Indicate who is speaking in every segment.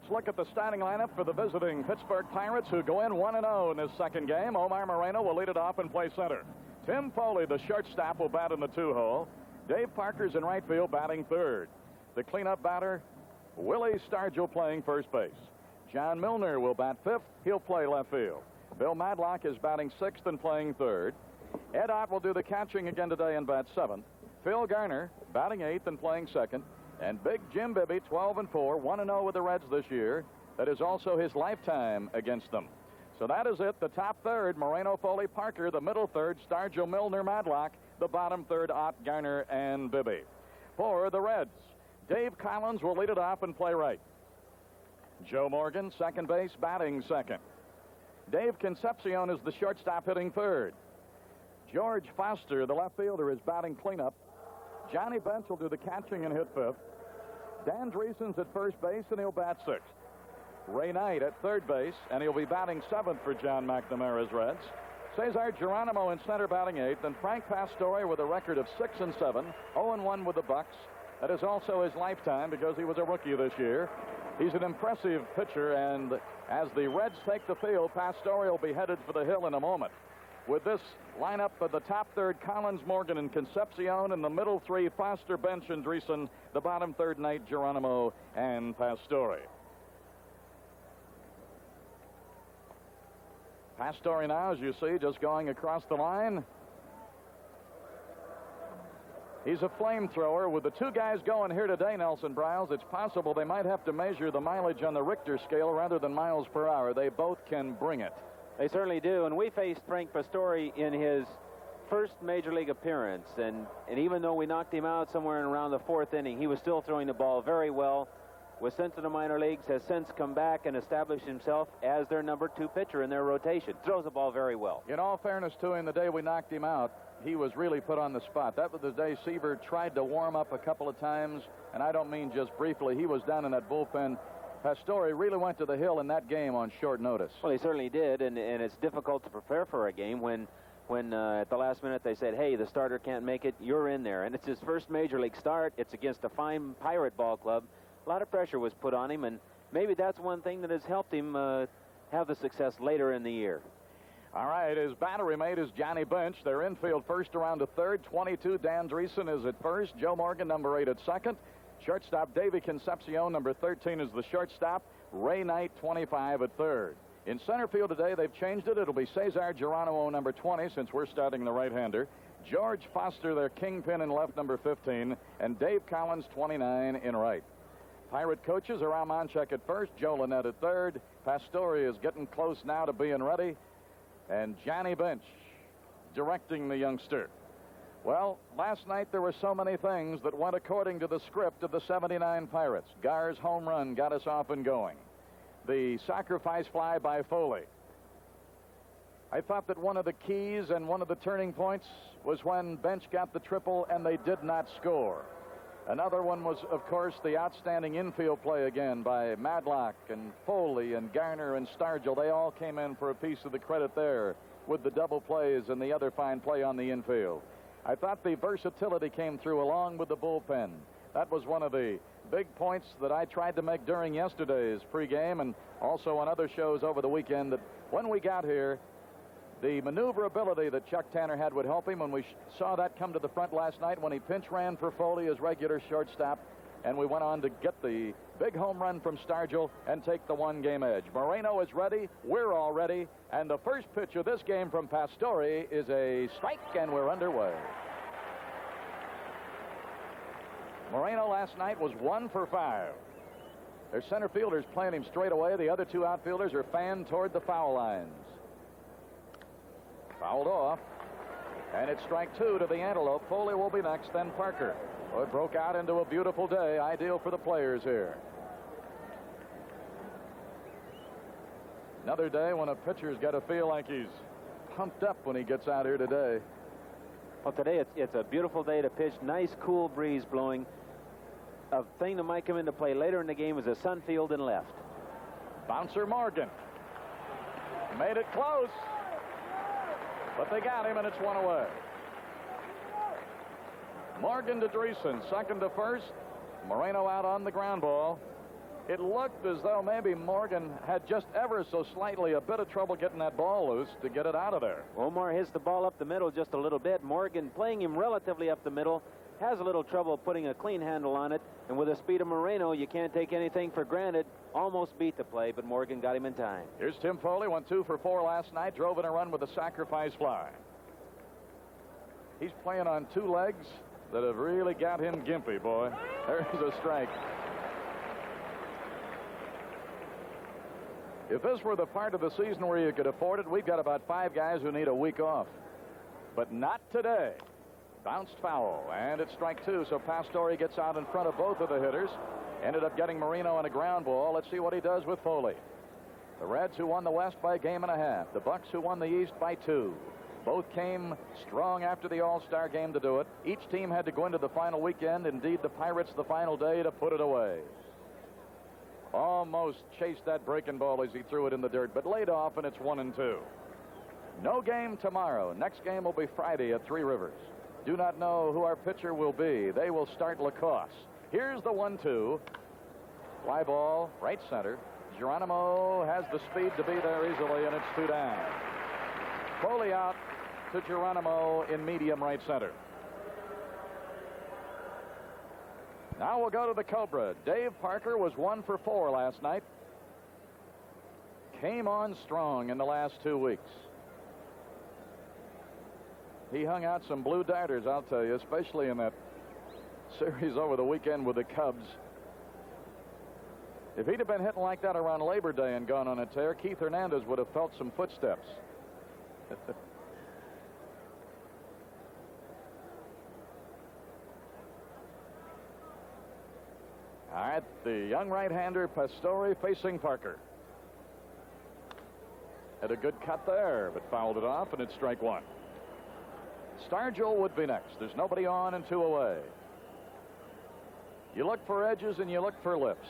Speaker 1: Let's look at the starting lineup for the visiting Pittsburgh Pirates, who go in 1-0 in this second game. Omar Moreno will lead it off and play center. Tim Foley, the shortstop, will bat in the 2-hole. Dave Parker's in right field, batting third. The cleanup batter, Willie Stargell, playing first base. John Milner will bat fifth. He'll play left field. Bill Madlock is batting sixth and playing third. Ed Ott will do the catching again today and bat seventh. Phil Garner batting eighth and playing second. And Big Jim Bibby, 12-4, 1-0 with the Reds this year. That is also his lifetime against them. So that is it. The top third, Moreno, Foley, Parker. The middle third, Stargell, Milner, Madlock. The bottom third, Ott, Garner, and Bibby. For the Reds, Dave Collins will lead it off and play right. Joe Morgan, second base, batting second. Dave Concepcion is the shortstop, hitting third. George Foster, the left fielder, is batting cleanup. Johnny Bench will do the catching and hit fifth. Dan Dreesen's at first base, and he'll bat sixth. Ray Knight at third base, and he'll be batting seventh for John McNamara's Reds. Cesar Geronimo in center, batting eighth, and Frank Pastore with a record of 6-7, 0-1 with the Bucs. That is also his lifetime because he was a rookie this year. He's an impressive pitcher, and as the Reds take the field, Pastore will be headed for the hill in a moment. With this lineup of the top third, Collins, Morgan, and Concepcion, and the middle three, Foster, Bench, and Dreesen, the bottom third, Knight, Geronimo, and Pastore. Pastore now, as you see, just going across the line. He's a flamethrower. With the two guys going here today, Nelson Briles, it's possible they might have to measure the mileage on the Richter scale rather than miles per hour. They both can bring it.
Speaker 2: They certainly do, and we faced Frank Pastore in his first Major League appearance, and even though we knocked him out somewhere in around the fourth inning, he was still throwing the ball very well. Was sent to the minor leagues, has since come back and established himself as their number two pitcher in their rotation. Throws the ball very well.
Speaker 1: In all fairness to him, the day we knocked him out, he was really put on the spot. That was the day Seaver tried to warm up a couple of times, and I don't mean just briefly. He was down in that bullpen. Pastore really went to the hill in that game on short notice.
Speaker 2: Well, he certainly did, and it's difficult to prepare for a game when at the last minute they said, hey, the starter can't make it, you're in there. And it's his first Major League start. It's against a fine Pirate ball club. A lot of pressure was put on him, and maybe that's one thing that has helped him have the success later in the year.
Speaker 1: All right, his battery mate is Johnny Bench. Their infield first around to third. 22, Dan Dreesen is at first. Joe Morgan, number 8, at second. Shortstop, Davey Concepcion, number 13, is the shortstop. Ray Knight, 25, at third. In center field today, they've changed it. It'll be Cesar Geronimo, number 20, since we're starting the right-hander. George Foster, their kingpin in left, number 15. And Dave Collins, 29, in right. Pirate coaches are Al Monchek at first, Joe Lynette at third. Pastore is getting close now to being ready. And Johnny Bench directing the youngster. Well, last night there were so many things that went according to the script of the 79 Pirates. Gar's home run got us off and going. The sacrifice fly by Foley. I thought that one of the keys and one of the turning points was when Bench got the triple and they did not score. Another one was, of course, the outstanding infield play again by Madlock and Foley and Garner and Stargell. They all came in for a piece of the credit there with the double plays and the other fine play on the infield. I thought the versatility came through along with the bullpen. That was one of the big points that I tried to make during yesterday's pregame and also on other shows over the weekend, that when we got here, the maneuverability that Chuck Tanner had would help him. When we saw that come to the front last night when he pinch ran for Foley as regular shortstop, and we went on to get the big home run from Stargell and take the one-game edge. Moreno is ready. We're all ready. And the first pitch of this game from Pastore is a strike, and we're underway. Moreno last night was 1 for 5. Their center fielder's playing him straight away. The other two outfielders are fanned toward the foul lines. Fouled off, and it's strike 2 to the Antelope. Foley will be next, then Parker. Well, it broke out into a beautiful day, ideal for the players here. Another day when a pitcher's got to feel like he's pumped up when he gets out here today.
Speaker 2: Well, today it's a beautiful day to pitch. Nice, cool breeze blowing. A thing that might come into play later in the game is a sun field and left.
Speaker 1: Bouncer Morgan made it close. But they got him, and it's one away. Morgan to Dreesen, second to first. Moreno out on the ground ball. It looked as though maybe Morgan had just ever so slightly a bit of trouble getting that ball loose to get it out of there.
Speaker 2: Omar hits the ball up the middle just a little bit. Morgan, playing him relatively up the middle, has a little trouble putting a clean handle on it. And with the speed of Moreno, you can't take anything for granted. Almost beat the play, but Morgan got him in time.
Speaker 1: Here's Tim Foley, went 2 for 4 last night, drove in a run with a sacrifice fly. He's playing on 2 legs that have really got him gimpy, boy. There's a strike. If this were the part of the season where you could afford it, we've got about 5 guys who need a week off. But not today. Bounced foul, and it's strike 2, so Pastore gets out in front of both of the hitters. Ended up getting Moreno on a ground ball. Let's see what he does with Foley. The Reds, who won the West by a game and a half. The Bucs, who won the East by 2. Both came strong after the All-Star game to do it. Each team had to go into the final weekend. Indeed, the Pirates the final day to put it away. Almost chased that breaking ball as he threw it in the dirt, but laid off, and it's 1-2. No game tomorrow. Next game will be Friday at Three Rivers. Do not know who our pitcher will be. They will start Lacoste. Here's the 1-2. Fly ball, right center. Geronimo has the speed to be there easily, and it's 2 down. Foley out to Geronimo in medium right center. Now we'll go to the Cobra. Dave Parker was 1 for 4 last night. Came on strong in the last 2 weeks. He hung out some blue darters, I'll tell you, especially in that series over the weekend with the Cubs. If he'd have been hitting like that around Labor Day and gone on a tear, Keith Hernandez would have felt some footsteps. All right, the young right-hander Pastore facing Parker. Had a good cut there, but fouled it off, and it's strike 1. Stargell would be next. There's nobody on and 2 away. You look for edges and you look for lifts.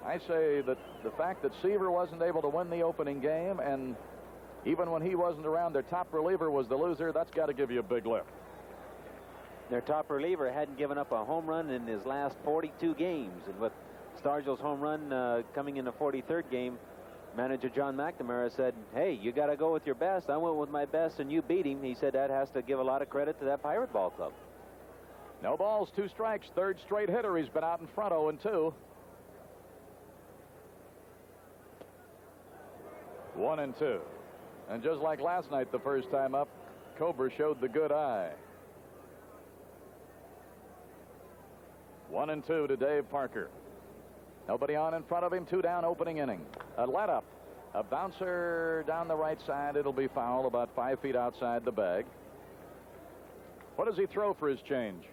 Speaker 1: I say that the fact that Seaver wasn't able to win the opening game, and even when he wasn't around, their top reliever was the loser, that's got to give you a big lift.
Speaker 2: Their top reliever hadn't given up a home run in his last 42 games. And with Stargell's home run coming in the 43rd game, manager John McNamara said, hey, you got to go with your best. I went with my best, and you beat him. He said that has to give a lot of credit to that Pirate Ball Club.
Speaker 1: No balls, 2 strikes. 3rd straight hitter. He's been out in front 0-2. 1-2. And just like last night, the first time up, Cobra showed the good eye. 1-2 to Dave Parker. Nobody on in front of him. 2 down, opening inning. A let up. A bouncer down the right side. It'll be foul about 5 feet outside the bag. What does he throw for his change?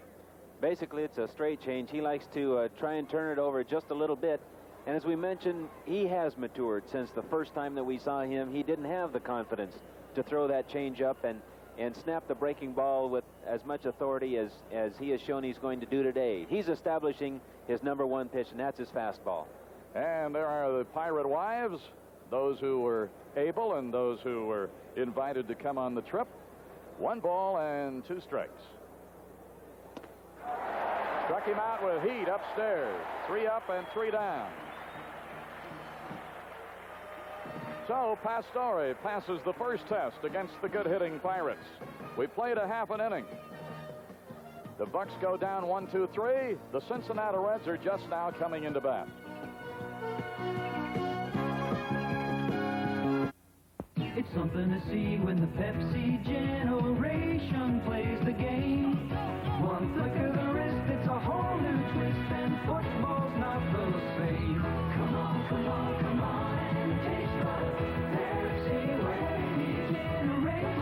Speaker 2: Basically, it's a straight change. He likes to try and turn it over just a little bit. And as we mentioned, he has matured since the first time that we saw him. He didn't have the confidence to throw that change up and snap the breaking ball with as much authority as he has shown he's going to do today. He's establishing his #1 pitch, and that's his fastball.
Speaker 1: And there are the Pirate wives, those who were able and those who were invited to come on the trip. 1 ball and 2 strikes. Struck him out with heat upstairs. 3 up and 3 down. So Pastore passes the first test against the good-hitting Pirates. We played a half an inning. The Bucs go down 1-2-3. The Cincinnati Reds are just now coming into bat.
Speaker 3: It's something to see when the Pepsi generation plays the game. One flick of the wrist, it's a whole new twist, and football's not the same. Come on, come on, come on, and taste the Pepsi way. Generation,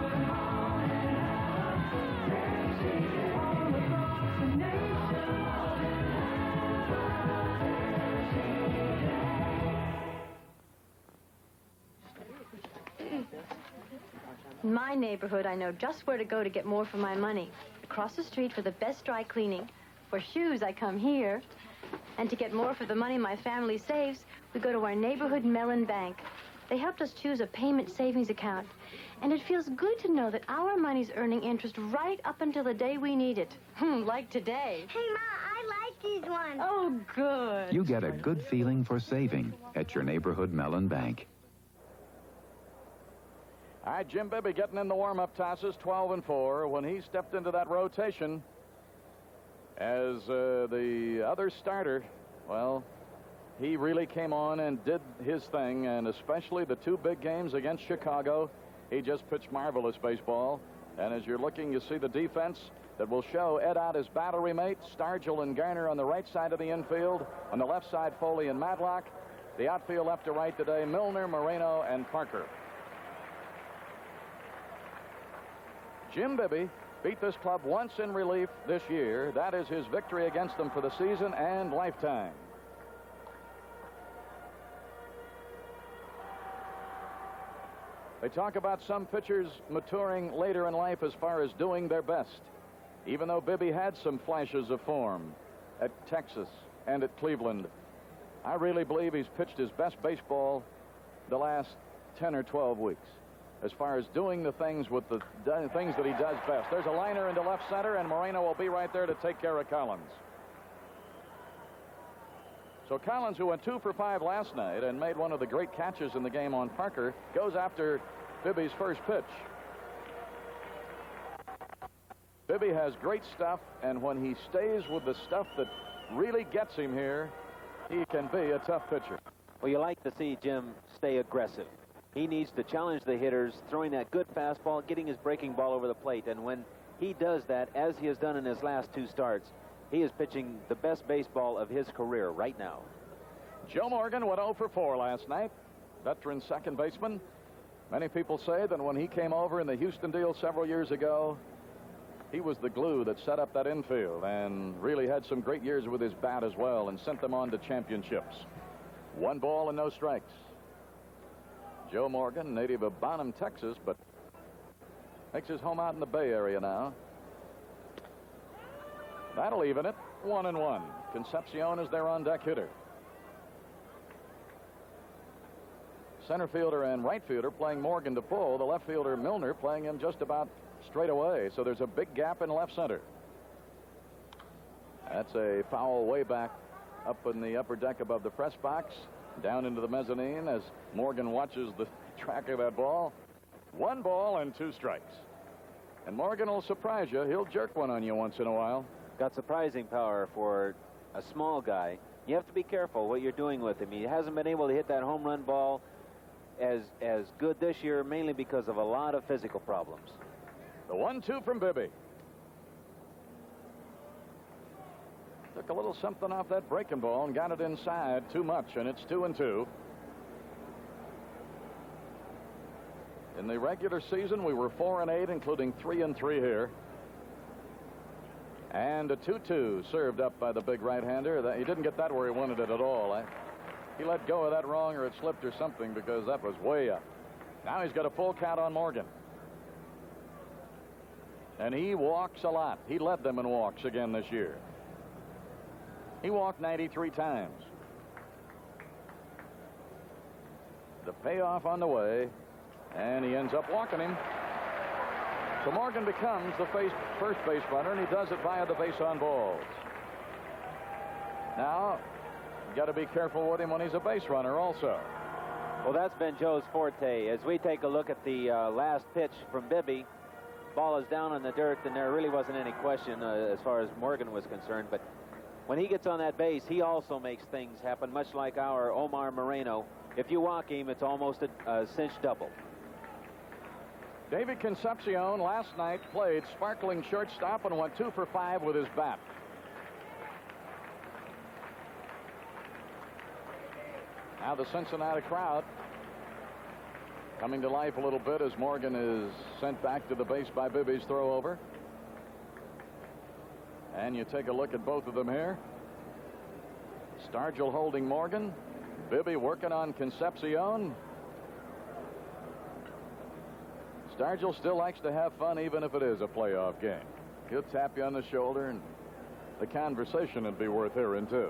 Speaker 3: come on, and have a Pepsi all across the nation.
Speaker 4: In my neighborhood, I know just where to go to get more for my money. Across the street for the best dry cleaning. For shoes, I come here. And to get more for the money my family saves, we go to our neighborhood Mellon Bank. They helped us choose a payment savings account. And it feels good to know that our money's earning interest right up until the day we need it. Like today.
Speaker 5: Hey, Ma, I like These ones.
Speaker 4: Oh, good.
Speaker 6: You get a good feeling for saving at your neighborhood Mellon Bank.
Speaker 1: All right, Jim Bibby getting in the warm-up tosses, 12-4. When he stepped into that rotation as the other starter, well, he really came on and did his thing, and especially the two big games against Chicago, he just pitched marvelous baseball. And as you're looking, you see the defense that will show Ed Ott as battery mates, Stargell and Garner on the right side of the infield. On the left side, Foley and Matlock. The outfield left to right today, Milner, Moreno, and Parker. Jim Bibby beat this club once in relief this year. That is his victory against them for the season and lifetime. They talk about some pitchers maturing later in life as far as doing their best. Even though Bibby had some flashes of form at Texas and at Cleveland, I really believe he's pitched his best baseball the last 10 or 12 weeks as far as doing the things with the things that he does best. There's a liner into left center, and Moreno will be right there to take care of Collins. So Collins, who went 2 for 5 last night and made one of the great catches in the game on Parker, goes after Bibby's first pitch. Bibby has great stuff, and when he stays with the stuff that really gets him here, he can be a tough pitcher.
Speaker 2: Well, you like to see Jim stay aggressive. He needs to challenge the hitters, throwing that good fastball, getting his breaking ball over the plate. And when he does that, as he has done in his last 2 starts, he is pitching the best baseball of his career right now.
Speaker 1: Joe Morgan went 0 for 4 last night. Veteran second baseman. Many people say that when he came over in the Houston deal several years ago, he was the glue that set up that infield and really had some great years with his bat as well and sent them on to championships. 1 ball and no strikes. Joe Morgan, native of Bonham, Texas, but makes his home out in the Bay Area now. That'll even it. 1-1. Concepcion is their on-deck hitter. Center fielder and right fielder playing Morgan to pull. The left fielder, Milner, playing him just about straight away. So there's a big gap in left center. That's a foul way back up in the upper deck above the press box. Down into the mezzanine as Morgan watches the track of that ball. 1 ball and 2 strikes. And Morgan will surprise you. He'll jerk one on you once in a while.
Speaker 2: Got surprising power for a small guy. You have to be careful what you're doing with him. He hasn't been able to hit that home run ball as good this year, mainly because of a lot of physical problems.
Speaker 1: The 1-2 from Bibby. Took a little something off that breaking ball and got it inside too much, and it's 2-2. In the regular season, we were 4-8, including 3-3 here. And a 2-2 served up by the big right-hander. He didn't get that where he wanted it at all. He let go of that wrong, or it slipped or something, because that was way up. Now he's got a full count on Morgan. And he walks a lot. He led them in walks again this year. He walked 93 times. The payoff on the way, and he ends up walking him. So Morgan becomes the first base runner, and he does it via the base on balls. Now, you got to be careful with him when he's a base runner also.
Speaker 2: Well, that's been Joe's forte. As we take a look at the last pitch from Bibby, ball is down in the dirt, and there really wasn't any question as far as Morgan was concerned. But when he gets on that base, he also makes things happen, much like our Omar Moreno. If you walk him, it's almost a cinch double.
Speaker 1: David Concepcion last night played sparkling shortstop and went 2 for 5 with his bat. Now the Cincinnati crowd coming to life a little bit as Morgan is sent back to the base by Bibby's throw over. And you take a look at both of them here. Stargell holding Morgan. Bibby working on Concepcion. Stargell still likes to have fun even if it is a playoff game. He'll tap you on the shoulder, and the conversation would be worth hearing, too.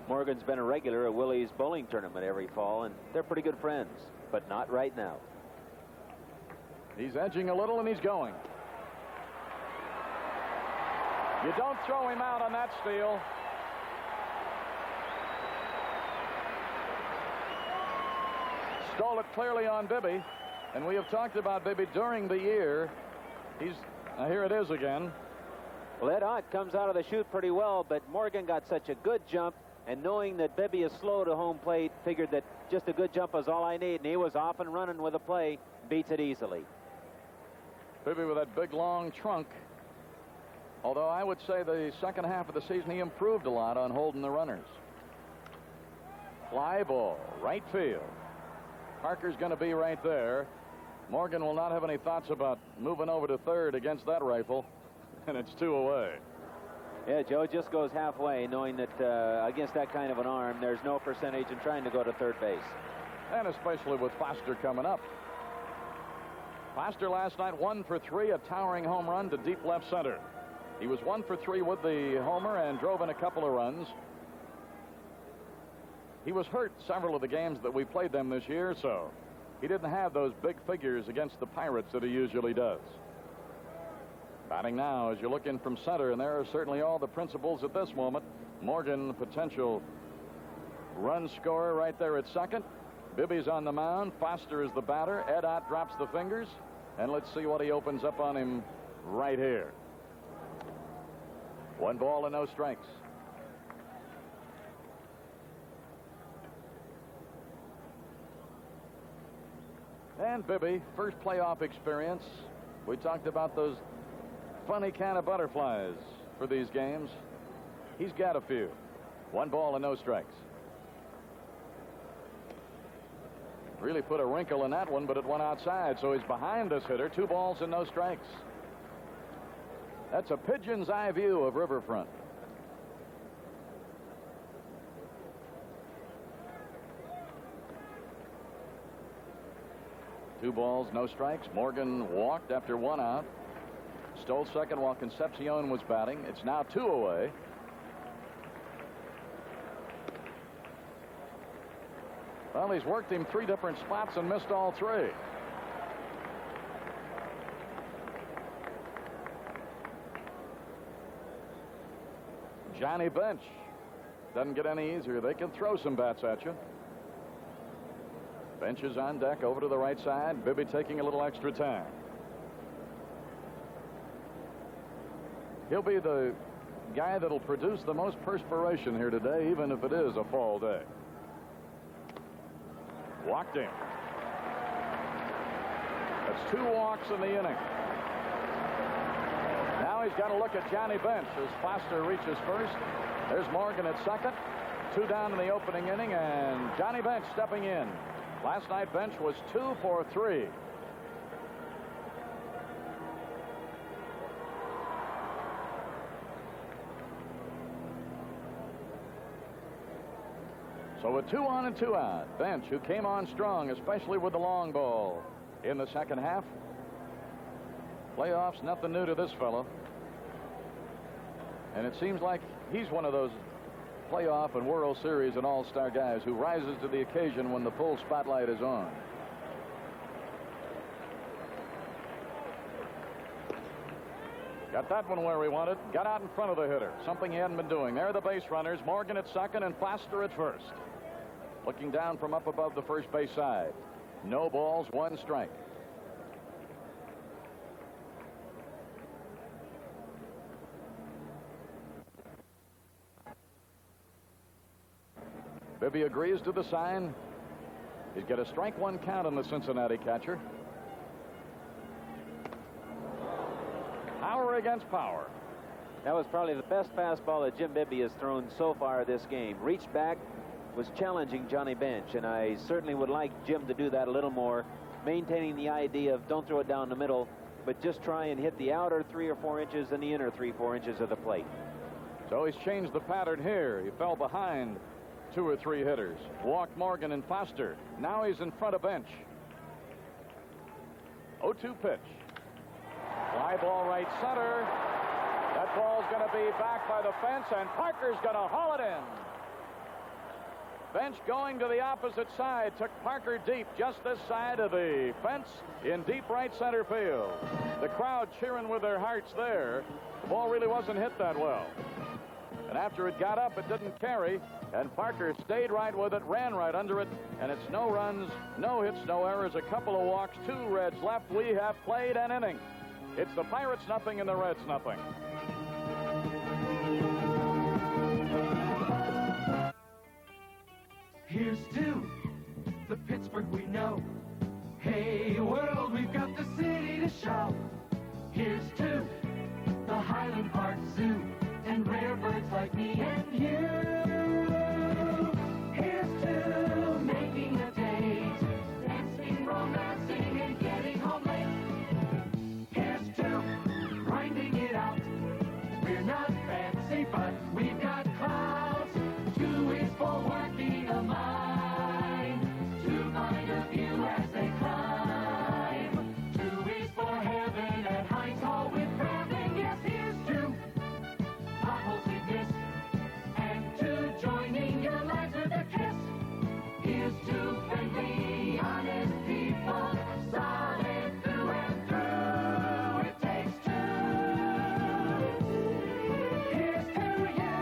Speaker 2: Morgan's been a regular at Willie's bowling tournament every fall, and they're pretty good friends, but not right now.
Speaker 1: He's edging a little, and he's going. You don't throw him out on that steal. Stole it clearly on Bibby. And we have talked about Bibby during the year. Here it is again.
Speaker 2: Well, Ed Ott comes out of the chute pretty well, but Morgan got such a good jump, and knowing that Bibby is slow to home plate, figured that just a good jump was all I need, and he was off and running with a play, beats it easily.
Speaker 1: Bibby with that big, long trunk. Although I would say the second half of the season, he improved a lot on holding the runners. Fly ball, right field. Parker's going to be right there. Morgan will not have any thoughts about moving over to third against that rifle, and it's 2 away.
Speaker 2: Yeah, Joe just goes halfway, knowing that against that kind of an arm, there's no percentage in trying to go to third base.
Speaker 1: And especially with Foster coming up. Foster last night 1 for 3, a towering home run to deep left center. He was 1 for 3 with the homer and drove in a couple of runs. He was hurt several of the games that we played them this year, so he didn't have those big figures against the Pirates that he usually does. Batting now as you look in from center, and there are certainly all the principles at this moment. Morgan, potential run scorer right there at second. Bibby's on the mound. Foster is the batter. Ed Ott drops the fingers. And let's see what he opens up on him right here. 1 ball and no strikes. And Bibby, first playoff experience. We talked about those funny kind of butterflies for these games. He's got a few. 1 ball and no strikes. Really put a wrinkle in that one, but it went outside, so he's behind this hitter. 2 balls and no strikes. That's a pigeon's eye view of Riverfront. Two balls, no strikes. Morgan walked after 1 out. Stole second while Concepcion was batting. It's now 2 away. Well, he's worked him 3 different spots and missed all 3. Johnny Bench doesn't get any easier. They can throw some bats at you. Bench is on deck over to the right side. Bibby taking a little extra time. He'll be the guy that'll produce the most perspiration here today, even if it is a fall day. Walked in. That's 2 walks in the inning. Now he's got to look at Johnny Bench as Foster reaches first. There's Morgan at second. 2 down in the opening inning, and Johnny Bench stepping in. Last night, Bench was 2 for 3. So with 2 on and 2 out, Bench, who came on strong, especially with the long ball in the second half. Playoffs, nothing new to this fellow. And it seems like he's one of those playoff and World Series and all-star guys who rises to the occasion when the full spotlight is on. Got that one where we wanted. Got out in front of the hitter. Something he hadn't been doing. There are the base runners. Morgan at second and Foster at first. Looking down from up above the first base side. No balls, 1 strike. Bibby agrees to the sign. He's got a strike 1 count on the Cincinnati catcher. Power against power.
Speaker 2: That was probably the best fastball that Jim Bibby has thrown so far this game. Reached back, was challenging Johnny Bench, and I certainly would like Jim to do that a little more, maintaining the idea of don't throw it down the middle, but just try and hit the outer 3 or 4 inches and the inner 3-4 inches of the plate.
Speaker 1: So he's changed the pattern here. He fell behind 2 or 3 hitters. Walked Morgan and Foster. Now he's in front of Bench. 0-2 pitch. Fly ball right center. That ball's going to be back by the fence, and Parker's going to haul it in. Bench going to the opposite side. Took Parker deep, just this side of the fence in deep right center field. The crowd cheering with their hearts there. The ball really wasn't hit that well. And after it got up, it didn't carry. And Parker stayed right with it, ran right under it. And it's no runs, no hits, no errors, a couple of walks, 2 Reds left. We have played an inning. It's the Pirates nothing and the Reds nothing.
Speaker 3: Here's to the Pittsburgh we know. Hey world, we've got the city to show. Here's to the Highland Park Zoo and rare birds like me and you. Here's to making a date, dancing, romancing, and getting home late. Here's to grinding it out. We're not fancy, but we've got clouds. 2 is for working a mind to find a view as they climb. 2 is for heaven at Heinz Hall with Brandon. Yes, here's to potholes exist, and to joining your lives with a kiss. Here's to friendly, honest people, solid through and through. It takes 2. Here's to you.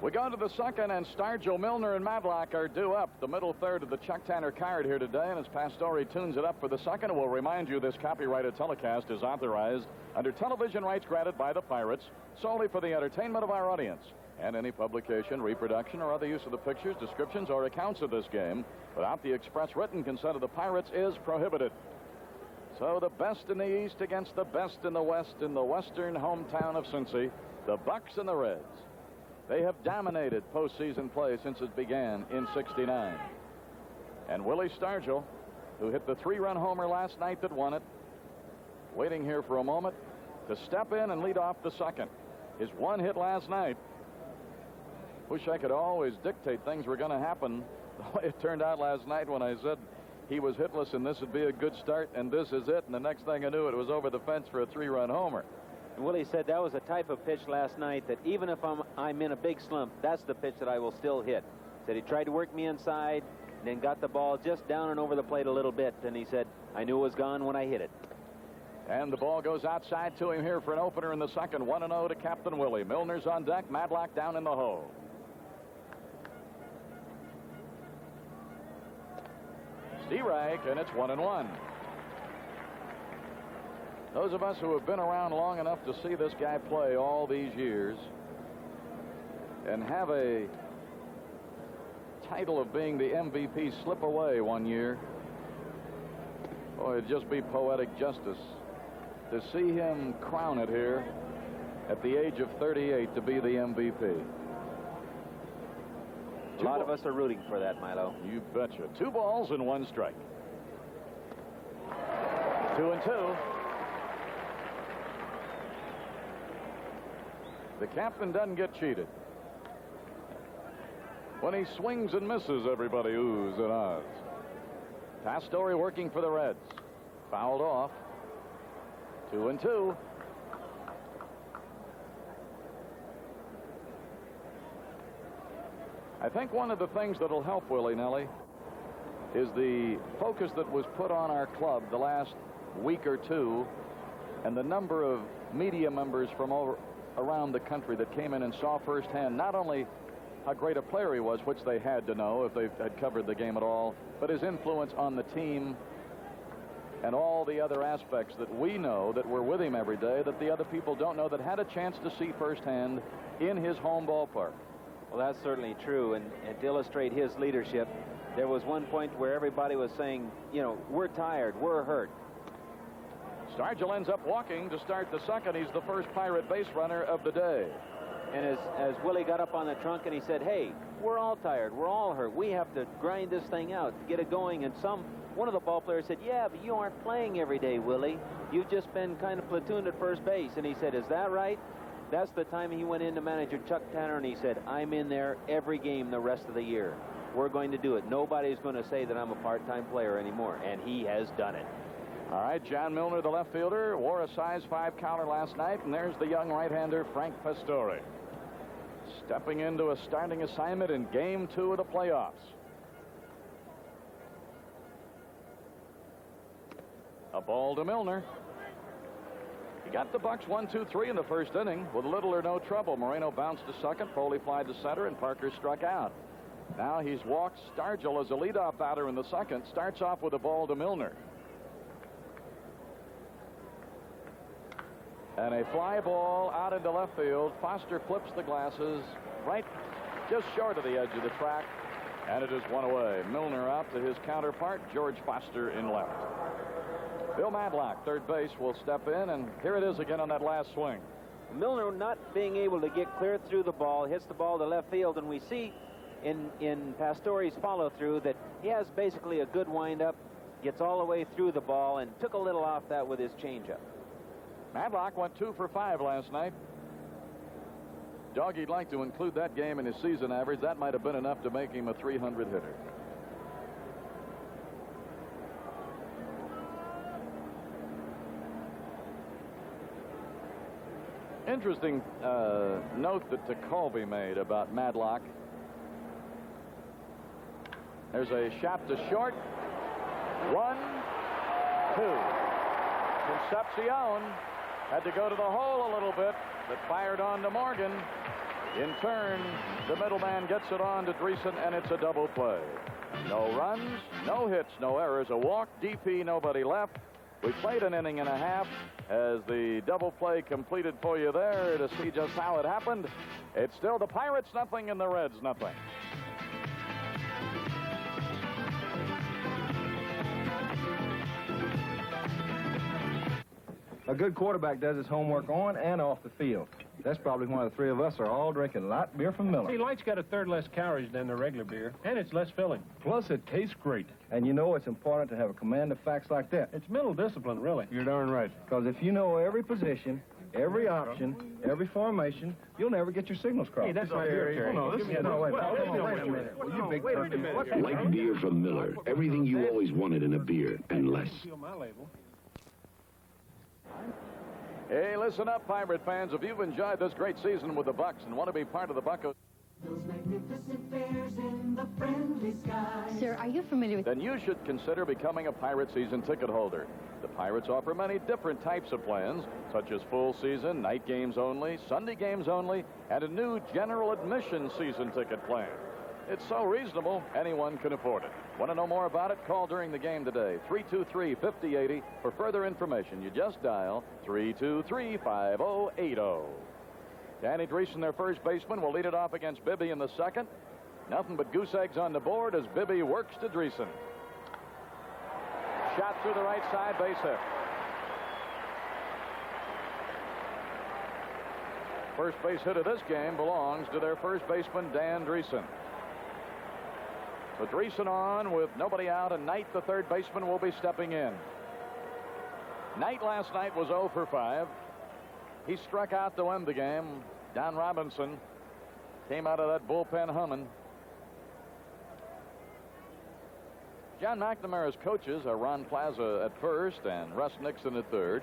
Speaker 1: We go to the second, and Stargell, Milner, and Matlock are due up. The middle third of the Chuck Tanner card here today, and as Pastore tunes it up for the second, we'll remind you this copyrighted telecast is authorized under television rights granted by the Pirates solely for the entertainment of our audience. And any publication, reproduction, or other use of the pictures, descriptions, or accounts of this game without the express written consent of the Pirates is prohibited. So the best in the East against the best in the West in the western hometown of Cincy, the Bucs and the Reds. They have dominated postseason play since it began in '69. And Willie Stargell, who hit the 3-run homer last night that won it, waiting here for a moment to step in and lead off the second. His 1 hit last night. Wish I could always dictate things were going to happen the way it turned out last night when I said he was hitless and this would be a good start and this is it. And the next thing I knew, it was over the fence for a 3-run homer.
Speaker 2: Willie said that was a type of pitch last night that even if I'm in a big slump, that's the pitch that I will still hit. Said he tried to work me inside, and then got the ball just down and over the plate a little bit, and he said, I knew it was gone when I hit it.
Speaker 1: And the ball goes outside to him here for an opener in the second. 1-0 to Captain Willie. Milner's on deck, Matlock down in the hole. Steerake, and it's 1-1. Those of us who have been around long enough to see this guy play all these years and have a title of being the MVP slip away one year, boy, it'd just be poetic justice to see him crown it here at the age of 38 to be the MVP.
Speaker 2: A lot of us are rooting for that, Milo.
Speaker 1: You betcha. 2 balls and 1 strike. 2-2. The captain doesn't get cheated. When he swings and misses, everybody oohs and ahs. Pastore working for the Reds. Fouled off. 2-2. I think one of the things that'll help Willie, Nellie, is the focus that was put on our club the last week or two and the number of media members from around the country that came in and saw firsthand not only how great a player he was, which they had to know if they had covered the game at all, but his influence on the team and all the other aspects that we know that were with him every day that the other people don't know, that had a chance to see firsthand in his home ballpark.
Speaker 2: Well, that's certainly true, and to illustrate his leadership, there was one point where everybody was saying, you know, we're tired, we're hurt.
Speaker 1: Stargell ends up walking to start the second. He's the first Pirate base runner of the day.
Speaker 2: And as Willie got up on the trunk and he said, hey, we're all tired, we're all hurt, we have to grind this thing out, get it going. And one of the ball players said, yeah, but you aren't playing every day, Willie. You've just been kind of platooned at first base. And he said, is that right? That's the time he went in to manager Chuck Tanner, and he said, I'm in there every game the rest of the year. We're going to do it. Nobody's going to say that I'm a part-time player anymore, and he has done it.
Speaker 1: All right, John Milner, the left fielder, wore a size 5 counter last night, and there's the young right-hander, Frank Pastore, stepping into a starting assignment in Game 2 of the playoffs. A ball to Milner. He got the Bucs 1-2-3 in the first inning with little or no trouble. Moreno bounced to second, Foley flied to center, and Parker struck out. Now he's walked Stargell as a leadoff batter in the second. Starts off with a ball to Milner. And a fly ball out into left field. Foster flips the glasses right just short of the edge of the track, and it is one away. Milner out to his counterpart, George Foster, in left. Bill Madlock, third base, will step in, and here it is again on that last swing.
Speaker 2: Milner not being able to get clear through the ball, hits the ball to left field, and we see in Pastore's follow-through that he has basically a good windup, gets all the way through the ball, and took a little off that with his changeup.
Speaker 1: Madlock went 2 for 5 last night. Doggie'd like to include that game in his season average. That might have been enough to make him a 300 hitter. Interesting note that Colby made about Madlock. There's a shot to short. 1, 2. Concepcion had to go to the hole a little bit, but fired on to Morgan. In turn, the middleman gets it on to Dreesen, and it's a double play. No runs, no hits, no errors. A walk, DP, nobody left. We played an inning and a half as the double play completed for you there to see just how it happened. It's still the Pirates nothing and the Reds nothing.
Speaker 5: A good quarterback does his homework on and off the field. That's probably why the three of us are all drinking light beer from Miller.
Speaker 7: See, Light's got a third less calories than the regular beer, and it's less filling. Plus, it tastes great.
Speaker 5: And you know it's important to have a command of facts like that.
Speaker 7: It's mental discipline, really.
Speaker 5: You're darn right. Because if you know every position, every option, every formation, you'll never get your signals crossed.
Speaker 7: Hey, that's my beer, Terry.
Speaker 5: No, wait a minute.
Speaker 7: Well, you big turkey.
Speaker 8: Light beer from Miller. Everything you always wanted in a beer, and less.
Speaker 7: My label.
Speaker 1: Hey, listen up, Pirate fans. If you've enjoyed this great season with the Bucs and want to be part of the Buccos,
Speaker 3: Those magnificent bears in the friendly sky.
Speaker 4: Sir, are you familiar with...
Speaker 1: then you should consider becoming a Pirate season ticket holder. The Pirates offer many different types of plans, such as full season, night games only, Sunday games only, and a new general admission season ticket plan. It's so reasonable, anyone can afford it. Want to know more about it? Call during the game today, 323-5080. For further information, you just dial 323-5080. Danny Dreesen, their first baseman, will lead it off against Bibby in the second. Nothing but goose eggs on the board as Bibby works to Dreesen. Shot through the right side, base hit. First base hit of this game belongs to their first baseman, Dan Dreesen. So Dreesen on with nobody out, and Knight, the third baseman, will be stepping in. Knight last night was 0 for 5. He struck out to end the game. Don Robinson came out of that bullpen humming. John McNamara's coaches are Ron Plaza at first and Russ Nixon at third.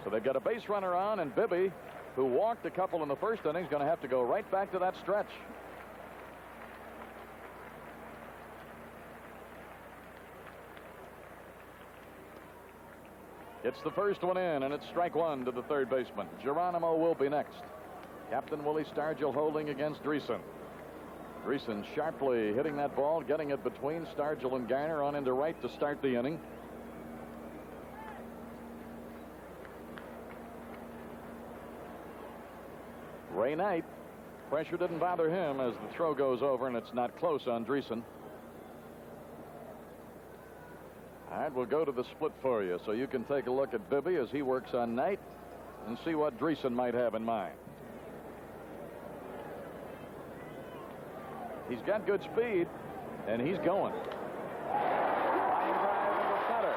Speaker 1: So they've got a base runner on, and Bibby, who walked a couple in the first inning, is going to have to go right back to that stretch. It's the first one in, and it's strike one to the third baseman. Geronimo will be next. Captain Willie Stargell holding against Dreesen. Dreesen sharply hitting that ball, getting it between Stargell and Garner on into right to start the inning. Ray Knight, pressure didn't bother him as the throw goes over, and it's not close on Dreesen. All right, we'll go to the split for you so you can take a look at Bibby as he works on Knight and see what Dreesen might have in mind. He's got good speed, and he's going. Line drive into center.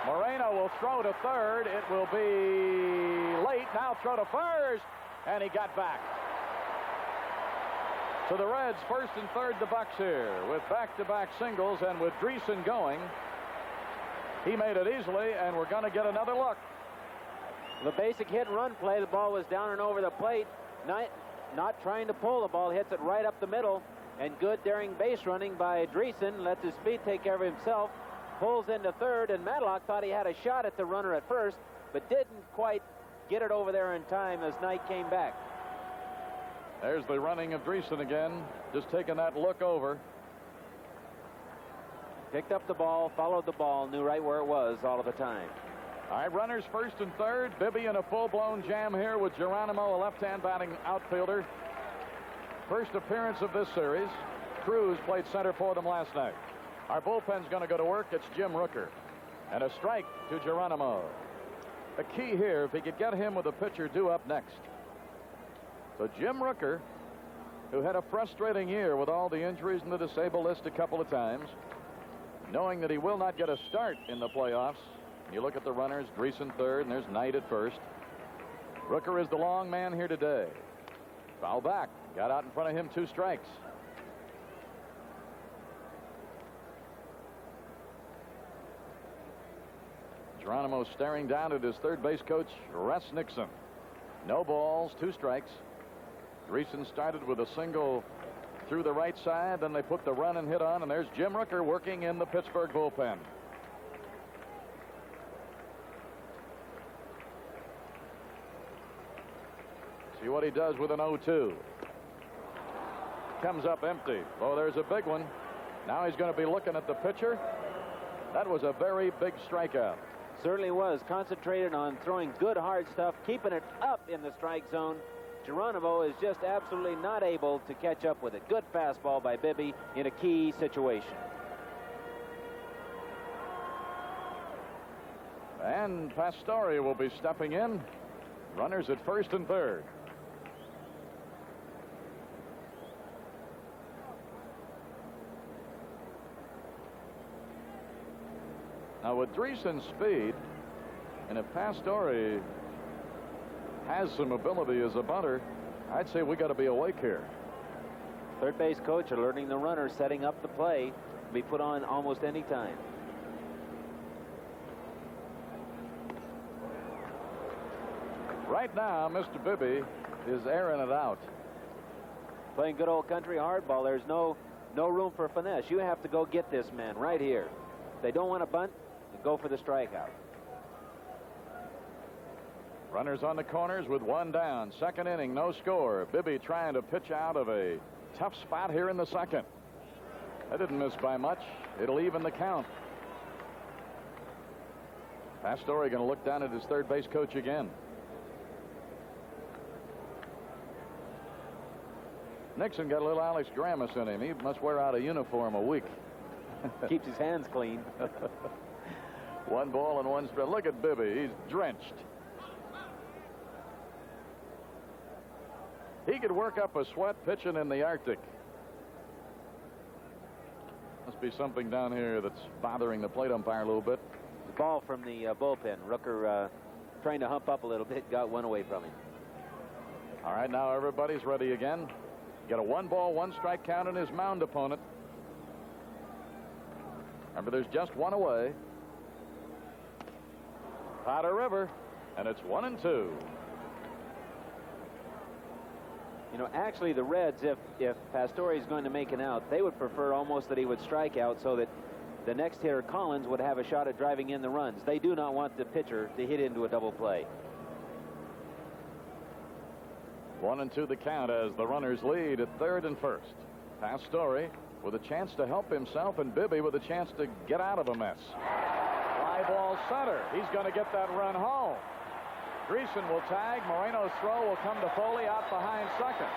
Speaker 1: Moreno will throw to third. It will be late. Now throw to first, and he got back. So the Reds first and third, the Bucs here with back-to-back singles, and with Dreesen going, he made it easily, and we're going to get another look.
Speaker 2: The basic hit-and-run play, the ball was down and over the plate. Knight not trying to pull the ball, hits it right up the middle, and good daring base running by Dreesen. Lets his speed take care of himself. Pulls into third, and Madlock thought he had a shot at the runner at first. but didn't quite get it over there in time as Knight came back.
Speaker 1: There's the running of Dreesen again, just taking that look over.
Speaker 2: Picked up the ball, followed the ball, knew right where it was all of the time.
Speaker 1: All right, runners first and third. Bibby in a full-blown jam here with Geronimo, a left-hand batting outfielder. First appearance of this series. Cruz played center for them last night. Our bullpen's going to go to work. It's Jim Rooker. And a strike to Geronimo. The key here, if he could get him with a pitcher due up next. So Jim Rooker, who had a frustrating year with all the injuries and the disabled list a couple of times, knowing that he will not get a start in the playoffs. You look at the runners, Dreesen third, and there's Knight at first. Rooker is the long man here today. Foul back. Got out in front of him, 2 strikes. Geronimo staring down at his third base coach, Russ Nixon. No balls, 2 strikes. Dreesen started with a single through the right side, then they put the run and hit on, and there's Jim Rooker working in the Pittsburgh bullpen. See what he does with an 0-2. Comes up empty. Oh, there's a big one. Now he's going to be looking at the pitcher. That was a very big strikeout.
Speaker 2: Certainly was. Concentrated on throwing good hard stuff, keeping it up in the strike zone. Geronimo is just absolutely not able to catch up with it. Good fastball by Bibby in a key situation.
Speaker 1: And Pastore will be stepping in. Runners at first and third. Now with Dreesen's speed, and if Pastore has some ability as a bunter, I'd say we got to be awake here.
Speaker 2: Third base coach alerting the runner, setting up the play to be put on almost any time.
Speaker 1: Right now, Mr. Bibby is airing it out.
Speaker 2: Playing good old country hardball. There's no room for finesse. You have to go get this man right here. If they don't want to bunt, go for the strikeout.
Speaker 1: Runners on the corners with 1 down. Second inning, no score. Bibby trying to pitch out of a tough spot here in the second. That didn't miss by much. It'll even the count. Pastore going to look down at his third base coach again. Nixon got a little Alex Grammas in him. He must wear out a uniform a week.
Speaker 2: Keeps his hands clean.
Speaker 1: 1 ball and 1 strike. Look at Bibby. He's drenched. He could work up a sweat pitching in the Arctic. Must be something down here that's bothering the plate umpire a little bit.
Speaker 2: The ball from the bullpen. Rooker trying to hump up a little bit, got 1 away from him.
Speaker 1: All right, now everybody's ready again. Got a 1 ball, 1 strike count in his mound opponent. Remember, there's just 1 away. Powder River, and it's 1-2.
Speaker 2: You know, actually, the Reds, if Pastore is going to make an out, they would prefer almost that he would strike out so that the next hitter, Collins, would have a shot at driving in the runs. They do not want the pitcher to hit into a double play.
Speaker 1: 1-2 the count as the runners lead at third and first. Pastore with a chance to help himself, and Bibby with a chance to get out of a mess. Fly ball center. He's going to get that run home. Dreesen will tag. Moreno's throw will come to Foley out behind second.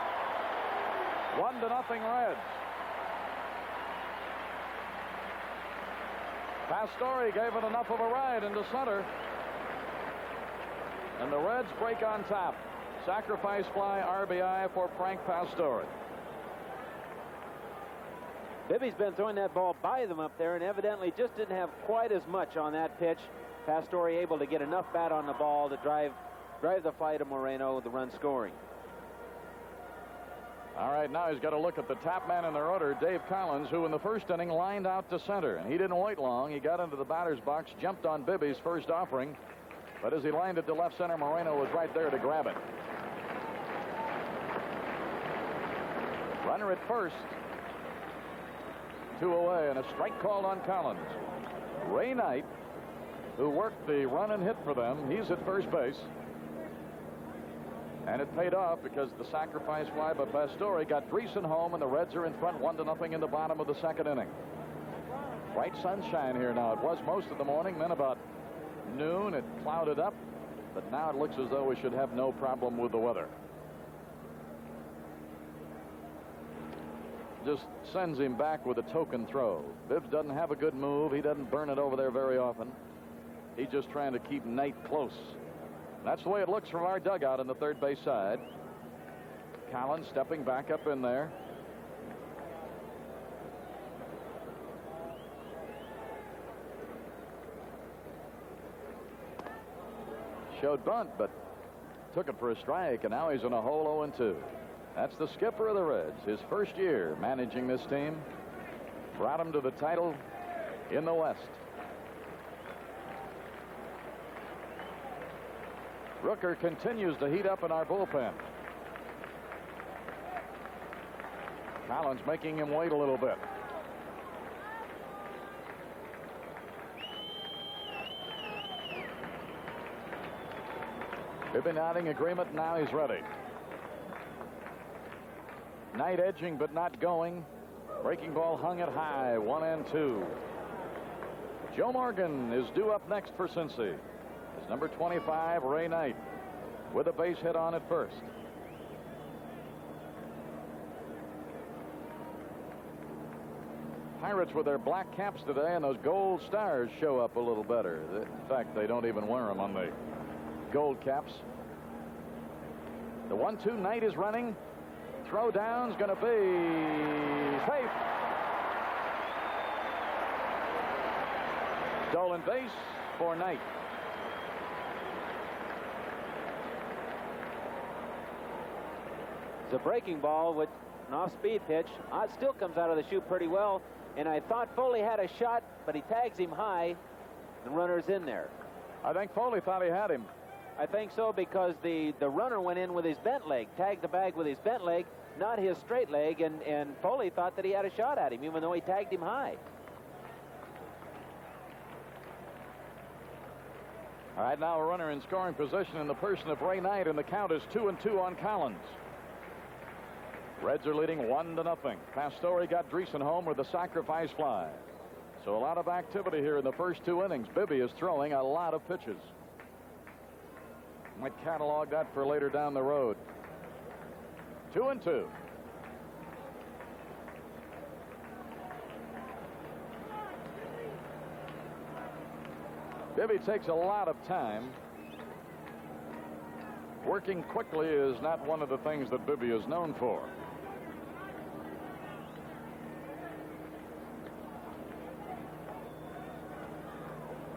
Speaker 1: 1-0 Reds. Pastore gave it enough of a ride into center. And the Reds break on top. Sacrifice fly RBI for Frank Pastore.
Speaker 2: Bibby's been throwing that ball by them up there and evidently just didn't have quite as much on that pitch. Pastore able to get enough bat on the ball to drive the fly to Moreno, the run scoring.
Speaker 1: All right, now he's got to look at the top man in their order, Dave Collins, who in the first inning lined out to center. And he didn't wait long. He got into the batter's box, jumped on Bibby's first offering. But as he lined it to left center, Moreno was right there to grab it. Runner at first. 2 away, and a strike called on Collins. Ray Knight who worked the run and hit for them. He's at first base. And it paid off because the sacrifice fly by Pastore got Dreesen home, and the Reds are in front 1-0 in the bottom of the second inning. Bright sunshine here now. It was most of the morning. Then about noon it clouded up, but now it looks as though we should have no problem with the weather. Just sends him back with a token throw. Bibbs doesn't have a good move. He doesn't burn it over there very often. He's just trying to keep Knight close. That's the way it looks from our dugout on the third base side. Collins stepping back up in there. Showed bunt, but took it for a strike, and now he's in a hole 0-2. That's the skipper of the Reds. His first year managing this team. Brought him to the title in the West. Rooker continues to heat up in our bullpen. Collins making him wait a little bit. Bibby nodding agreement. Now he's ready. Knight edging but not going. Breaking ball hung it high. 1-2. Joe Morgan is due up next for Cincy. It's number 25, Ray Knight, with a base hit on at first. Pirates with their black caps today, and those gold stars show up a little better. In fact, they don't even wear them on the gold caps. The 1-2, Knight is running. Throw down's going to be safe. Stolen base for Knight.
Speaker 2: It's a breaking ball with an off-speed pitch. Ott still comes out of the chute pretty well, and I thought Foley had a shot, but he tags him high. The runner's in there.
Speaker 1: I think Foley thought he had him.
Speaker 2: I think so, because the runner went in with his bent leg, tagged the bag with his bent leg, not his straight leg, and Foley thought that he had a shot at him, even though he tagged him high.
Speaker 1: All right, now a runner in scoring position in the person of Ray Knight, and the count is 2-2 on Collins. Reds are leading 1-0. Pastore got Dreesen home with the sacrifice fly. So a lot of activity here in the first two innings. Bibby is throwing a lot of pitches. Might catalog that for later down the road. 2-2. Bibby takes a lot of time. Working quickly is not one of the things that Bibby is known for.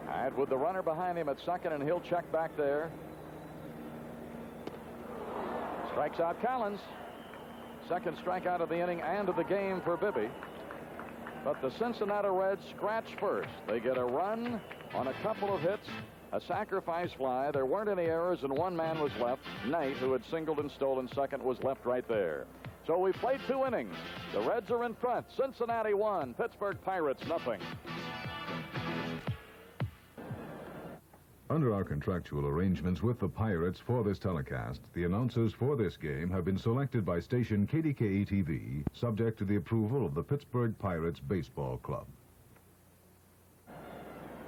Speaker 1: All right, with the runner behind him at second, and he'll check back there. Strikes out Collins. Second strikeout of the inning and of the game for Bibby. But the Cincinnati Reds scratch first. They get a run on a couple of hits, a sacrifice fly. There weren't any errors, and one man was left. Knight, who had singled and stolen second, was left right there. So we played 2 innings. The Reds are in front. Cincinnati 1, Pittsburgh Pirates 0.
Speaker 9: Under our contractual arrangements with the Pirates for this telecast, the announcers for this game have been selected by station KDKA-TV, subject to the approval of the Pittsburgh Pirates Baseball Club.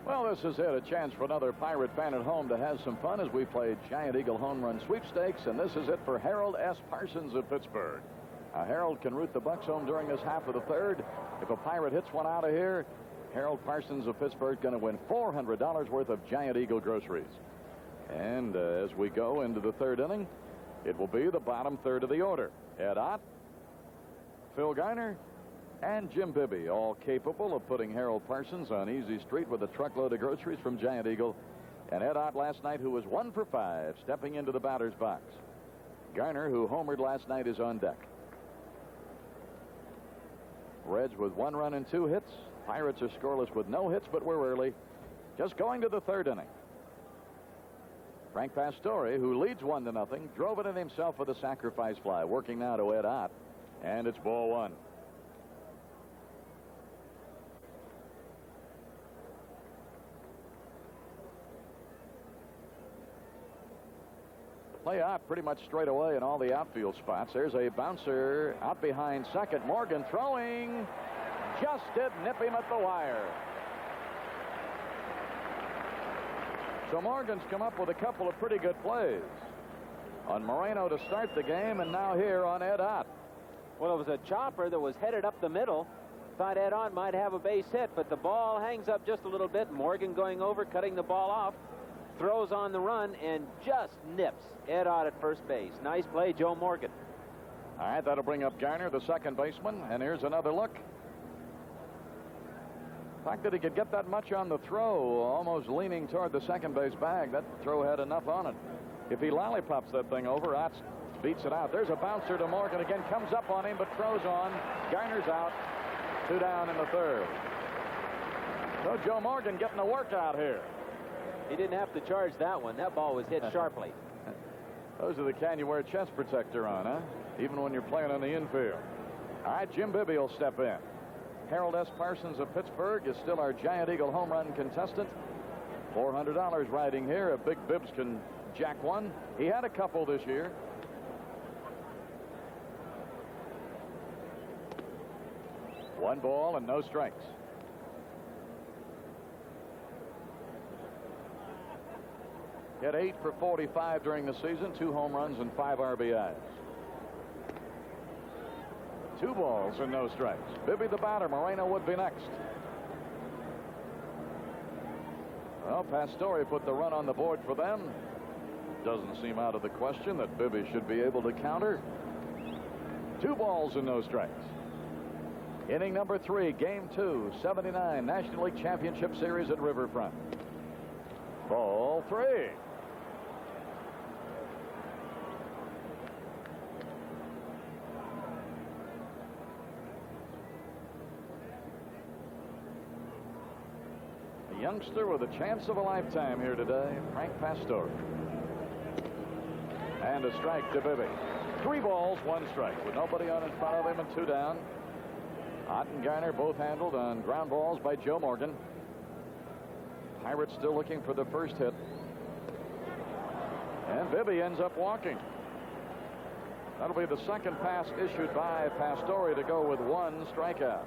Speaker 1: Well, this is it, a chance for another Pirate fan at home to have some fun as we play Giant Eagle Home Run Sweepstakes, and this is it for Harold S. Parsons of Pittsburgh. Harold can root the Bucs home during this half of the third. If a Pirate hits one out of here, Harold Parsons of Pittsburgh is going to win $400 worth of Giant Eagle groceries. And as we go into the third inning, it will be the bottom third of the order. Ed Ott, Phil Garner, and Jim Bibby, all capable of putting Harold Parsons on easy street with a truckload of groceries from Giant Eagle. And Ed Ott last night, who was 1 for 5, stepping into the batter's box. Garner, who homered last night, is on deck. Reds with 1 run and 2 hits. Pirates are scoreless with no hits, but we're early. Just going to the third inning. Frank Pastore, who leads 1-0, drove it in himself with a sacrifice fly. Working now to Ed Ott, and it's ball 1. play out pretty much straight away in all the outfield spots. There's a bouncer out behind second. Morgan throwing. Just did nip him at the wire. So Morgan's come up with a couple of pretty good plays on Moreno to start the game, and now here on Ed Ott.
Speaker 2: Well, it was a chopper that was headed up the middle. Thought Ed Ott might have a base hit, but the ball hangs up just a little bit. Morgan going over, cutting the ball off, throws on the run, and just nips Ed Ott at first base. Nice play, Joe Morgan.
Speaker 1: All right, that'll bring up Garner, the second baseman, and here's another look. The fact that he could get that much on the throw, almost leaning toward the second base bag, that throw had enough on it. If he lollipops that thing over, Ott beats it out. There's a bouncer to Morgan again, comes up on him, but throws on. Garner's out. 2 down in the third. So Joe Morgan getting a workout here.
Speaker 2: He didn't have to charge that one. That ball was hit sharply.
Speaker 1: Those are the kind you wear a chest protector on, huh? Even when you're playing on the infield. All right, Jim Bibby will step in. Harold S. Parsons of Pittsburgh is still our Giant Eagle home run contestant. $400 riding here. If Big Bibbs can jack one. He had a couple this year. One ball and no strikes. Hit 8 for 45 during the season, 2 home runs and 5 RBIs. 2 balls and no strikes. Bibby the batter. Moreno would be next. Well, Pastore put the run on the board for them. Doesn't seem out of the question that Bibby should be able to counter. 2 balls and no strikes. Inning number 3, game 2, 79 National League Championship Series at Riverfront. Ball 3. A youngster with a chance of a lifetime here today, Frank Pastore. And a strike to Bibby. 3 balls, 1 strike with nobody on in front of him and 2 down. Ott and Garner both handled on ground balls by Joe Morgan. Pirates still looking for the first hit. And Bibby ends up walking. That'll be the second pass issued by Pastore to go with 1 strikeout.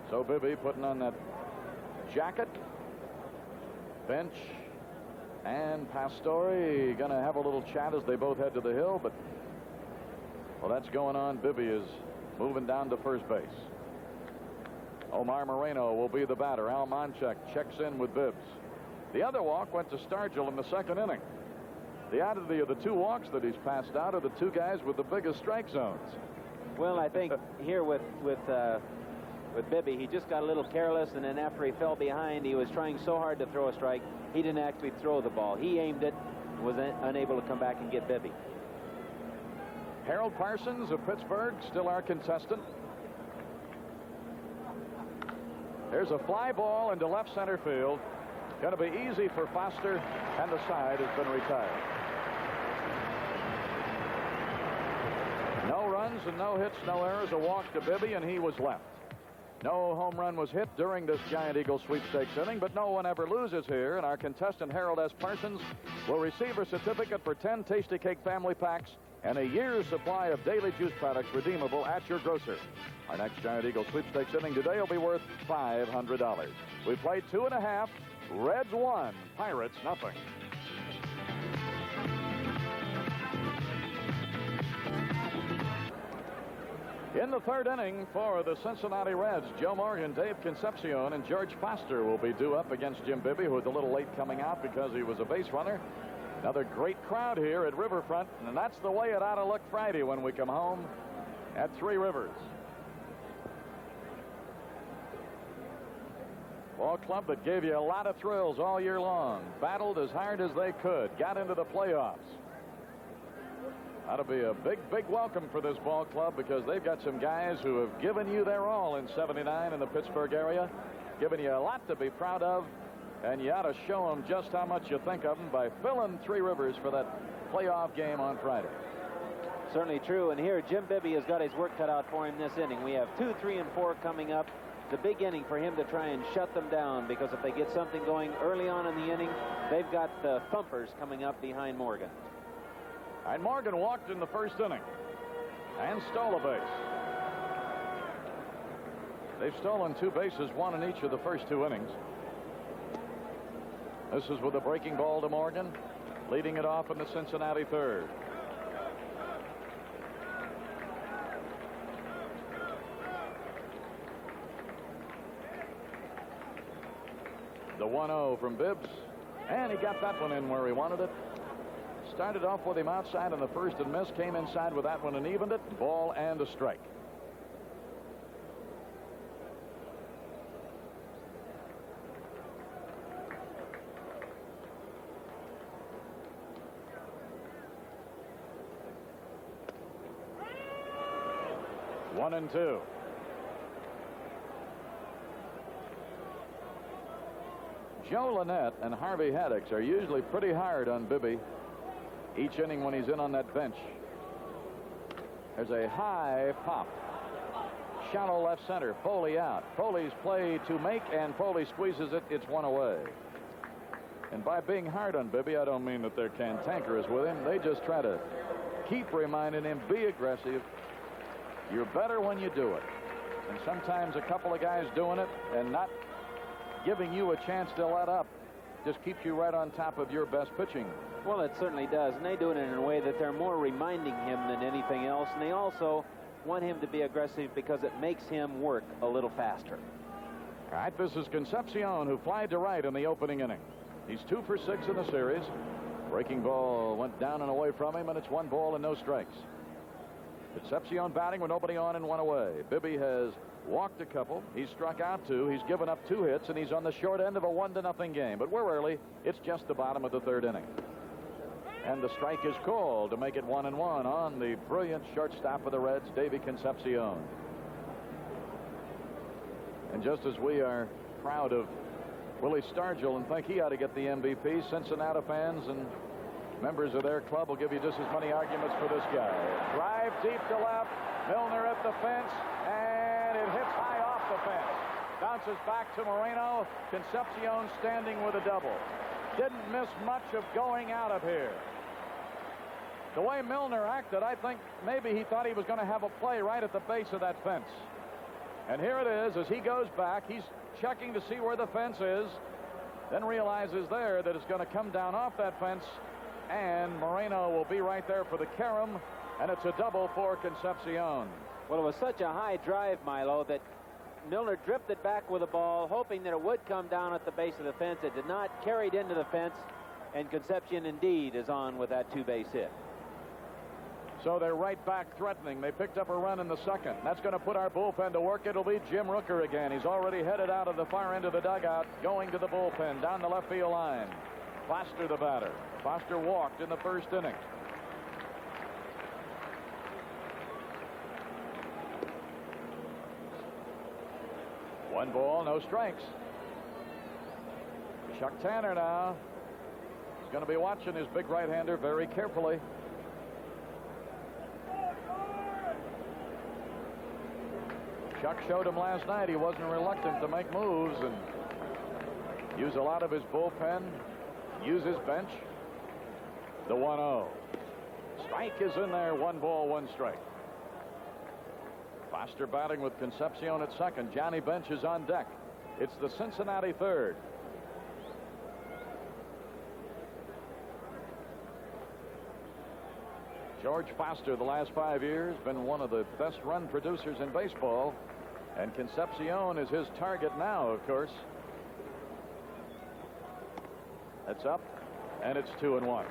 Speaker 1: So Bibby putting on that jacket. Bench and Pastore going to have a little chat as they both head to the hill, but well, that's going on. Bibby is moving down to first base. Omar Moreno will be the batter. Al Monchek checks in with Bibbs. The other walk went to Stargell in the second inning. The oddity of the 2 walks that he's passed out are the 2 guys with the biggest strike zones.
Speaker 2: Well, I think here with Bibby, he just got a little careless, and then after he fell behind, he was trying so hard to throw a strike, he didn't actually throw the ball. He aimed it, was unable to come back and get Bibby.
Speaker 1: Harold Parsons of Pittsburgh, still our contestant. There's a fly ball into left center field. Going to be easy for Foster, and the side has been retired. No runs and no hits, no errors. A walk to Bibby, and he was left. No home run was hit during this Giant Eagle sweepstakes inning, but no one ever loses here, and our contestant Harold S. Parsons will receive a certificate for 10 Tasty Cake family packs and a year's supply of daily juice products redeemable at your grocer. Our next Giant Eagle sweepstakes inning today will be worth $500. We played 2.5. Reds 1, Pirates nothing. In the third inning for the Cincinnati Reds, Joe Morgan, Dave Concepcion, and George Foster will be due up against Jim Bibby, who was a little late coming out because he was a base runner. Another great crowd here at Riverfront, and that's the way it ought to look Friday when we come home at Three Rivers. Ball club that gave you a lot of thrills all year long. Battled as hard as they could. Got into the playoffs. That'll be a big, big welcome for this ball club because they've got some guys who have given you their all in '79 in the Pittsburgh area. Given you a lot to be proud of. And you ought to show them just how much you think of them by filling Three Rivers for that playoff game on Friday.
Speaker 2: Certainly true. And here, Jim Bibby has got his work cut out for him this inning. We have 2, 3, and 4 coming up. a big inning for him to try and shut them down, because if they get something going early on in the inning, they've got the thumpers coming up behind Morgan.
Speaker 1: And Morgan walked in the first inning and stole a base. They've stolen 2 bases, 1 in each of the first 2 innings. This is with a breaking ball to Morgan, leading it off in the Cincinnati third. The 1-0 from Bibbs, and he got that one in where he wanted it. Started off with him outside in the first and missed, came inside with that one and evened it. Ball and a strike. One and two. Joe Lynette and Harvey Haddix are usually pretty hard on Bibby each inning when he's in on that bench. There's a high pop. Shallow left center. Foley out. Foley's play to make, and Foley squeezes it. It's 1 away. And by being hard on Bibby, I don't mean that they're cantankerous with him. They just try to keep reminding him, be aggressive. You're better when you do it. And sometimes a couple of guys doing it and not giving you a chance to let up just keeps you right on top of your best pitching.
Speaker 2: Well, it certainly does, and they do it in a way that they're more reminding him than anything else, and they also want him to be aggressive because it makes him work a little faster.
Speaker 1: All right, this is Concepcion, who flied to right in the opening inning. He's 2 for 6 in the series. Breaking ball went down and away from him, and it's 1 ball and no strikes. Concepcion batting with nobody on and 1 away. Bibby has walked a couple. He's struck out 2. He's given up 2 hits, and he's on the short end of a 1-0 game. But we're early. It's just the bottom of the 3rd inning. And the strike is called to make it 1-1 on the brilliant shortstop of the Reds, Davy Concepcion. And just as we are proud of Willie Stargell and think he ought to get the MVP, Cincinnati fans and members of their club will give you just as many arguments for this guy. Drive deep to left. Milner at the fence, and it hits high off the fence. Bounces back to Moreno. Concepcion standing with a double. Didn't miss much of going out of here. The way Milner acted, I think maybe he thought he was going to have a play right at the base of that fence. And here it is as he goes back. He's checking to see where the fence is, then realizes there that it's going to come down off that fence, and Moreno will be right there for the carom, and it's a double for Concepcion.
Speaker 2: Well, it was such a high drive, Milo, that Milner drifted back with the ball, hoping that it would come down at the base of the fence. It did not, carried into the fence, and Concepcion indeed is on with that 2-base hit.
Speaker 1: So they're right back threatening. They picked up a run in the second. That's going to put our bullpen to work. It'll be Jim Rooker again. He's already headed out of the far end of the dugout, going to the bullpen, down the left field line. Foster the batter. Foster walked in the first inning. One ball, no strikes. Chuck Tanner now. He's going to be watching his big right-hander very carefully. Chuck showed him last night he wasn't reluctant to make moves and use a lot of his bullpen, use his bench. The 1-0. Strike is in there. 1 ball, 1 strike. Foster batting with Concepcion at second. Johnny Bench is on deck. It's the Cincinnati third. George Foster, the last 5 years, been one of the best run producers in baseball. And Concepcion is his target now, of course. That's up, and it's 2-1.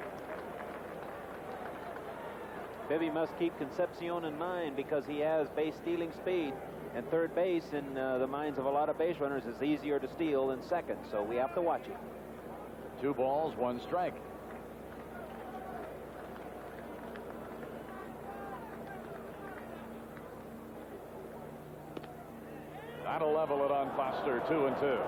Speaker 2: Bibby must keep Concepcion in mind because he has base stealing speed, and third base in the minds of a lot of base runners is easier to steal than second, so we have to watch it.
Speaker 1: 2 balls, 1 strike. That'll level it on Foster. 2-2.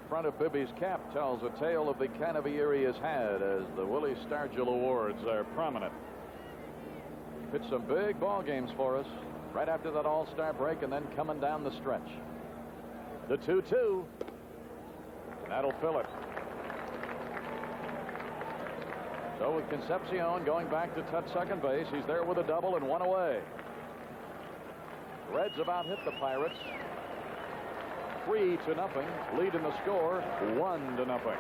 Speaker 1: front of Bibby's cap tells a tale of the kind of a year he has had, as the Willie Stargell Awards are prominent. Pitched some big ball games for us right after that all-star break, and then coming down the stretch. The 2-2. That'll fill it. So with Concepcion going back to touch second base, he's there with a double and one away. Reds about hit the Pirates 3-0. Lead in the score 1-0.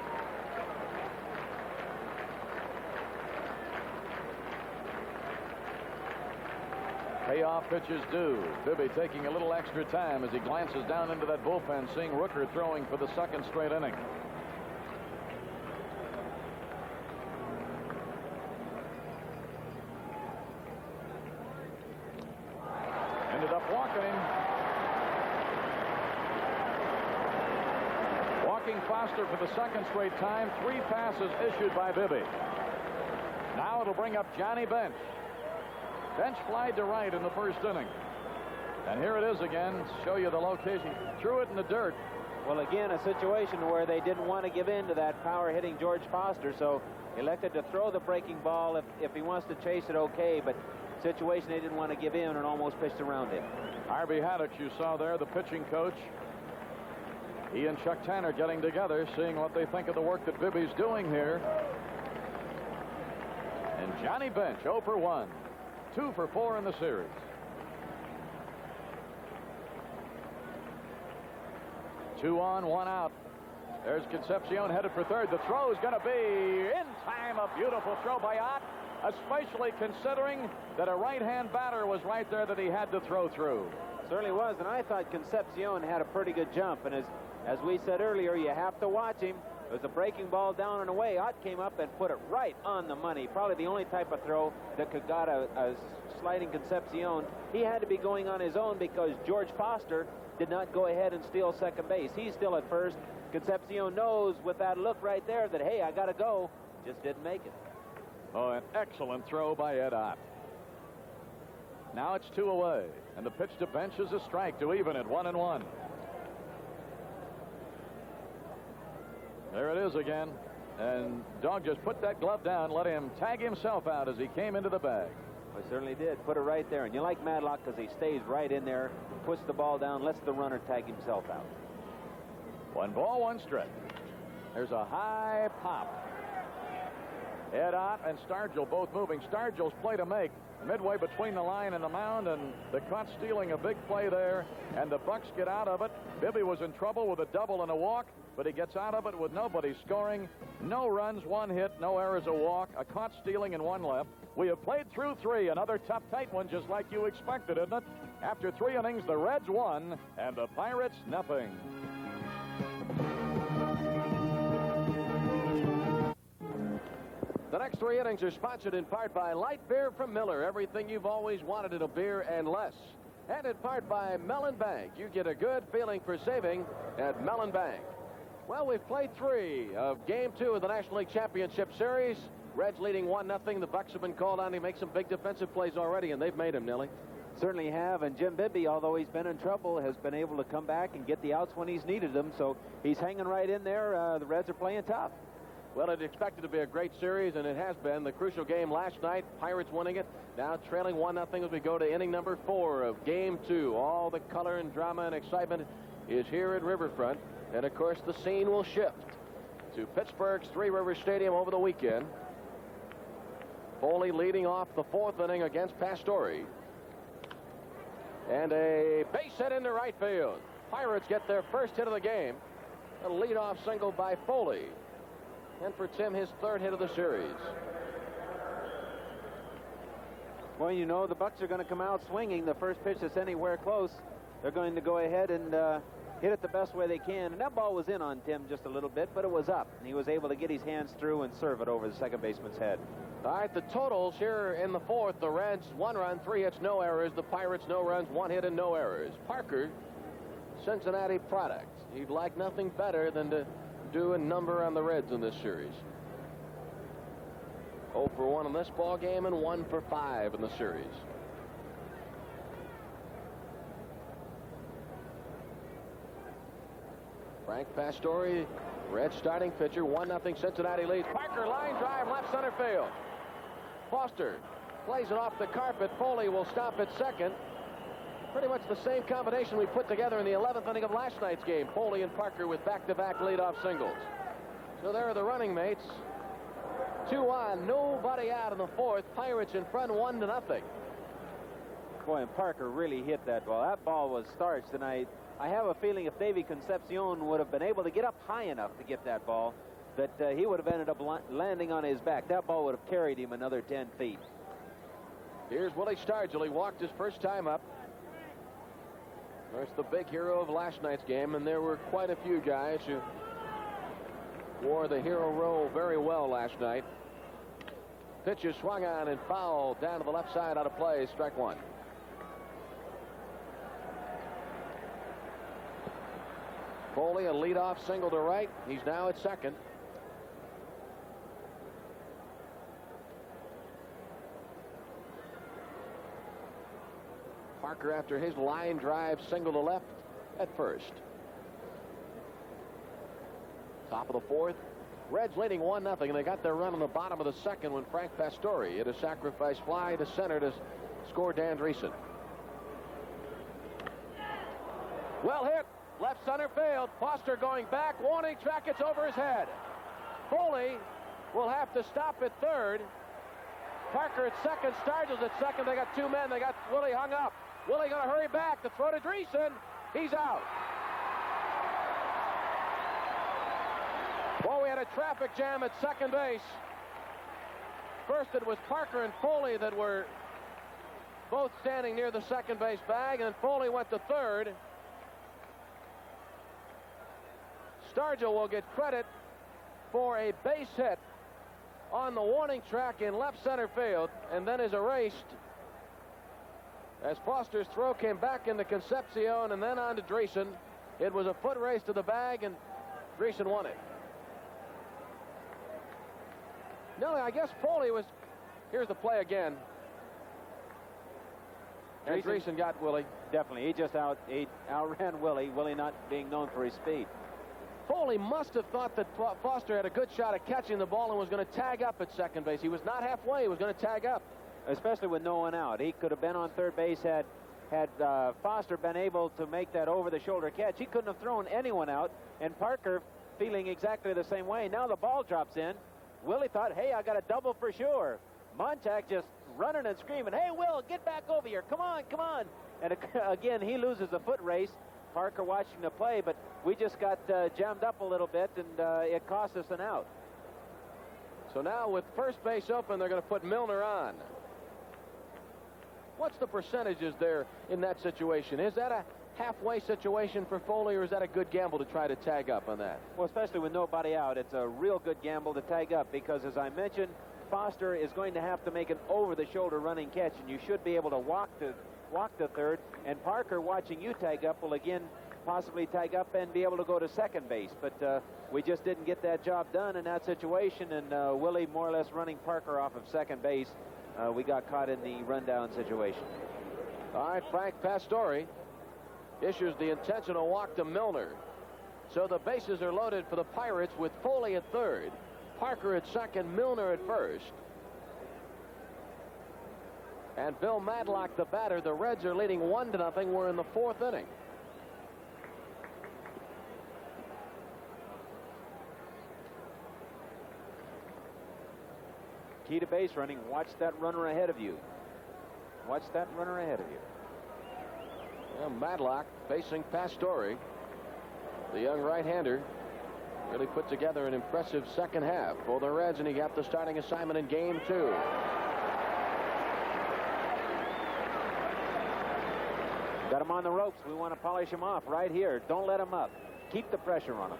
Speaker 1: Payoff pitches due. Bibby taking a little extra time as he glances down into that bullpen, seeing Rooker throwing for the second straight inning. Ended up walking. Walking Foster for the second straight time. 3 passes issued by Bibby. Now it'll bring up Johnny Bench. Bench flied to right in the first inning. And here it is again. Show you the location. Threw it in the dirt.
Speaker 2: Well, again, a situation where they didn't want to give in to that power-hitting George Foster, so elected to throw the breaking ball. If he wants to chase it, okay, but situation they didn't want to give in and almost pitched around him.
Speaker 1: Harvey Haddock, you saw there, the pitching coach. He and Chuck Tanner getting together, seeing what they think of the work that Bibby's doing here. And Johnny Bench, 0 for 1. 2 for 4 in the series. Two on, one out. There's Concepcion headed for third. The throw is going to be in time. A beautiful throw by Ott, especially considering that a right-hand batter was right there that he had to throw through.
Speaker 2: Certainly was, and I thought Concepcion had a pretty good jump. And as we said earlier, you have to watch him. It was a breaking ball down and away. Ott came up and put it right on the money. Probably the only type of throw that could got a sliding Concepcion. He had to be going on his own because George Foster did not go ahead and steal second base. He's still at first. Concepcion knows with that look right there that, hey, I got to go. Just didn't make it.
Speaker 1: Oh, an excellent throw by Ed Ott. Now it's 2 away, and the pitch to Bench is a strike to even at 1-1. There it is again. And Dog just put that glove down, let him tag himself out as he came into the bag.
Speaker 2: I certainly did. Put it right there. And you like Madlock because he stays right in there, puts the ball down, lets the runner tag himself out.
Speaker 1: 1 ball, 1 strike. There's a high pop. Ed Ott and Stargell both moving. Stargell's play to make midway between the line and the mound, and the caught stealing a big play there, and the Bucs get out of it. Bibby was in trouble with a double and a walk, but he gets out of it with nobody scoring. No runs, 1 hit, no errors, a walk, a caught stealing, and 1 left. We have played through 3, another tough, tight one, just like you expected, isn't it? After 3 innings, the Reds won, and the Pirates nothing.
Speaker 10: The next 3 innings are sponsored in part by Light Beer from Miller. Everything you've always wanted in a beer and less. And in part by Mellon Bank. You get a good feeling for saving at Mellon Bank. Well, we've played 3 of Game 2 of the National League Championship Series. Reds leading 1-0. The Bucs have been called on to make some big defensive plays already, and they've made them, Nellie.
Speaker 2: Certainly have, and Jim Bibby, although he's been in trouble, has been able to come back and get the outs when he's needed them. So he's hanging right in there. The Reds are playing tough.
Speaker 10: Well, it's expected to be a great series, and it has been. The crucial game last night, Pirates winning it. Now trailing 1-0 as we go to inning number 4 of Game 2. All the color and drama and excitement is here at Riverfront. And, of course, the scene will shift to Pittsburgh's Three Rivers Stadium over the weekend. Foley leading off the 4th inning against Pastore. And a base hit into right field. Pirates get their first hit of the game. A leadoff single by Foley. And for Tim, his 3rd hit of the series.
Speaker 2: Well, you know, the Bucs are going to come out swinging. The first pitch that's anywhere close, they're going to go ahead and hit it the best way they can. And that ball was in on Tim just a little bit, but it was up. And he was able to get his hands through and serve it over the second baseman's head.
Speaker 10: All right, the totals here in the 4th. The Reds, 1 run, 3 hits, no errors. The Pirates, no runs, 1 hit, and no errors. Parker, Cincinnati product. He'd like nothing better than to do a number on the Reds in this series. 0 for 1 in this ball game and 1 for 5 in the series. Frank Pastore, Red starting pitcher, 1-0 Cincinnati leads. Parker line drive left center field. Foster plays it off the carpet. Foley will stop at second. Pretty much the same combination we put together in the 11th inning of last night's game. Foley and Parker with back-to-back leadoff singles. So there are the running mates. 2 on, nobody out in the fourth. Pirates in front 1-0.
Speaker 2: Boy, and Parker really hit that ball. That ball was starched, and I have a feeling if Davy Concepcion would have been able to get up high enough to get that ball, that he would have ended up landing on his back. That ball would have carried him another 10 feet.
Speaker 10: Here's Willie Stargell. He walked his first time up. There's the big hero of last night's game, and there were quite a few guys who wore the hero role very well last night. Pitch is swung on and fouled down to the left side, out of play. Strike one. Foley, a leadoff single to right. He's now at second. Parker, after his line drive single to left, at first. Top of the fourth. Reds leading 1-0, and they got their run on the bottom of the second when Frank Pastore hit a sacrifice fly to center to score Dan Driessen. Well hit. Left center field. Foster going back. Warning track. It's over his head. Foley will have to stop at third. Parker at second. Stargell's at second. They got 2 men. They got Willie hung up. Willie going to hurry back to throw to Driessen. He's out. Well, we had a traffic jam at second base. First it was Parker and Foley that were both standing near the second base bag, and then Foley went to third. Stargell will get credit for a base hit on the warning track in left center field, and then is erased as Foster's throw came back into Concepcion and then on to Driessen. It was a foot race to the bag, and Driessen won it. No, I guess Foley was... Here's the play again. And Driessen got Willie.
Speaker 2: Definitely. He outran Willie. Willie not being known for his speed.
Speaker 10: Foley must have thought that Foster had a good shot at catching the ball and was going to tag up at second base. He was not halfway. He was going to tag up.
Speaker 2: Especially with no one out. He could have been on third base had Foster been able to make that over-the-shoulder catch. He couldn't have thrown anyone out. And Parker feeling exactly the same way. Now the ball drops in. Willie thought, hey, I got a double for sure. Montag just running and screaming, hey, Will, get back over here. Come on, come on. And again, he loses a foot race. Parker watching the play, but we just got jammed up a little bit, and it cost us an out.
Speaker 10: So now with first base open, they're going to put Milner on. What's the percentages there in that situation? Is that a halfway situation for Foley, or is that a good gamble to try to tag up on that?
Speaker 2: Well, especially with nobody out, it's a real good gamble to tag up because, as I mentioned, Foster is going to have to make an over-the-shoulder running catch, and you should be able to walk to third. And Parker, watching you tag up, will again possibly tag up and be able to go to second base. But we just didn't get that job done in that situation, and Willie more or less running Parker off of second base. We got caught in the rundown situation.
Speaker 10: All right, Frank Pastore issues the intentional walk to Milner. So the bases are loaded for the Pirates with Foley at third, Parker at second, Milner at first. And Bill Madlock, the batter. The Reds are leading 1-0. We're in the fourth inning.
Speaker 2: Key to base running. Watch that runner ahead of you. Watch that runner ahead of you.
Speaker 10: Well, Madlock facing Pastore. The young right-hander really put together an impressive second half for the Reds, and he got the starting assignment in game 2.
Speaker 2: Got him on the ropes. We want to polish him off right here. Don't let him up. Keep the pressure on him.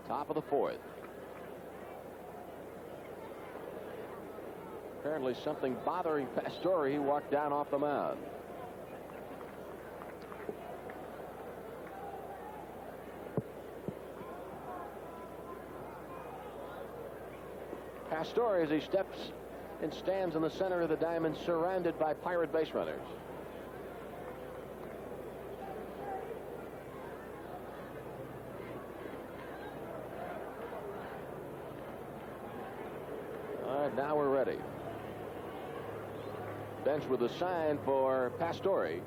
Speaker 10: Top of the fourth. Apparently something bothering Pastore. He walked down off the mound. Pastore, as he steps and stands in the center of the diamond surrounded by Pirate base runners. All right, now we're ready. Bench with a sign for Pastore.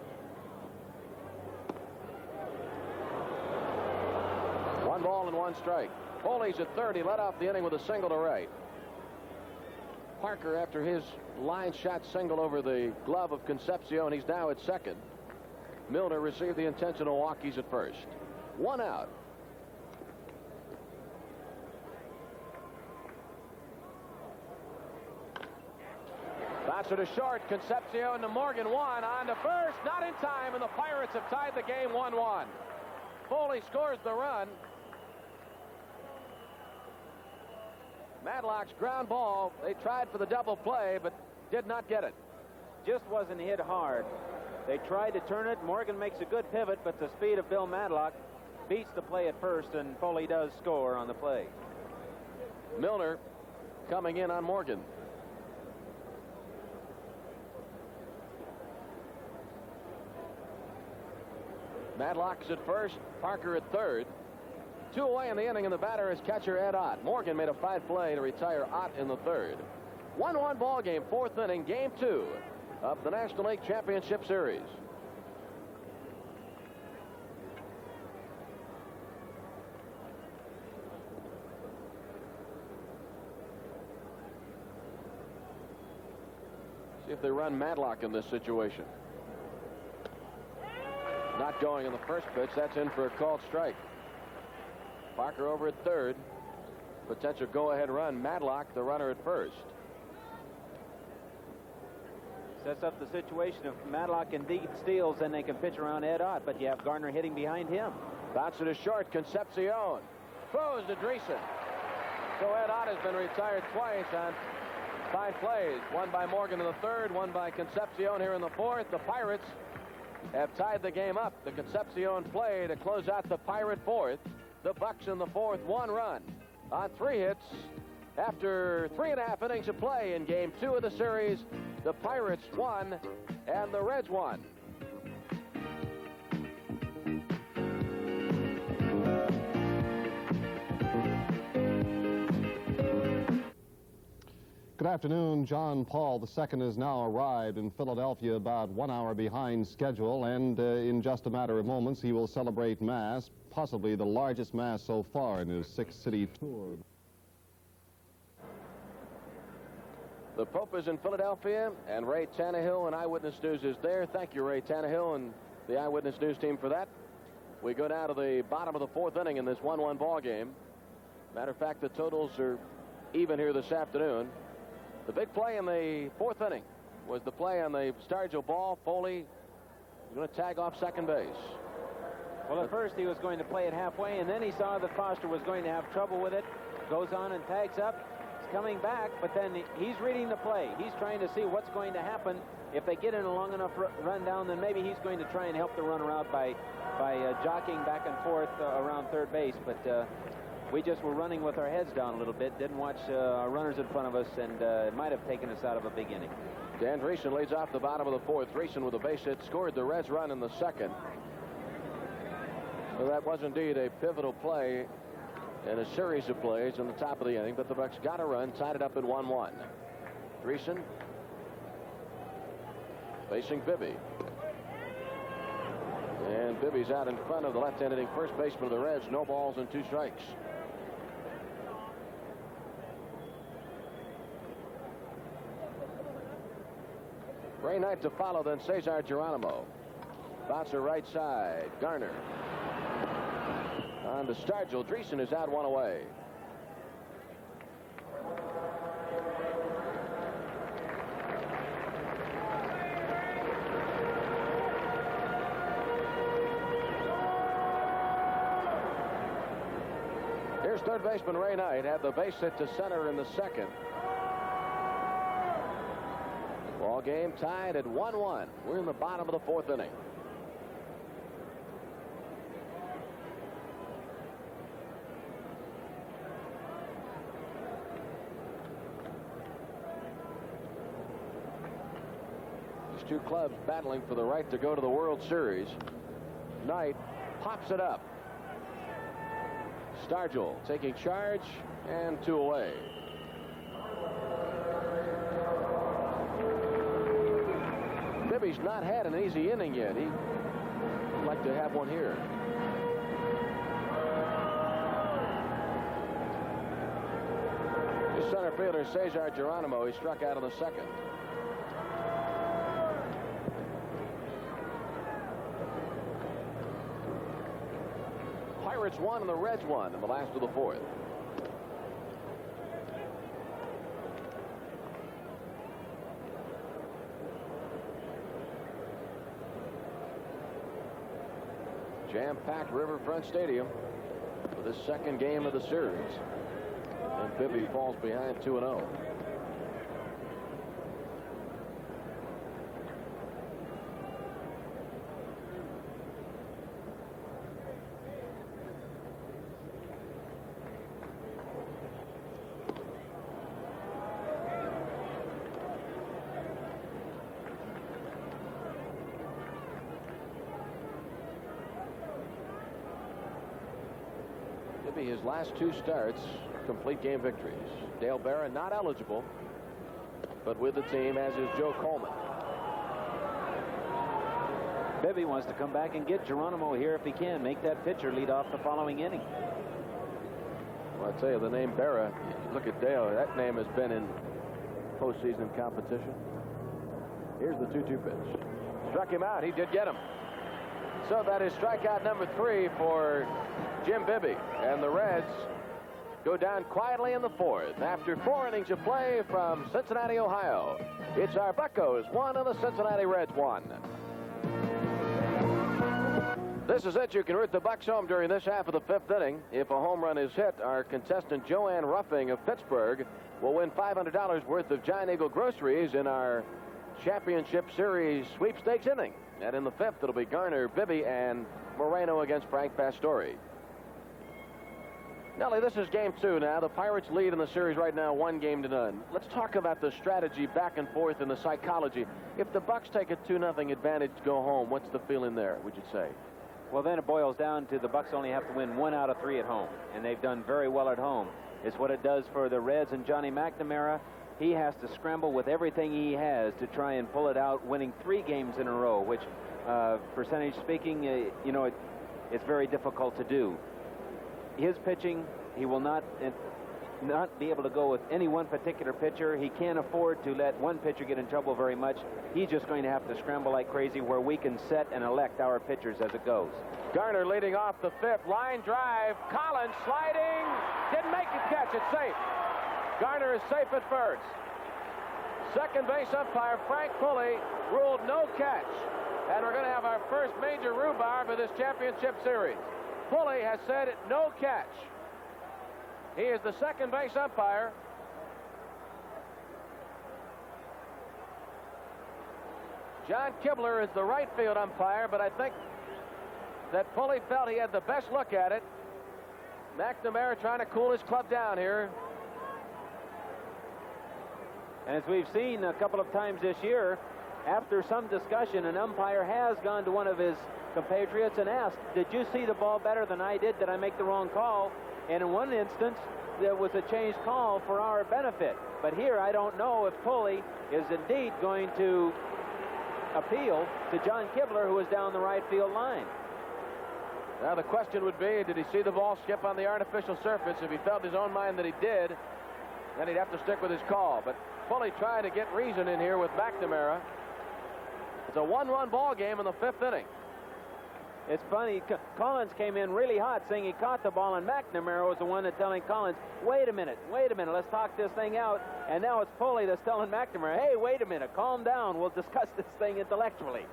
Speaker 10: 1 ball and 1 strike. Foley's at third. He led off the inning with a single to right. Parker, after his line shot single over the glove of Concepcion, he's now at second. Milner received the intentional walk. He's at first. 1 out. Bouncer to short. Concepcion to Morgan. 1 on to first. Not in time, and the Pirates have tied the game 1-1. Foley scores the run. Madlock's ground ball. They tried for the double play, but did not get it.
Speaker 2: Just wasn't hit hard. They tried to turn it. Morgan makes a good pivot, but the speed of Bill Madlock beats the play at first, and Foley does score on the play.
Speaker 10: Milner coming in on Morgan. Madlock's at first, Parker at third. 2 away in the inning, and the batter is catcher Ed Ott. Morgan made a fine play to retire Ott in the third. 1-1 ball game, 4th inning, game 2 of the National League Championship Series. See if they run Madlock in this situation. Not going in the first pitch. That's in for a called strike. Parker over at third. Potential go-ahead run. Madlock, the runner at first.
Speaker 2: Sets up the situation. If Madlock indeed steals, then they can pitch around Ed Ott, but you have Gardner hitting behind him.
Speaker 10: Bounce it to short. Concepcion throws to Dreesen. So Ed Ott has been retired twice on fine plays. One by Morgan in the third, one by Concepcion here in the fourth. The Pirates have tied the game up. The Concepcion play to close out the Pirate fourth. The Bucs in the fourth, 1 run on 3 hits. After 3.5 innings of play in game 2 of the series, the Pirates won and the Reds won.
Speaker 11: Good afternoon. John Paul II has now arrived in Philadelphia about 1 hour behind schedule, and in just a matter of moments he will celebrate Mass, possibly the largest Mass so far in his 6-city tour.
Speaker 10: The Pope is in Philadelphia, and Ray Tannehill and Eyewitness News is there. Thank you, Ray Tannehill and the Eyewitness News team for that. We go down to the bottom of the 4th inning in this 1-1 ball game. Matter of fact, the totals are even here this afternoon. The big play in the 4th inning was the play on the Stargell ball. Foley is going to tag off second base.
Speaker 2: Well, at first he was going to play it halfway, and then he saw that Foster was going to have trouble with it. Goes on and tags up. He's coming back, but then he's reading the play. He's trying to see what's going to happen. If they get in a long enough run down, then maybe he's going to try and help the runner out by jockeying back and forth around third base. But we just were running with our heads down a little bit, didn't watch our runners in front of us, and it might have taken us out of a big inning.
Speaker 10: Dan Dreesen leads off the bottom of the 4th. Dreesen with a base hit scored the Reds run in the 2nd. So that was indeed a pivotal play in a series of plays in the top of the inning, but the Bucs got a run, tied it up at 1-1. Dreesen facing Bibby. And Bibby's out in front of the left-handed first baseman of the Reds. No balls and 2 strikes. Ray Knight to follow, then Cesar Geronimo. Bouncer right side. Garner. On to Stargell. Dreesen is out 1 away. Here's third baseman Ray Knight. Had the base hit to center in the 2nd. Ball game tied at 1-1. We're in the bottom of the 4th inning. two clubs battling for the right to go to the World Series. Knight pops it up. Stargell taking charge, and 2 away. Bibby's not had an easy inning yet. He'd like to have one here. His center fielder, Cesar Geronimo, he struck out in the second. Pirates won and the Reds won in the last of the fourth. Jam-packed Riverfront Stadium for the second game of the series. And Bibby falls behind 2-0. His last 2 starts, complete game victories. Dale Berra not eligible, but with the team, as is Joe Coleman.
Speaker 2: Bibby wants to come back and get Geronimo here if he can. Make that pitcher lead off the following inning.
Speaker 10: Well, I tell you, the name Berra, look at Dale. That name has been in postseason competition. Here's the 2-2 pitch. Struck him out. He did get him. So that is strikeout number 3 for Jim Bibby, and the Reds go down quietly in the fourth after 4 innings of play from Cincinnati, Ohio. It's our Buccos 1 and the Cincinnati Reds 1. This is it. You can root the Bucs home during this half of the 5th inning. If a home run is hit, our contestant Joanne Ruffing of Pittsburgh will win $500 worth of Giant Eagle groceries in our Championship Series sweepstakes inning. And in the 5th, it'll be Garner, Bibby, and Moreno against Frank Pastore. Nellie, this is game 2 now. The Pirates lead in the series right now 1-0. Let's talk about the strategy back and forth and the psychology. If the Bucs take a 2-0 advantage to go home, what's the feeling there, would you say?
Speaker 2: Well, then it boils down to the Bucs only have to win 1 out of 3 at home, and they've done very well at home. It's what it does for the Reds and Johnny McNamara. He has to scramble with everything he has to try and pull it out, winning 3 games in a row, which, percentage speaking, you know, it's very difficult to do. His pitching, he will not be able to go with any one particular pitcher. He can't afford to let one pitcher get in trouble very much. He's just going to have to scramble like crazy where we can set and elect our pitchers as it goes.
Speaker 10: Garner leading off the 5th. Line drive. Collins sliding. Didn't make the catch. It's safe. Garner is safe at first. Second base umpire Frank Pulley ruled no catch. And we're going to have our first major rhubarb of this championship series. Pulley has said no catch. He is the second base umpire. John Kibler is the right field umpire, but I think that Pulley felt he had the best look at it. McNamara trying to cool his club down here.
Speaker 2: And as we've seen a couple of times this year, after some discussion, an umpire has gone to one of his compatriots and asked, did you see the ball better than I did? Did I make the wrong call? And in one instance, there was a changed call for our benefit. But here, I don't know if Pulley is indeed going to appeal to John Kibler, who is down the right field line.
Speaker 10: Now, the question would be, did he see the ball skip on the artificial surface? If he felt in his own mind that he did, then he'd have to stick with his call. But Pulley trying to get reason in here with McNamara. It's a 1-run ball game in the 5th inning.
Speaker 2: It's funny, Collins came in really hot saying he caught the ball, and McNamara was the one that's telling Collins, wait a minute, let's talk this thing out. And now it's Pulley that's telling McNamara, hey, wait a minute, calm down, we'll discuss this thing intellectually.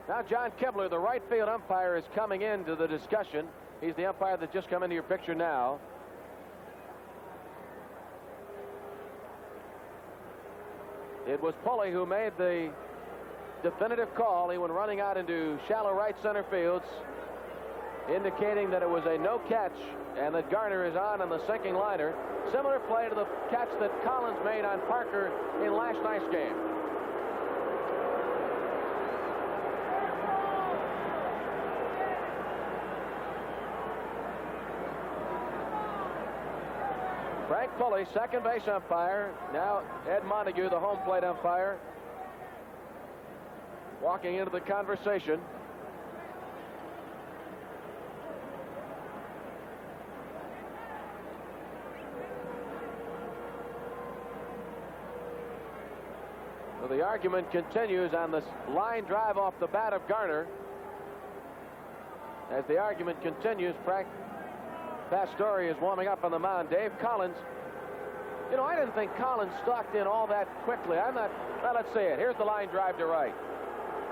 Speaker 10: Now John Kibler, the right field umpire, is coming into the discussion. He's the umpire that's just come into your picture now. It was Pulley who made the definitive call. He went running out into shallow right center fields, indicating that it was a no catch and that Garner is on the sinking liner. Similar play to the catch that Collins made on Parker in last night's game. Frank Pulley, second base umpire. Now Ed Montague, the home plate umpire, walking into the conversation. So the argument continues on this line drive off the bat of Garner. As the argument continues, Frank Pastore is warming up on the mound. Dave Collins, you know, I didn't think Collins stalked in all that quickly. Well, let's see it. Here's the line drive to right.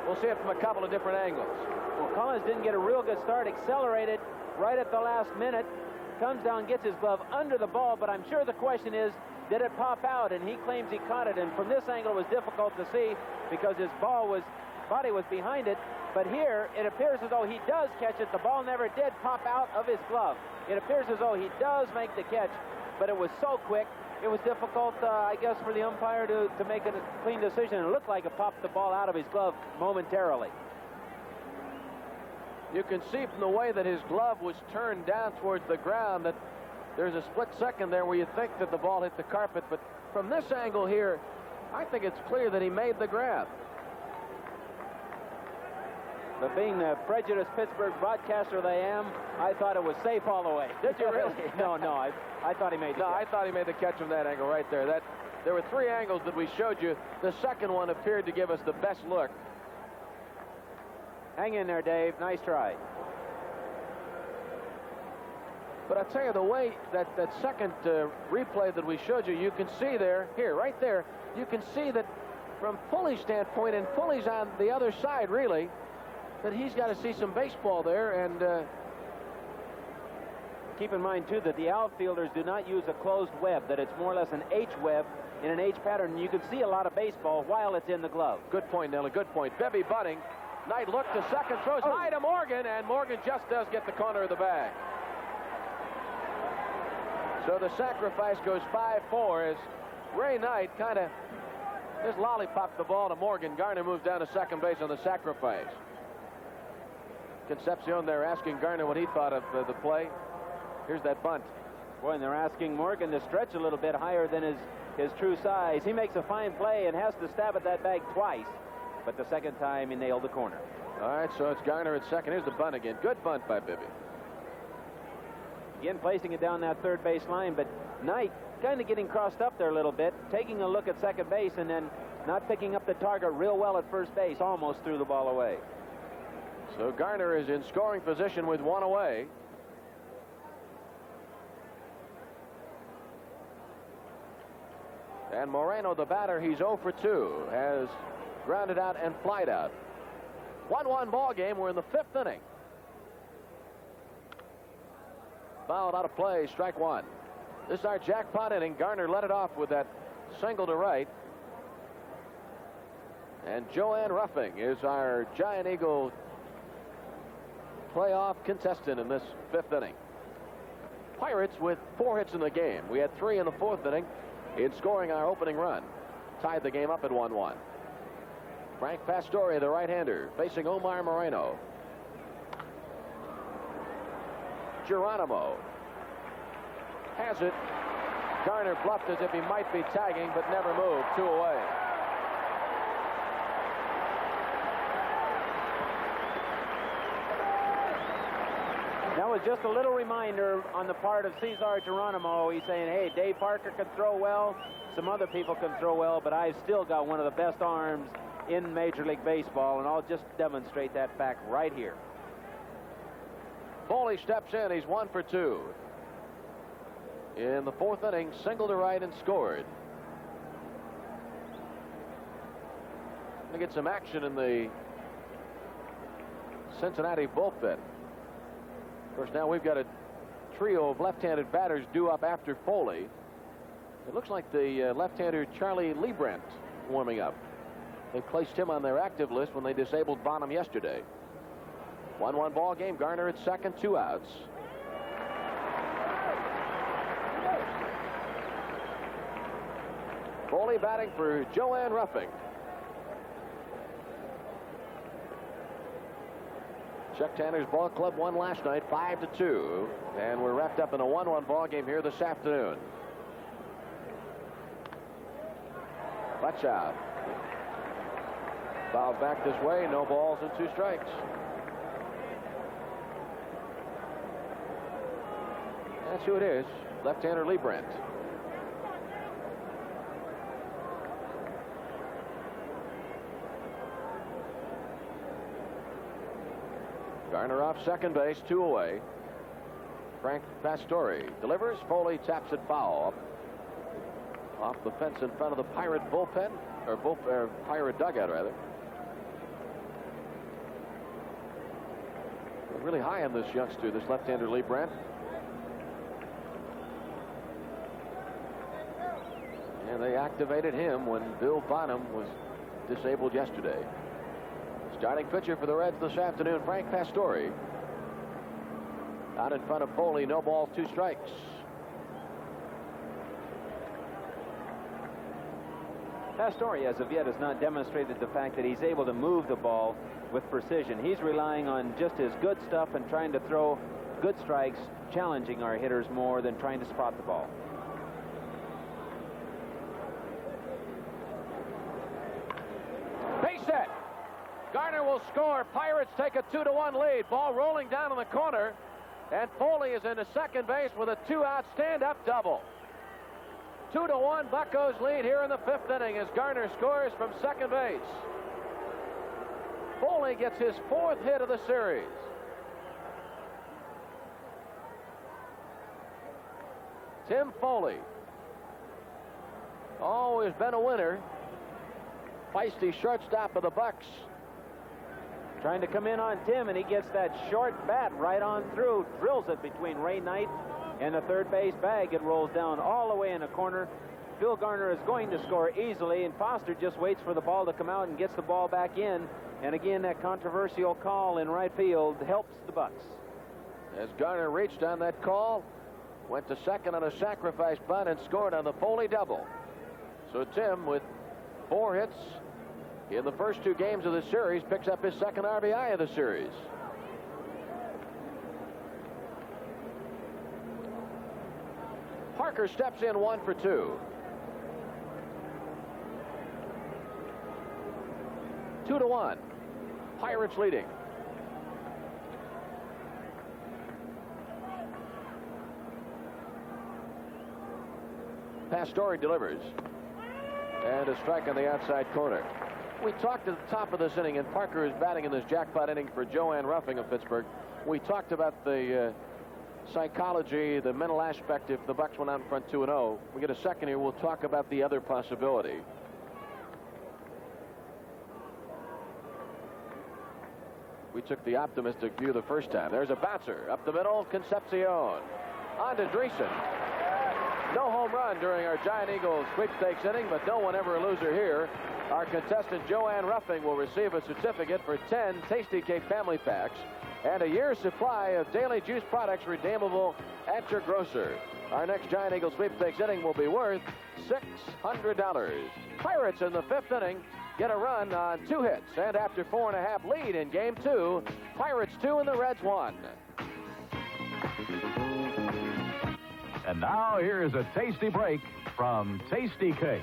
Speaker 10: We'll see it from a couple of different angles.
Speaker 2: Well, Collins didn't get a real good start. Accelerated right at the last minute. Comes down, gets his glove under the ball, but I'm sure the question is, did it pop out? And he claims he caught it. And from this angle, it was difficult to see because his body was behind it. But here, it appears as though he does catch it. The ball never did pop out of his glove. It appears as though he does make the catch, but it was so quick, it was difficult, I guess, for the umpire to make a clean decision. It looked like it popped the ball out of his glove momentarily.
Speaker 10: You can see from the way that his glove was turned down towards the ground that there's a split second there where you think that the ball hit the carpet. But from this angle here, I think it's clear that he made the grab.
Speaker 2: But being the prejudiced Pittsburgh broadcaster that I am, I thought it was safe all the way.
Speaker 10: Did you really?
Speaker 2: No, I thought he made the catch.
Speaker 10: I thought he made the catch from that angle right there. There were three angles that we showed you. The second one appeared to give us the best look.
Speaker 2: Hang in there, Dave. Nice try.
Speaker 10: But I'll tell you, the way that second replay that we showed you, you can see there, right there, you can see that from Pulley's standpoint, and Pulley's on the other side, really, that he's got to see some baseball there. And
Speaker 2: keep in mind, too, that the outfielders do not use a closed web, that it's more or less an H web in an H pattern. And you can see a lot of baseball while it's in the glove.
Speaker 10: Good point, Nelly. Good point. Bibby bunting. Knight looked to second, throws high to Morgan, and Morgan just does get the corner of the bag. So the sacrifice goes 5-4 as Ray Knight kind of just lollipopped the ball to Morgan. Garner moves down to second base on the sacrifice. Concepcion there asking Garner what he thought of the play. Here's that bunt.
Speaker 2: Boy, and they're asking Morgan to stretch a little bit higher than his true size. He makes a fine play and has to stab at that bag twice, but the second time he nailed the corner.
Speaker 10: All right, so it's Garner at second. Here's the bunt again. Good bunt by Bibby.
Speaker 2: Again, placing it down that third base line, but Knight kind of getting crossed up there a little bit, taking a look at second base and then not picking up the target real well at first base, almost threw the ball away.
Speaker 10: So Garner is in scoring position with one away. And Moreno, the batter, he's 0 for 2, has grounded out and flied out. 1-1 ball game. We're in the fifth inning. Fouled out of play, strike one. This is our jackpot inning. Garner let it off with that single to right. And Joanne Ruffing is our Giant Eagle playoff contestant in this fifth inning. Pirates with 4 hits in the game. We had 3 in the fourth inning in scoring our opening run. Tied the game up at 1-1. Frank Pastore, the right-hander, facing Omar Moreno. Geronimo has it. Garner bluffed as if he might be tagging, but never moved. 2 away.
Speaker 2: That was just a little reminder on the part of Cesar Geronimo. He's saying, hey, Dave Parker can throw well. Some other people can throw well, but I've still got one of the best arms in Major League Baseball, and I'll just demonstrate that fact right here.
Speaker 10: Foley steps in. He's 1 for 2. In the fourth inning, single to right and scored. Going to get some action in the Cincinnati bullpen. Of course, now we've got a trio of left-handed batters due up after Foley. It looks like the left-hander Charlie Liebrandt warming up. They placed him on their active list when they disabled Bonham yesterday. 1-1 ball game. Garner at second, 2 outs. Foley batting for Joanne Ruffing. Chuck Tanner's ball club won last night 5-2, and we're wrapped up in a 1-1 ball game here this afternoon. Watch out. Fouled back this way. No balls and 2 strikes. That's who it is. Left-hander Lee Brandt. Garner off second base, 2 away. Frank Pastore delivers. Foley taps it foul. Off the fence in front of the Pirate bullpen, or Pirate dugout, rather. They're really high on this youngster, this left-hander Lee Brandt. And they activated him when Bill Bonham was disabled yesterday. Starting pitcher for the Reds this afternoon, Frank Pastore. Out in front of Foley, no balls, 2 strikes.
Speaker 2: Pastore, as of yet, has not demonstrated the fact that he's able to move the ball with precision. He's relying on just his good stuff and trying to throw good strikes, challenging our hitters more than trying to spot the ball.
Speaker 10: Base hit. Garner will score. Pirates take a 2-1 lead. Ball rolling down in the corner. And Foley is into second base with a 2-out stand-up double. 2-1 Buccos lead here in the 5th inning as Garner scores from second base. Foley gets his 4th hit of the series. Tim Foley. Always been a winner. Feisty shortstop of the Bucs.
Speaker 2: Trying to come in on Tim, and he gets that short bat right on through, drills it between Ray Knight and the third base bag. It rolls down all the way in the corner. Phil Garner is going to score easily, and Foster just waits for the ball to come out and gets the ball back in. And again, that controversial call in right field helps the Bucs.
Speaker 10: As Garner reached on that call, went to second on a sacrifice bunt and scored on the Foley double. So Tim, with 4 hits in the first 2 games of the series, picks up his 2nd RBI of the series. Parker steps in 1 for 2. 2-1. Pirates leading. Pastore delivers. And a strike on the outside corner. We talked at the top of this inning, and Parker is batting in this jackpot inning for Joanne Ruffing of Pittsburgh. We talked about the psychology, the mental aspect if the Bucs went out in front 2-0. We get a second here. We'll talk about the other possibility. We took the optimistic view the first time. There's a bouncer up the middle. Concepcion on to Dreesen. No home run during our Giant Eagles sweepstakes inning, but no one ever a loser here. Our contestant Joanne Ruffing will receive a certificate for 10 Tasty Cake family packs and a year's supply of daily juice products redeemable at your grocer. Our next Giant Eagle sweepstakes inning will be worth $600. Pirates in the 5th inning get a run on 2 hits, and after 4.5 lead in game 2, Pirates 2 and the Reds 1.
Speaker 1: And now here is a tasty break from Tasty Cake.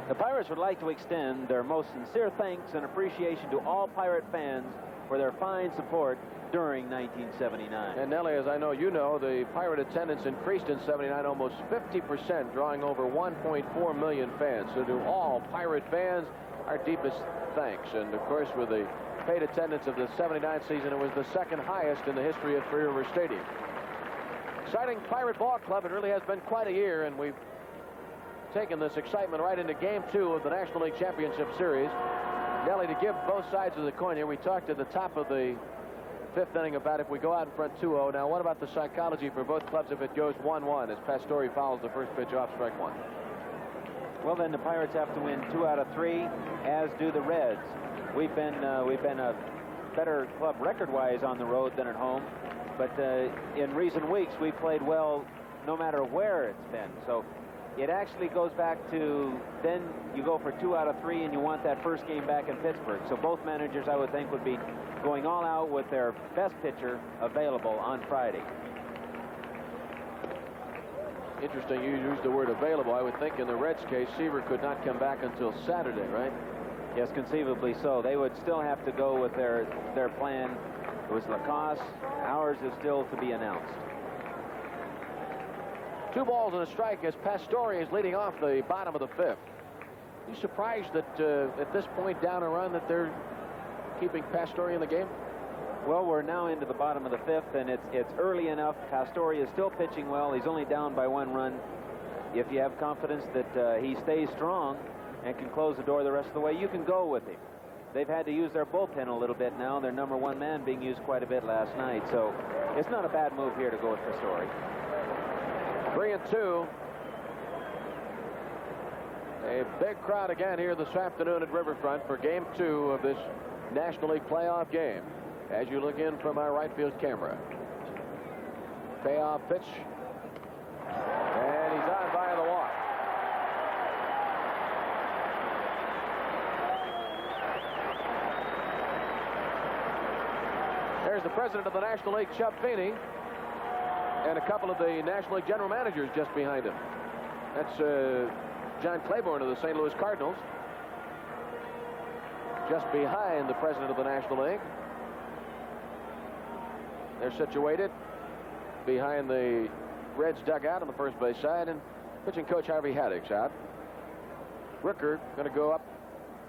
Speaker 2: The Pirates would like to extend their most sincere thanks and appreciation to all Pirate fans for their fine support during 1979.
Speaker 10: And Nellie, as I know you know, the Pirate attendance increased in 79 almost 50%, drawing over 1.4 million fans. So to all Pirate fans, our deepest thanks. And of course, with the paid attendance of the 79 season, it was the 2nd highest in the history of Three River Stadium. Exciting Pirate Ball Club. It really has been quite a year, and we've taken this excitement right into game 2 of the National League Championship Series. Nellie, to give both sides of the coin here, we talked at the top of the 5th inning about if we go out in front 2-0. Now, what about the psychology for both clubs if it goes 1-1 as Pastore fouls the first pitch off strike 1?
Speaker 2: Well, then the Pirates have to win 2 out of 3, as do the Reds. We've been a better club record-wise on the road than at home, but in recent weeks we played well no matter where it's been. So it actually goes back to then you go for 2 out of 3 and you want that first game back in Pittsburgh. So both managers, I would think, would be going all out with their best pitcher available on Friday.
Speaker 10: Interesting you used the word available. I would think in the Reds' case, Seaver could not come back until Saturday, right?
Speaker 2: Yes, conceivably so. They would still have to go with their plan. It was Lacoste. Ours is still to be announced.
Speaker 10: 2 balls and a strike as Pastore is leading off the bottom of the 5th. You surprised that at this point down a run that they're keeping Pastore in the game?
Speaker 2: Well, we're now into the bottom of the 5th, and it's early enough. Pastore is still pitching well. He's only down by 1 run. If you have confidence that he stays strong and can close the door the rest of the way, you can go with him. They've had to use their bullpen a little bit now. Their number 1 man being used quite a bit last night. So it's not a bad move here to go with Pastore.
Speaker 10: 3-2. A big crowd again here this afternoon at Riverfront for Game 2 of this National League playoff game. As you look in from our right field camera. Payoff pitch. And he's on via the walk. There's the president of the National League, Chub Feeney, and a couple of the National League general managers just behind him. That's John Claiborne of the St. Louis Cardinals, just behind the president of the National League. They're situated behind the Reds dugout on the first base side, and pitching coach Harvey Haddock's out. Rooker going to go up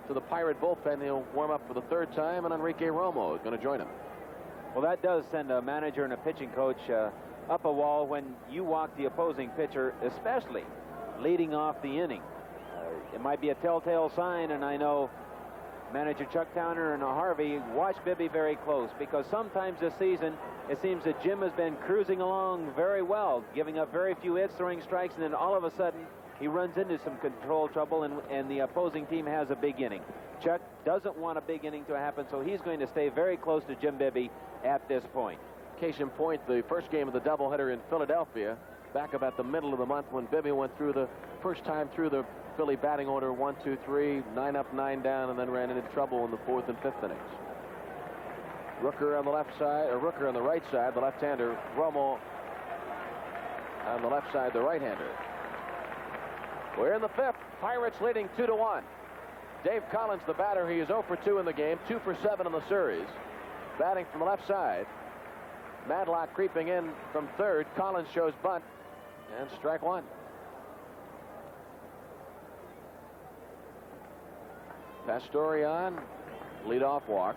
Speaker 10: to the Pirate bullpen. He'll warm up for the 3rd time, and Enrique Romo is going to join him.
Speaker 2: Well, that does send a manager and a pitching coach up a wall when you walk the opposing pitcher, especially leading off the inning. It might be a telltale sign, and I know manager Chuck Towner and Harvey watch Bibby very close, because sometimes this season it seems that Jim has been cruising along very well, giving up very few hits, throwing strikes, and then all of a sudden he runs into some control trouble, and the opposing team has a big inning. Chuck doesn't want a big inning to happen, so he's going to stay very close to Jim Bibby at this point.
Speaker 10: Case in point, the first game of the doubleheader in Philadelphia, back about the middle of the month when Bibby went through the first time through the Philly batting order, 1, 2, 3, 9 up, 9 down, and then ran into trouble in the 4th and 5th innings. Rooker on the left side, or Rooker on the right side, the left-hander. Romo on the left side, the right-hander. We're in the 5th. Pirates leading 2-1. Dave Collins, the batter, he is 0 for 2 in the game, 2 for 7 in the series. Batting from the left side. Madlock creeping in from 3rd. Collins shows bunt, and strike 1. Pastore on, leadoff walk.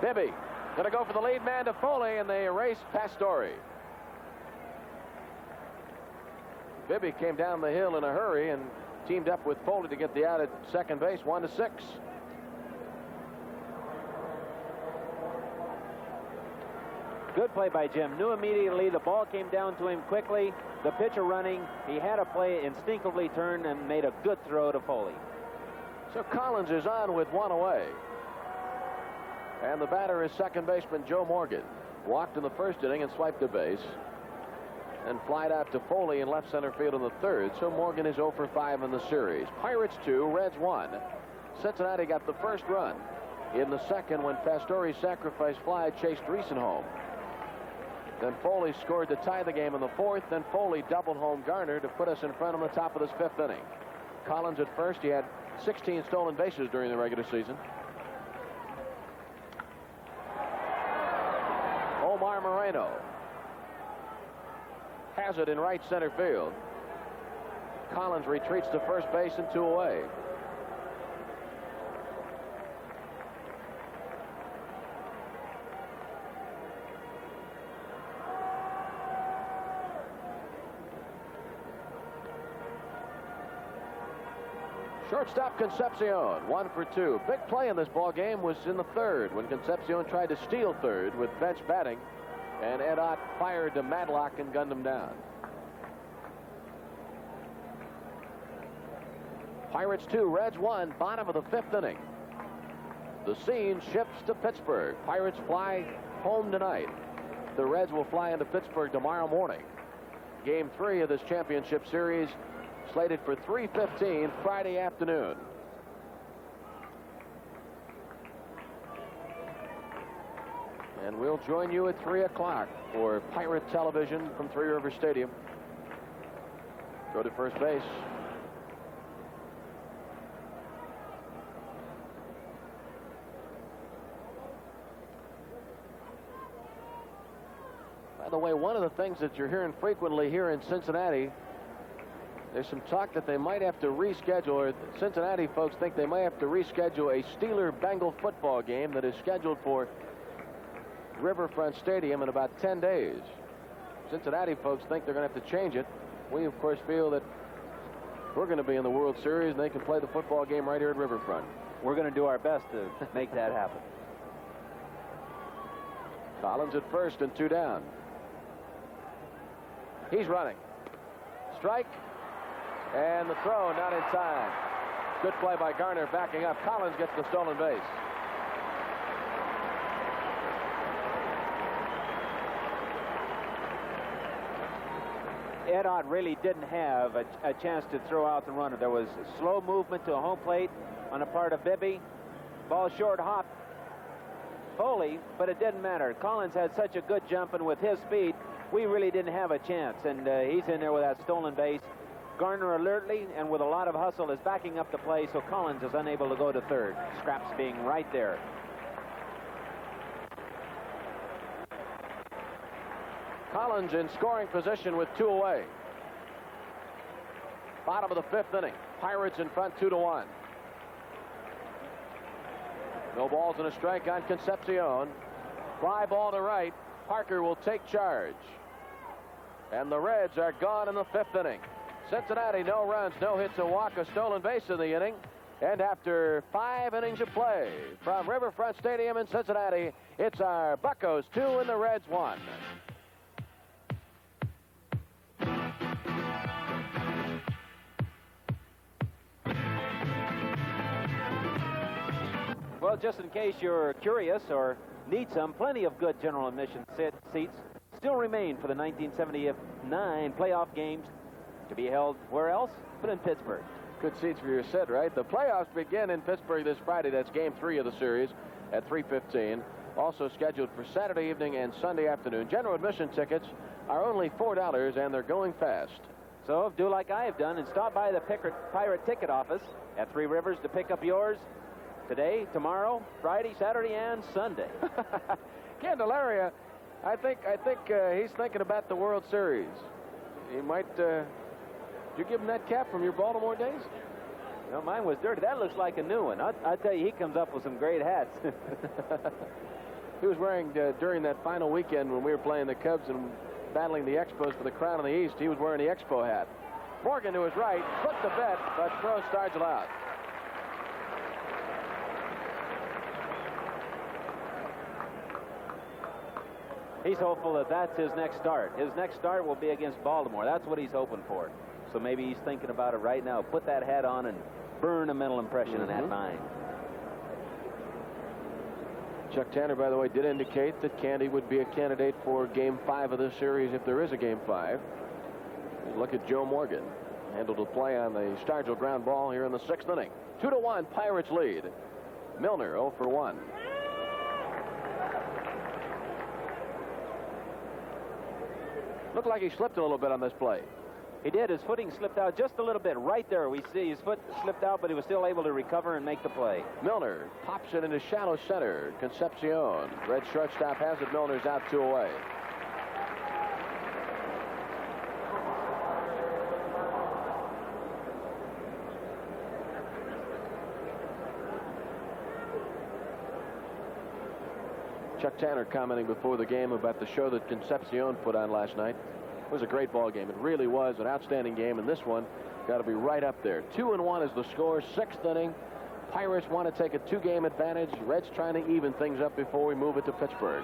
Speaker 10: Bibby going to go for the lead man to Foley, and they erase Pastore. Bibby came down the hill in a hurry and teamed up with Foley to get the out at second base, 1-6.
Speaker 2: Good play by Jim. Knew immediately the ball came down to him quickly. The pitcher running. He had a play, instinctively turned and made a good throw to Foley.
Speaker 10: So Collins is on with 1 away. And the batter is second baseman Joe Morgan. Walked in the 1st inning and swiped a base. And flied out to Foley in left center field in the 3rd. So Morgan is 0 for 5 in the series. Pirates 2, Reds 1. Cincinnati got the first run in the 2nd when Pastore's sacrifice fly chased Reason home. Then Foley scored to tie the game in the 4th. Then Foley doubled home Garner to put us in front on the top of this 5th inning. Collins at first. He had 16 stolen bases during the regular season. Omar Moreno has it in right center field. Collins retreats to first base and 2 away. Shortstop Concepcion, 1 for 2. Big play in this ball game was in the 3rd when Concepcion tried to steal 3rd with bench batting, and Ed Ott fired to Madlock and gunned him down. Pirates 2, Reds 1, bottom of the 5th inning. The scene shifts to Pittsburgh. Pirates fly home tonight. the Reds will fly into Pittsburgh tomorrow morning. Game 3 of this championship series slated for 3:15 Friday afternoon. And we'll join you at 3 o'clock for Pirate Television from Three Rivers Stadium. Go to first base. By the way, one of the things that you're hearing frequently here in Cincinnati, there's some talk that they might have to reschedule, or Cincinnati folks think they might have to reschedule a Steeler-Bengal football game that is scheduled for Riverfront Stadium in about 10 days. Cincinnati folks think they're going to have to change it. We, of course, feel that we're going to be in the World Series and they can play the football game right here at Riverfront.
Speaker 2: We're going to do our best to make that happen.
Speaker 10: Collins at first and 2 down. He's running. Strike. And the throw not in time. Good play by Garner backing up. Collins gets the stolen base.
Speaker 2: Ed Ott really didn't have a chance to throw out the runner. There was slow movement to a home plate on the part of Bibby. Ball short hop Foley, but it didn't matter. Collins had such a good jump, and with his speed, we really didn't have a chance. And he's in there with that stolen base. Garner alertly and with a lot of hustle is backing up the play, so Collins is unable to go to third. Scraps being right there.
Speaker 10: Collins in scoring position with 2 away. Bottom of the 5th inning. Pirates in front 2-1. No balls and a strike on Concepcion. Fly ball to right. Parker will take charge. And the Reds are gone in the 5th inning. Cincinnati, no runs, no hits, a walk, a stolen base in the inning. And after 5 innings of play from Riverfront Stadium in Cincinnati, it's our Buccos 2 and the Reds 1.
Speaker 2: Well, just in case you're curious or need some, plenty of good general admission seats still remain for the 1979 playoff games to be held where else but in Pittsburgh.
Speaker 10: Good seats for your set, right? The playoffs begin in Pittsburgh this Friday. That's game 3 of the series at 3:15. Also scheduled for Saturday evening and Sunday afternoon. General admission tickets are only $4 and they're going fast.
Speaker 2: So do like I have done and stop by the Pirate ticket office at Three Rivers to pick up yours today, tomorrow, Friday, Saturday, and Sunday.
Speaker 10: Candelaria, I think he's thinking about the World Series. He might. Did you give him that cap from your Baltimore days?
Speaker 2: No, mine was dirty. That looks like a new one. I'll tell you, he comes up with some great hats.
Speaker 10: He was wearing, during that final weekend when we were playing the Cubs and battling the Expos for the crown in the East, he was wearing the Expo hat. Morgan to his right, flipped the bet, but throws Stargell out.
Speaker 2: He's hopeful that that's his next start. His next start will be against Baltimore. That's what he's hoping for. So maybe he's thinking about it right now. Put that hat on and burn a mental impression in that mind.
Speaker 10: Chuck Tanner, by the way, did indicate that Candy would be a candidate for Game 5 of this series if there is a Game 5. Look at Joe Morgan. Handled a play on the Stargell ground ball here in the 6th inning. 2-1, Pirates lead. Milner 0 for 1. Looked like he slipped a little bit on this play.
Speaker 2: He did. His footing slipped out just a little bit right there. We see his foot slipped out, but he was still able to recover and make the play.
Speaker 10: Milner pops it into shallow center. Concepcion. Red shortstop has it. Milner's out 2 away. Chuck Tanner commenting before the game about the show that Concepcion put on last night. It was a great ball game. It really was an outstanding game, and this one got to be right up there. 2-1 is the score. 6th inning. Pirates want to take a 2-game advantage. Reds trying to even things up before we move it to Pittsburgh.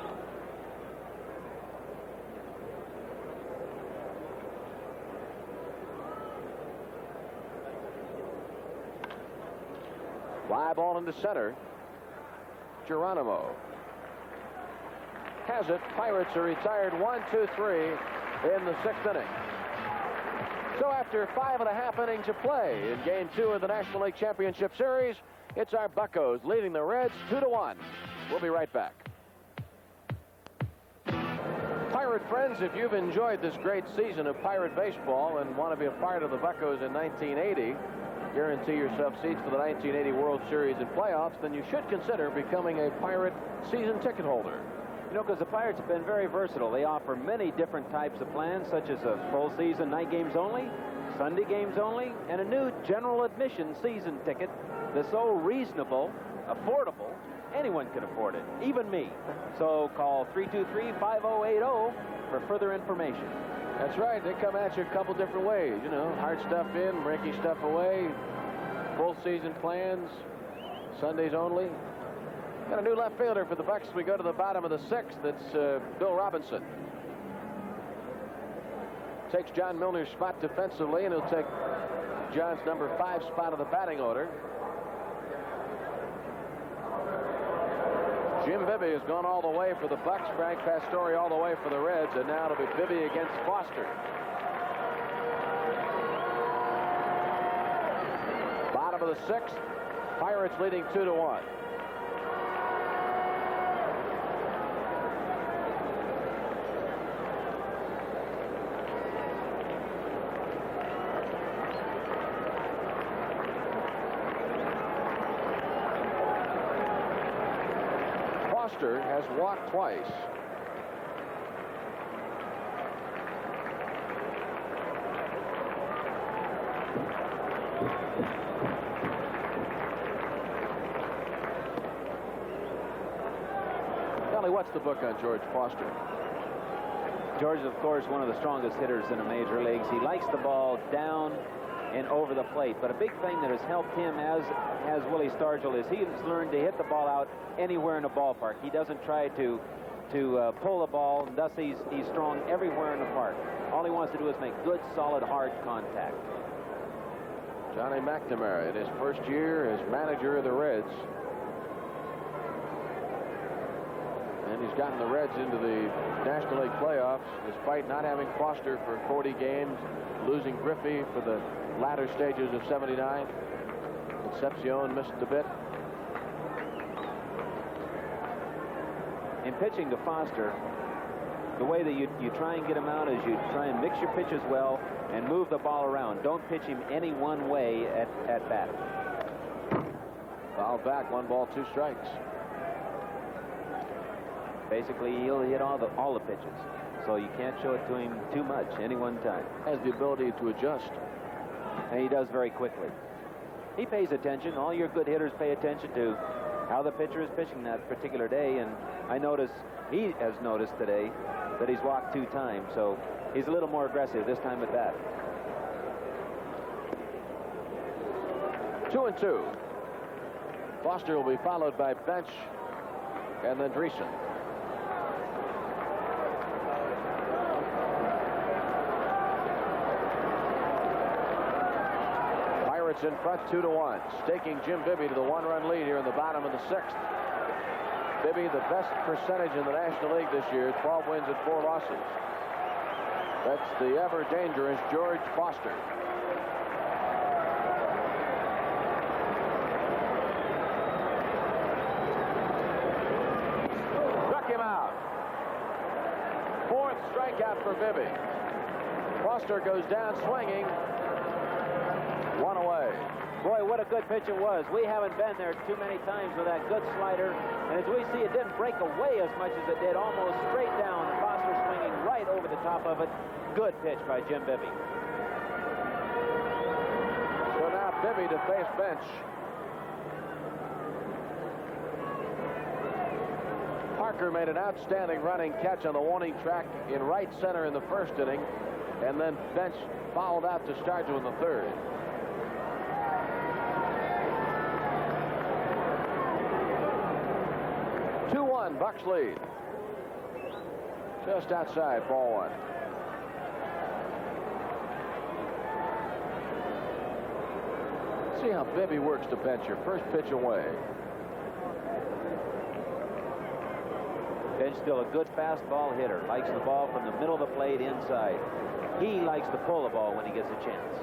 Speaker 10: Fly ball into center. Geronimo. has it. Pirates are retired 1-2-3 in the 6th inning. So after 5.5 innings of play in Game 2 of the National League Championship Series, it's our Buccos leading the Reds 2-1. We'll be right back. Pirate friends, if you've enjoyed this great season of Pirate baseball and want to be a part of the Buccos in 1980, guarantee yourself seats for the 1980 World Series and playoffs, then you should consider becoming a Pirate season ticket holder.
Speaker 2: You know, because the Pirates have been very versatile. They offer many different types of plans, such as a full season night games only, Sunday games only, and a new general admission season ticket that's so reasonable, affordable, anyone can afford it, even me. So call 323-5080 for further information.
Speaker 10: That's right. They come at you a couple different ways. You know, hard stuff in, breaky stuff away, full season plans, Sundays only. Got a new left fielder for the Bucs. We go to the bottom of the 6th. It's Bill Robinson. Takes John Milner's spot defensively, and he'll take John's number 5 spot of the batting order. Jim Bibby has gone all the way for the Bucs. Frank Pastore all the way for the Reds, and now it'll be Bibby against Foster. Bottom of the 6th. Pirates leading 2-1. Foster has walked twice. Kelly, what's the book on George Foster?
Speaker 2: George is, of course, one of the strongest hitters in the major leagues. He likes the ball down and over the plate. But a big thing that has helped him, as has Willie Stargell, is he has learned to hit the ball out anywhere in the ballpark. He doesn't try to pull the ball, and thus he's strong everywhere in the park. All he wants to do is make good, solid, hard contact.
Speaker 10: Johnny McNamara in his first year as manager of the Reds. And he's gotten the Reds into the National League playoffs despite not having Foster for 40 games, losing Griffey for the latter stages of '79. Concepcion missed a bit.
Speaker 2: In pitching to Foster, the way that you try and get him out is you try and mix your pitches well and move the ball around. Don't pitch him any one way at bat.
Speaker 10: Foul back, 1 ball, 2 strikes.
Speaker 2: Basically, he'll hit all the pitches, so you can't show it to him too much any one time.
Speaker 10: Has the ability to adjust.
Speaker 2: And he does very quickly. He pays attention. All your good hitters pay attention to how the pitcher is pitching that particular day, and I notice he has noticed today that he's walked 2 times, so he's a little more aggressive this time at bat.
Speaker 10: 2-2. Foster will be followed by Bench and then Dreesen. Pirates in front 2-1, staking Jim Bibby to the 1-run lead here in the bottom of the 6th. Bibby, the best percentage in the National League this year, 12 wins and 4 losses. That's the ever dangerous George Foster. Struck him out. 4th strikeout for Bibby. Foster goes down swinging. 1 away.
Speaker 2: Boy, what a good pitch it was. We haven't been there too many times with that good slider. And as we see, it didn't break away as much as it did, almost straight down. Foster swinging right over the top of it. Good pitch by Jim Bibby.
Speaker 10: So now Bibby to face Bench. Parker made an outstanding running catch on the warning track in right center in the 1st inning. And then Bench fouled out to Stargell in the 3rd. 2-1, Bucs lead. Just outside, ball 1. See how Bibby works to Bench. Your first pitch away.
Speaker 2: Bench still a good fastball hitter. Likes the ball from the middle of the plate inside. He likes to pull the ball when he gets a chance.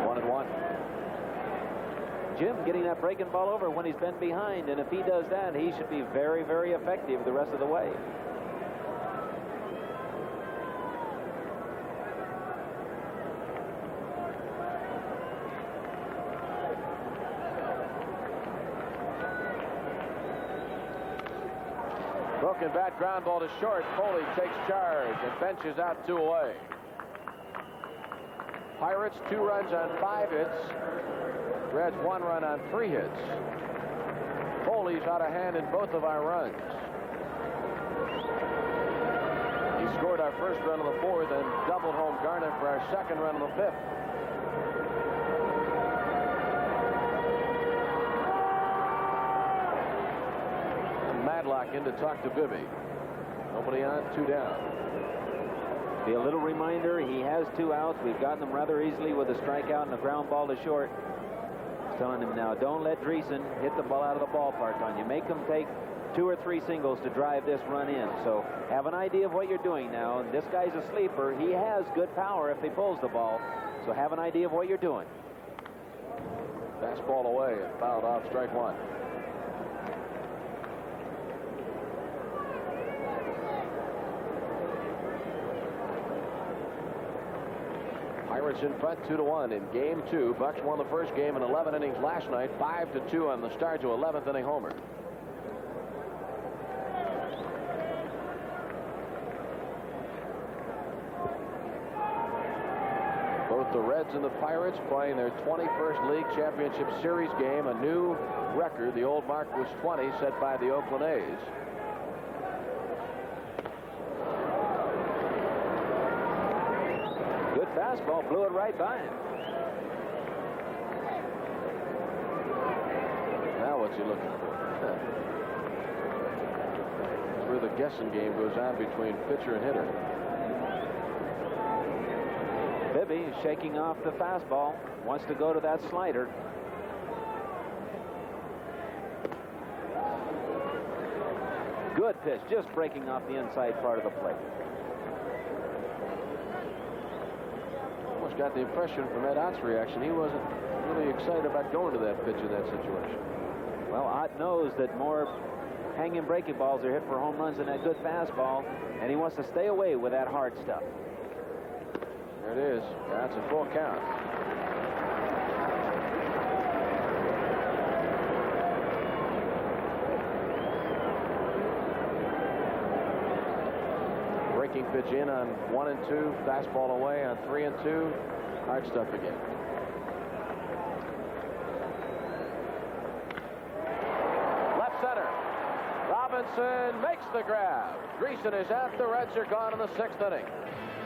Speaker 2: 1-1. Jim getting that breaking ball over when he's been behind, and if he does that, he should be very, very effective the rest of the way.
Speaker 10: Broken bat, ground ball to short. Foley takes charge and benches out 2 away. Pirates 2 runs on 5 hits. Reds 1 run on 3 hits. Foley's out of hand in both of our runs. He scored our first run of the 4th and doubled home Garner for our second run of the 5th. Madlock in to talk to Bibby. Nobody on, 2 down.
Speaker 2: Be a little reminder, he has 2 outs. We've gotten them rather easily with a strikeout and a ground ball to short. He's telling him now, don't let Dreesen hit the ball out of the ballpark on you. Make him take 2 or 3 singles to drive this run in. So have an idea of what you're doing now. And this guy's a sleeper. He has good power if he pulls the ball. So have an idea of what you're doing.
Speaker 10: Fastball away and fouled off, strike 1. Pirates in front 2-1 in game 2. Bucs won the first game in 11 innings last night, 5-2 on the start to 11th inning homer. Both the Reds and the Pirates playing their 21st League Championship Series game, a new record. The old mark was 20 set by the Oakland A's. Fastball, blew it right by him. Now what's he looking for? That's where the guessing game goes on between pitcher and hitter.
Speaker 2: Bibby is shaking off the fastball, wants to go to that slider. Good pitch, just breaking off the inside part of the plate.
Speaker 10: Got the impression from Ed Ott's reaction he wasn't really excited about going to that pitch in that situation.
Speaker 2: Well, Ott knows that more hanging breaking balls are hit for home runs than that good fastball, and he wants to stay away with that hard stuff.
Speaker 10: There it is. That's a full count. Breaking pitch in on 1 and 2, fastball away on 3 and 2. Hard stuff again. Left center. Robinson makes the grab. Dreesen is out. The Reds are gone in the 6th inning.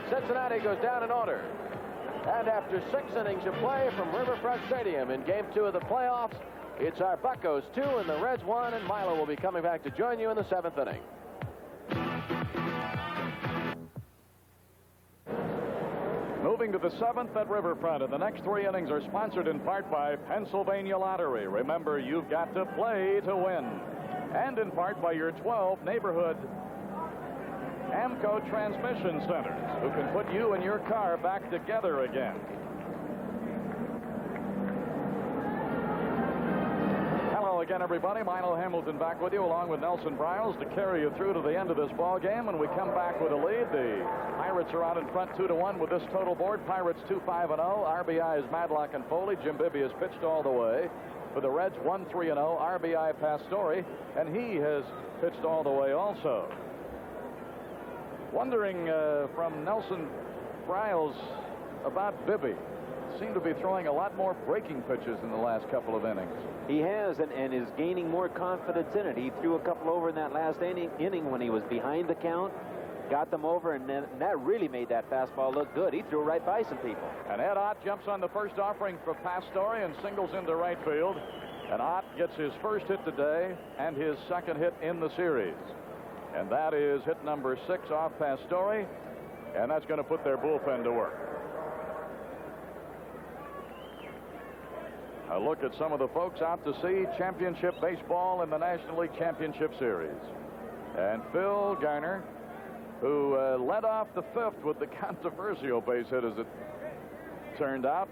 Speaker 10: Cincinnati goes down in order. And after 6 innings of play from Riverfront Stadium in Game 2 of the playoffs, it's our Buccos 2 and the Reds 1, and Milo will be coming back to join you in the 7th inning.
Speaker 1: Moving to the 7th at Riverfront, and the next 3 innings are sponsored in part by Pennsylvania Lottery. Remember, you've got to play to win. And in part by your 12 neighborhood AMCO transmission centers, who can put you and your car back together again. Hello again, everybody. Milo Hamilton back with you, along with Nelson Briles, to carry you through to the end of this ball game. When we come back with a lead, the Pirates are out in front 2-1 with this total board. Pirates 2-5-0. RBI is Madlock and Foley. Jim Bibby has pitched all the way. For the Reds, 1-3-0. RBI Pastore, and he has pitched all the way also. Wondering from Nelson Briles about Bibby. Seemed to be throwing a lot more breaking pitches in the last couple of innings.
Speaker 2: He has, and is gaining more confidence in it. He threw a couple over in that last inning when he was behind the count. Got them over, and then that really made that fastball look good. He threw right by some people.
Speaker 1: And Ed Ott jumps on the first offering for Pastore and singles into right field. And Ott gets his first hit today and his second hit in the series. And that is hit number 6 off Pastore, and that's going to put their bullpen to work. A look at some of the folks out to see championship baseball in the National League Championship Series. And Phil Garner, who led off the fifth with the controversial base hit as it turned out.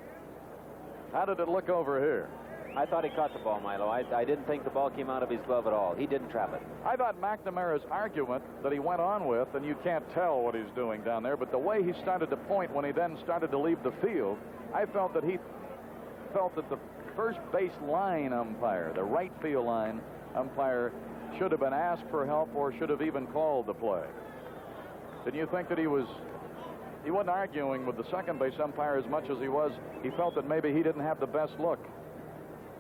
Speaker 1: How did it look over here?
Speaker 2: I thought he caught the ball, Milo. I didn't think the ball came out of his glove at all. He didn't trap it.
Speaker 1: I thought McNamara's argument that he went on with, and you can't tell what he's doing down there, but the way he started to point when he then started to leave the field, I felt that he felt that the first base line umpire, the right field line umpire, should have been asked for help or should have even called the play. Didn't you think that he wasn't arguing with the second base umpire as much as he felt that maybe he didn't have the best look?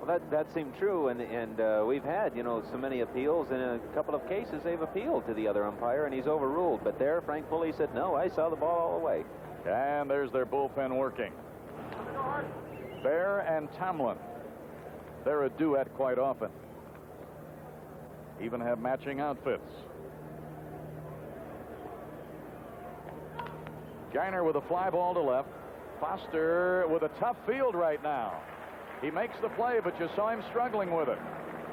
Speaker 2: Well, that seemed true, and we've had, so many appeals. In a couple of cases, they've appealed to the other umpire, and he's overruled. But there, Frank Pulley said, no, I saw the ball all the way.
Speaker 1: And there's their bullpen working. Bear and Tomlin. They're a duet quite often. Even have matching outfits. Garner with a fly ball to left. Foster with a tough field right now. He makes the play, but you saw him struggling with it.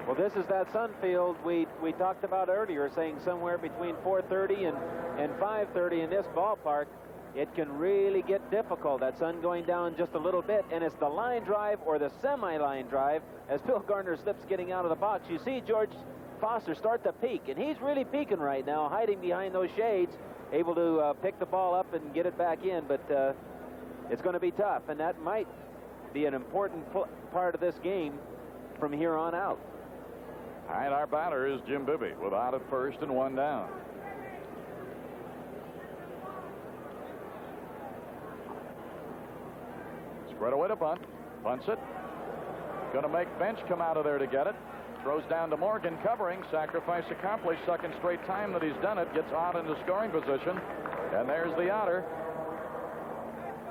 Speaker 2: Well, this is that sun field we talked about earlier, saying somewhere between 430 and 530 in this ballpark. It can really get difficult. That sun going down just a little bit, and it's the line drive or the semi-line drive as Phil Garner slips getting out of the box. You see George Foster start to peek, and he's really peeking right now, hiding behind those shades, able to pick the ball up and get it back in, but it's going to be tough, and that might be an important part of this game from here on out.
Speaker 1: All right, our batter is Jim Bibby with out at first and one down. Spread away to bunt. Bunts it. Going to make Bench come out of there to get it. Throws down to Morgan covering. Sacrifice accomplished. Second straight time that he's done it. Gets Ott into scoring position. And there's the outer.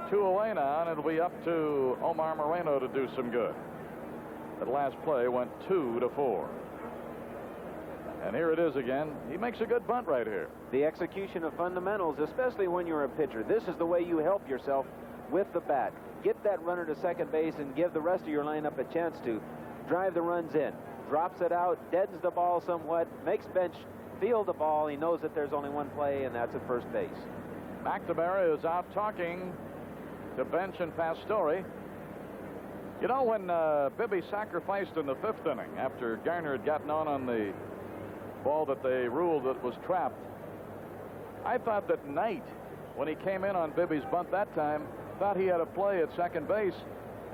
Speaker 1: 2 away now, and it'll be up to Omar Moreno to do some good. That last play went 2-4. And here it is again. He makes a good bunt right here.
Speaker 2: The execution of fundamentals, especially when you're a pitcher. This is the way you help yourself with the bat. Get that runner to second base and give the rest of your lineup a chance to drive the runs in. Drops it out, deadens the ball somewhat, makes Bench field the ball. He knows that there's only one play, and that's at first base.
Speaker 1: McNamara is out talking to Bench and Pastore. You know, when Bibby sacrificed in the fifth inning after Garner had gotten on the ball that they ruled that was trapped, I thought that Knight, when he came in on Bibby's bunt that time, thought he had a play at second base,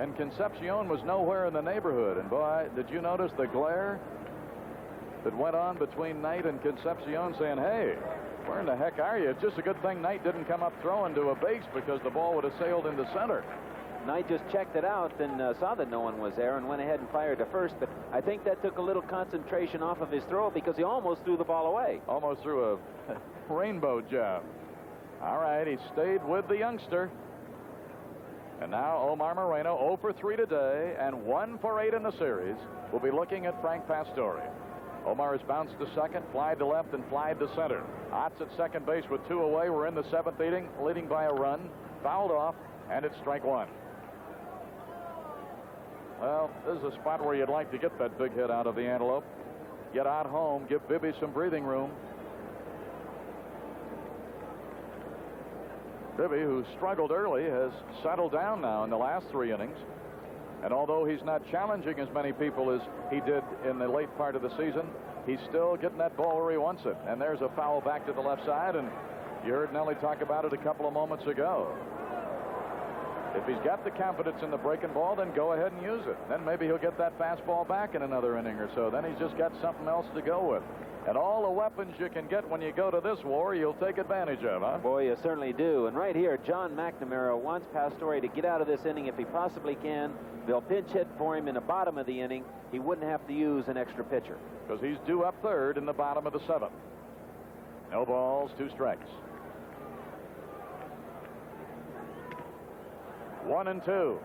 Speaker 1: and Concepcion was nowhere in the neighborhood. And boy, did you notice the glare that went on between Knight and Concepcion, saying, hey, where in the heck are you? It's just a good thing Knight didn't come up throwing to a base, because the ball would have sailed into center.
Speaker 2: Knight just checked it out and saw that no one was there and went ahead and fired to first, but I think that took a little concentration off of his throw, because he almost threw the ball away.
Speaker 1: Almost threw a rainbow job. All right, he stayed with the youngster. And now Omar Moreno 0 for 3 today and 1 for 8 in the series. We'll be looking at Frank Pastore. Omar has bounced to second, flied to left, and flied to center. Ott's at second base with 2 away. We're in the 7th inning, leading by a run. Fouled off, and it's strike 1. Well, this is a spot where you'd like to get that big hit out of the Antelope. Get out home, give Bibby some breathing room. Bibby, who struggled early, has settled down now in the last 3 innings. And although he's not challenging as many people as he did in the late part of the season, he's still getting that ball where he wants it. And there's a foul back to the left side, and you heard Nellie talk about it a couple of moments ago. If he's got the confidence in the breaking ball, then go ahead and use it. Then maybe he'll get that fastball back in another inning or so. Then he's just got something else to go with. And all the weapons you can get when you go to this war, you'll take advantage of, huh?
Speaker 2: Boy, you certainly do. And right here, John McNamara wants Pastore to get out of this inning if he possibly can. They'll pinch hit for him in the bottom of the inning. He wouldn't have to use an extra pitcher.
Speaker 1: Because he's due up third in the bottom of the 7th. No balls, 2 strikes. 1 and 2.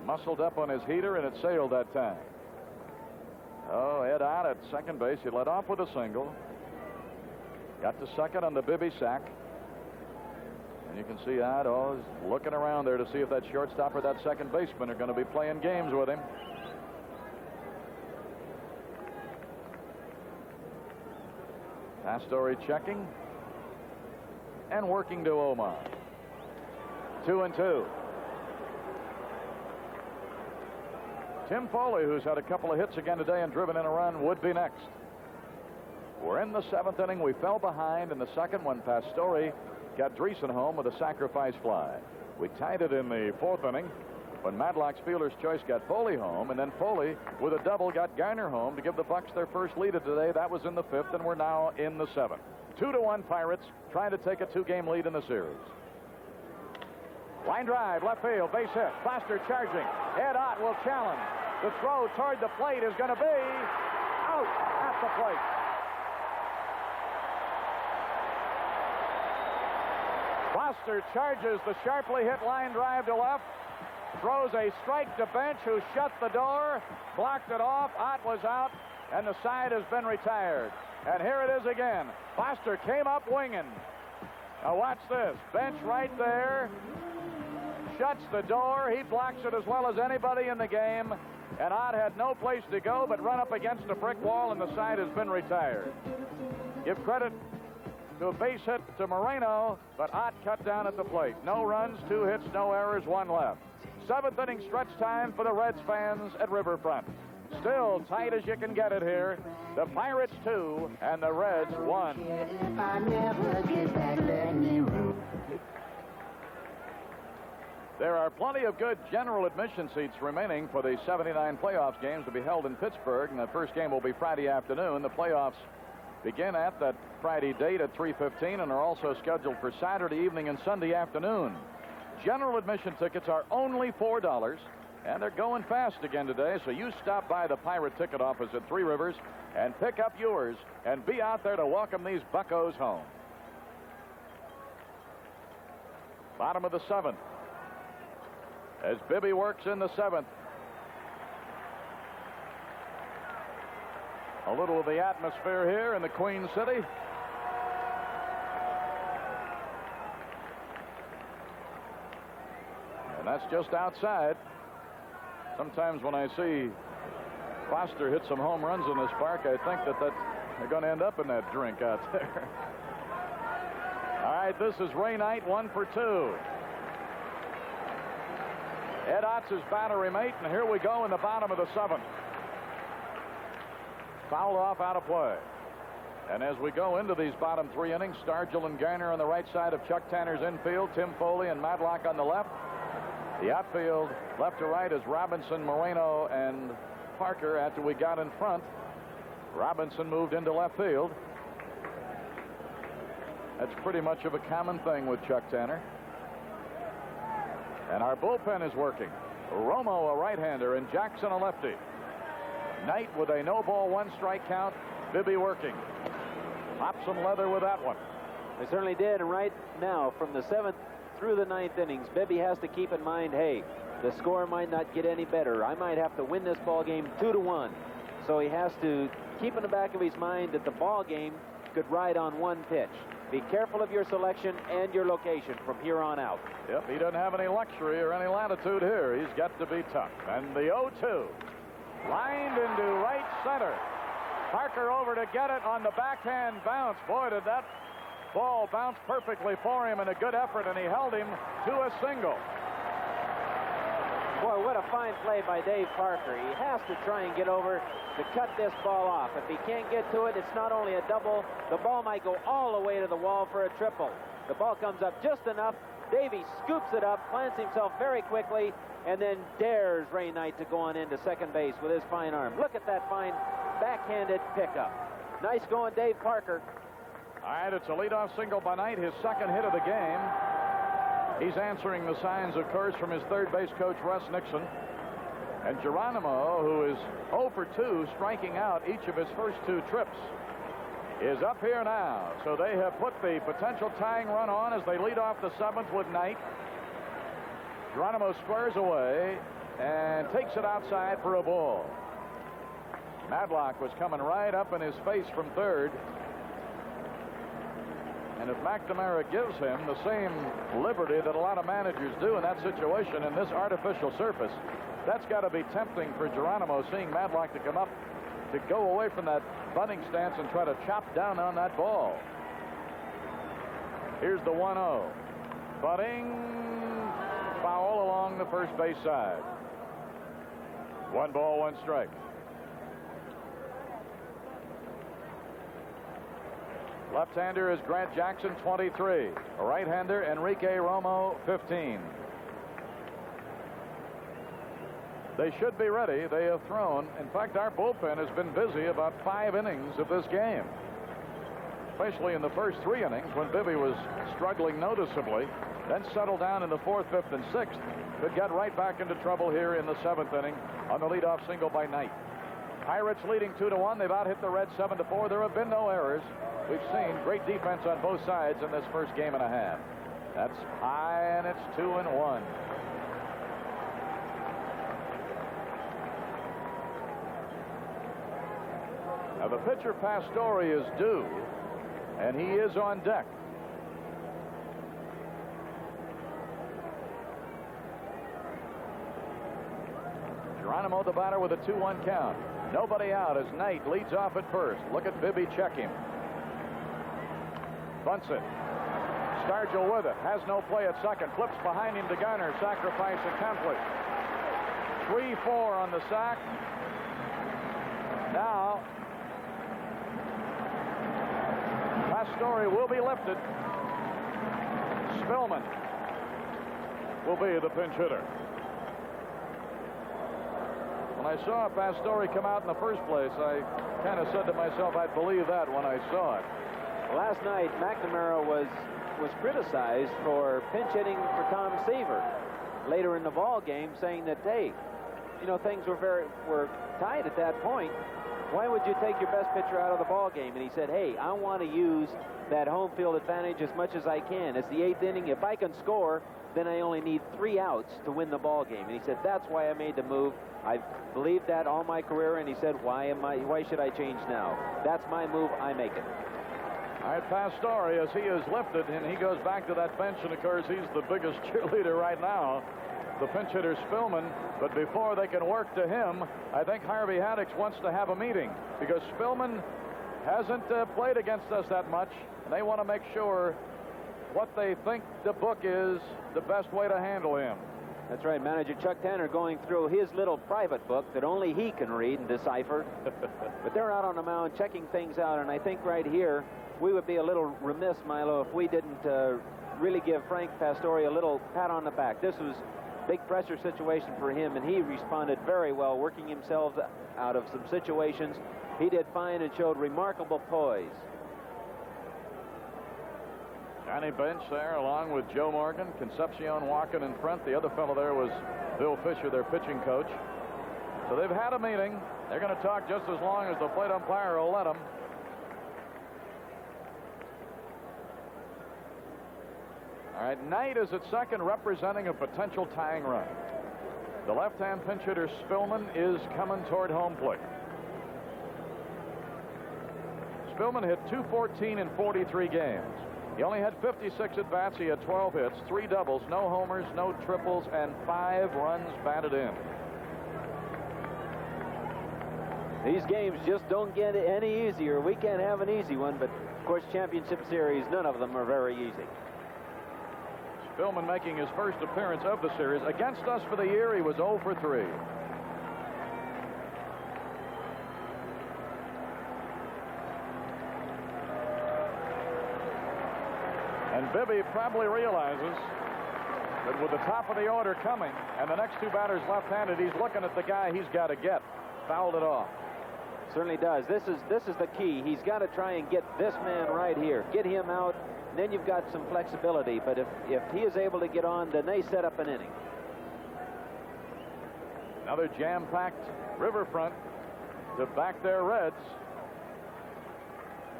Speaker 1: Muscled up on his heater, and it sailed that time. Oh, Ed Ott at second base. He led off with a single. Got to second on the Bibby sack. And you can see Otto is looking around there to see if that shortstop or that second baseman are going to be playing games with him. Pastore checking and working to Omar. 2-2. Tim Foley, who's had a couple of hits again today and driven in a run, would be next. We're in the 7th inning. We fell behind in the 2nd when Pastore got Dreesen home with a sacrifice fly. We tied it in the 4th inning when Madlock's fielder's choice got Foley home, and then Foley with a double got Garner home to give the Bucs their first lead of today. That was in the 5th, and we're now in the 7th. 2-1 Pirates trying to take a 2-game lead in the series. Line drive, left field, base hit. Foster charging. Ed Ott will challenge. The throw toward the plate is going to be out at the plate. Foster charges the sharply hit line drive to left. Throws a strike to Bench, who shut the door, blocked it off. Ott was out, and the side has been retired. And here it is again. Foster came up winging. Now watch this. Bench right there. Shuts the door. He blocks it as well as anybody in the game. And Ott had no place to go but run up against a brick wall, and the side has been retired. Give credit to a base hit to Moreno, but Ott cut down at the plate. No runs, 2 hits, no errors, 1 left. 7th inning stretch time for the Reds fans at Riverfront. Still tight as you can get it here. The Pirates 2 and the Reds 1. There are plenty of good general admission seats remaining for the 79 playoffs games to be held in Pittsburgh, and the first game will be Friday afternoon. The playoffs begin at that Friday date at 3:15 and are also scheduled for Saturday evening and Sunday afternoon. General admission tickets are only $4, and they're going fast again today, so you stop by the Pirate ticket office at Three Rivers and pick up yours and be out there to welcome these Buccos home. Bottom of the 7th. As Bibby works in the 7th. A little of the atmosphere here in the Queen City. And that's just outside. Sometimes when I see Foster hit some home runs in this park, I think that they're going to end up in that drink out there. All right, this is Ray Knight, 1 for 2. Ed Ott's his battery mate, and here we go in the bottom of the 7th. Fouled off, out of play. And as we go into these bottom 3 innings, Stargell and Garner on the right side of Chuck Tanner's infield, Tim Foley and Madlock on the left. The outfield, left to right, is Robinson, Moreno, and Parker. After we got in front, Robinson moved into left field. That's pretty much of a common thing with Chuck Tanner. And our bullpen is working. Romo, a right-hander, and Jackson, a lefty. Knight with a no-ball, 1-strike count. Bibby working. Popped some leather with that one.
Speaker 2: They certainly did, and right now, from the 7th through the 9th innings, Bibby has to keep in mind, hey, the score might not get any better. I might have to win this ball game 2-1. So he has to keep in the back of his mind that the ball game could ride on 1 pitch. Be careful of your selection and your location from here on out.
Speaker 1: Yep, he doesn't have any luxury or any latitude here. He's got to be tough. And the 0-2. Lined into right center. Parker over to get it on the backhand bounce. Boy, did that ball bounce perfectly for him, and a good effort, and he held him to a single.
Speaker 2: Boy, what a fine play by Dave Parker. He has to try and get over to cut this ball off. If he can't get to it, it's not only a double, the ball might go all the way to the wall for a triple. The ball comes up just enough. Davey scoops it up, plants himself very quickly, and then dares Ray Knight to go on into second base with his fine arm. Look at that fine backhanded pickup. Nice going, Dave Parker.
Speaker 1: All right, it's a leadoff single by Knight, his 2nd hit of the game. He's answering the signs, of course, from his third base coach, Russ Nixon. And Geronimo, who is 0 for 2, striking out each of his first 2 trips, is up here now. So they have put the potential tying run on as they lead off the 7th with Knight. Geronimo squares away and takes it outside for a ball. Madlock was coming right up in his face from third. And if McNamara gives him the same liberty that a lot of managers do in that situation in this artificial surface, that's got to be tempting for Geronimo, seeing Madlock to come up to go away from that bunting stance and try to chop down on that ball. Here's the 1-0. Butting, foul along the first base side. 1 ball, 1 strike. Left-hander is Grant Jackson, 23. Right-hander Enrique Romo, 15. They should be ready. They have thrown. In fact, our bullpen has been busy about 5 innings of this game, especially in the first 3 innings when Bibby was struggling noticeably, then settled down in the 4th, 5th, and 6th, but got right back into trouble here in the 7th inning on the leadoff single by Knight. Pirates leading 2-1. They've out hit the Reds 7-4. There have been no errors. We've seen great defense on both sides in this first game and a half. That's high, and it's 2-1. Now the pitcher Pastore is due, and he is on deck. Geronimo the batter with a 2-1 count. Nobody out as Knight leads off at first. Look at Bibby check him. Bunts it. Stargell with it. Has no play at second. Flips behind him to Garner. Sacrifice accomplished. 3-4 on the sack. Now Pastore will be lifted. Spillman will be the pinch hitter. When I saw Pastore come out in the first place, I kind of said to myself, I'd believe that when I saw it.
Speaker 2: Last night, McNamara was criticized for pinch hitting for Tom Seaver later in the ball game, saying that, hey, you know, things were tied at that point. Why would you take your best pitcher out of the ball game? And he said, hey, I want to use that home field advantage as much as I can. It's the 8th inning. If I can score, then I only need 3 outs to win the ball game. And he said, that's why I made the move. I've believed that all my career. And he said, why should I change now? That's my move. I make it.
Speaker 1: All right, Pastore, as he is lifted, and he goes back to that bench, and of course, he's the biggest cheerleader right now, the pinch hitter Spillman. But before they can work to him, I think Harvey Haddix wants to have a meeting, because Spillman hasn't played against us that much, and they want to make sure what they think the book is the best way to handle him.
Speaker 2: That's right. Manager Chuck Tanner going through his little private book that only he can read and decipher. But they're out on the mound checking things out, and I think right here we would be a little remiss, Milo, if we didn't really give Frank Pastore a little pat on the back. This was a big pressure situation for him, and he responded very well, working himself out of some situations. He did fine and showed remarkable poise.
Speaker 1: Johnny Bench there along with Joe Morgan, Concepcion walking in front. The other fellow there was Bill Fisher, their pitching coach. So they've had a meeting. They're going to talk just as long as the plate umpire will let them. All right, Knight is at second, representing a potential tying run. The left-hand pinch hitter Spillman is coming toward home plate. Spillman hit .214 in 43 games. He only had 56 at-bats. He had 12 hits, 3 doubles, no homers, no triples, and 5 runs batted in.
Speaker 2: These games just don't get any easier. We can't have an easy one, but, of course, championship series, none of them are very easy.
Speaker 1: Spillman making his first appearance of the series. Against us for the year, he was 0 for 3. And Bibby probably realizes that with the top of the order coming and the next 2 batters left-handed, he's looking at the guy he's got to get. Fouled it off.
Speaker 2: Certainly does. This is the key. He's got to try and get this man right here. Get him out. Then you've got some flexibility. But if he is able to get on, then they set up an inning.
Speaker 1: Another jam-packed riverfront to back their Reds.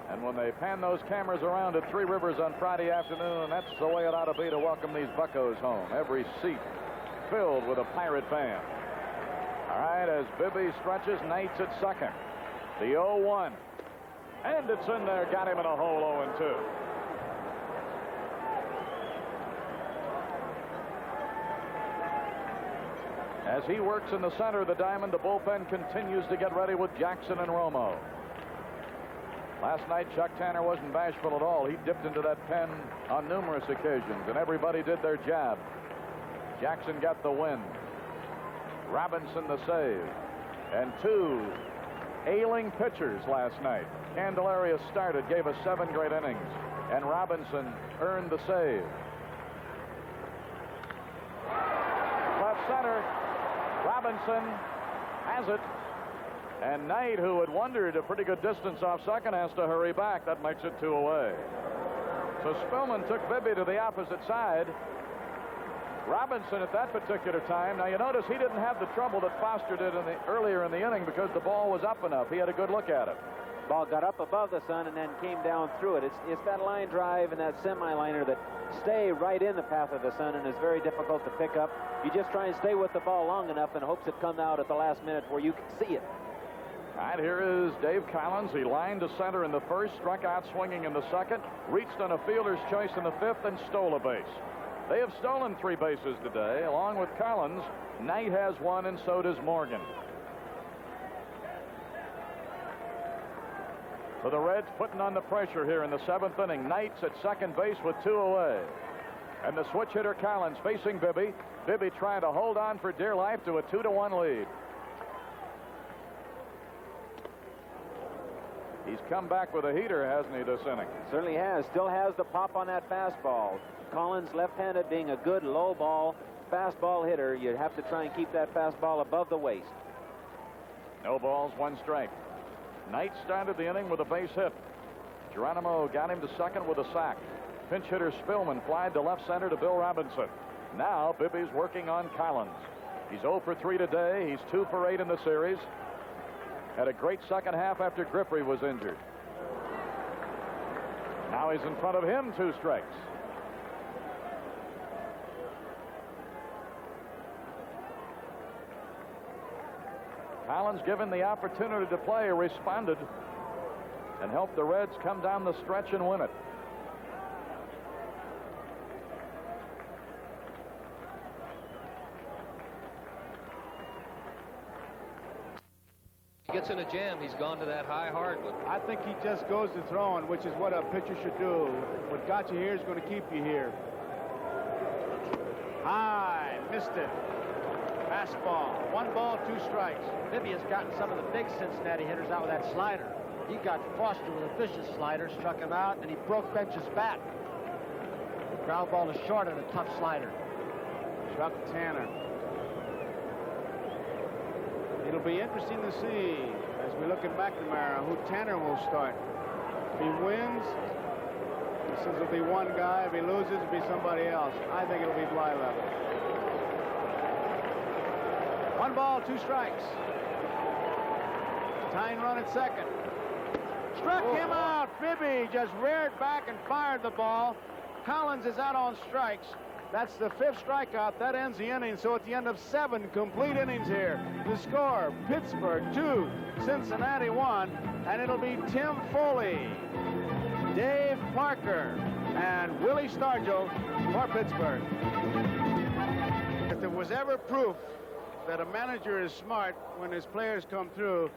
Speaker 1: And when they pan those cameras around at Three Rivers on Friday afternoon, that's the way it ought to be to welcome these Buccos home. Every seat filled with a Pirate fan. All right, as Bibby stretches, Knight's at second. The 0-1. And it's in there. Got him in a hole 0-2. As he works in the center of the diamond, the bullpen continues to get ready with Jackson and Romo. Last night, Chuck Tanner wasn't bashful at all. He dipped into that pen on numerous occasions, and everybody did their job. Jackson got the win. Robinson the save. And two ailing pitchers last night. Candelaria started, gave us 7 great innings, and Robinson earned the save. Left center, Robinson has it. And Knight, who had wandered a pretty good distance off second, has to hurry back. That makes it 2 away. So Spillman took Bibby to the opposite side. Robinson at that particular time. Now you notice he didn't have the trouble that Foster did earlier in the inning because the ball was up enough. He had a good look at it.
Speaker 2: Ball got up above the sun and then came down through it. It's that line drive and that semi-liner that stay right in the path of the sun and is very difficult to pick up. You just try and stay with the ball long enough and hopes it comes out at the last minute where you can see it.
Speaker 1: All right, here is Dave Collins. He lined to center in the first, struck out swinging in the second, reached on a fielder's choice in the fifth, and stole a base. They have stolen 3 bases today. Along with Collins, Knight has 1, and so does Morgan. So the Reds putting on the pressure here in the 7th inning. Knight's at second base with 2 away. And the switch hitter Collins facing Bibby. Bibby trying to hold on for dear life to a 2-1 lead. He's come back with a heater, hasn't he, this inning?
Speaker 2: Certainly has. Still has the pop on that fastball. Collins, left-handed, being a good low ball fastball hitter, you'd have to try and keep that fastball above the waist.
Speaker 1: No balls, 1 strike. Knight started the inning with a base hit. Geronimo got him to second with a sack. Pinch hitter Spillman flied to left center to Bill Robinson. Now Bibby's working on Collins. He's 0 for 3 today. He's 2 for 8 in the series. Had a great second half after Griffey was injured. Now he's in front of him, 2 strikes. Collins, given the opportunity to play, responded and helped the Reds come down the stretch and win it.
Speaker 12: He gets in a jam, he's gone to that high hardwood.
Speaker 13: I think he just goes to throwing, which is what a pitcher should do. What got you here is going to keep you here. High, missed it. Fastball, 1 ball, 2 strikes.
Speaker 14: Bibby has gotten some of the big Cincinnati hitters out with that slider. He got Foster with a vicious slider, struck him out, and he broke Bench's bat. The ground ball is short and a tough slider.
Speaker 13: Chuck Tanner. It'll be interesting to see as we look at McNamara who Tanner will start. If he wins, he says it'll be 1 guy. If he loses, it'll be somebody else. I think it'll be Blylevel. 1 ball, 2 strikes. Tying run at second. Struck him out. Bibby just reared back and fired the ball. Collins is out on strikes. That's the 5th strikeout. That ends the inning. So at the end of 7 complete innings here, the score, Pittsburgh 2, Cincinnati 1, and it'll be Tim Foley, Dave Parker, and Willie Stargell for Pittsburgh. If there was ever proof that a manager is smart when his players come through,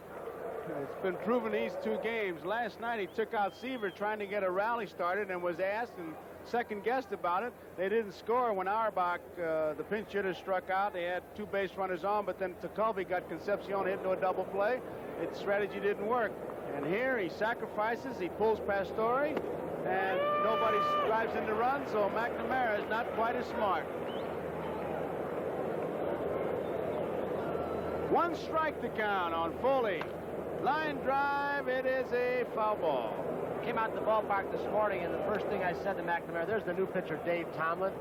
Speaker 13: it's been proven these 2 games. Last night he took out Seaver trying to get a rally started and was asked and second-guessed about it. They didn't score when Auerbach, the pinch hitter, struck out. They had 2 base runners on, but then Tekulve got Concepcion hit into a double play. Its strategy didn't work. And here he sacrifices, he pulls Pastore, and nobody drives in the run, so McNamara is not quite as smart. 1 strike to count on Foley. Line drive, it is a foul ball.
Speaker 14: Came out to the ballpark this morning, and the first thing I said to McNamara, there's the new pitcher, Dave Tomlin,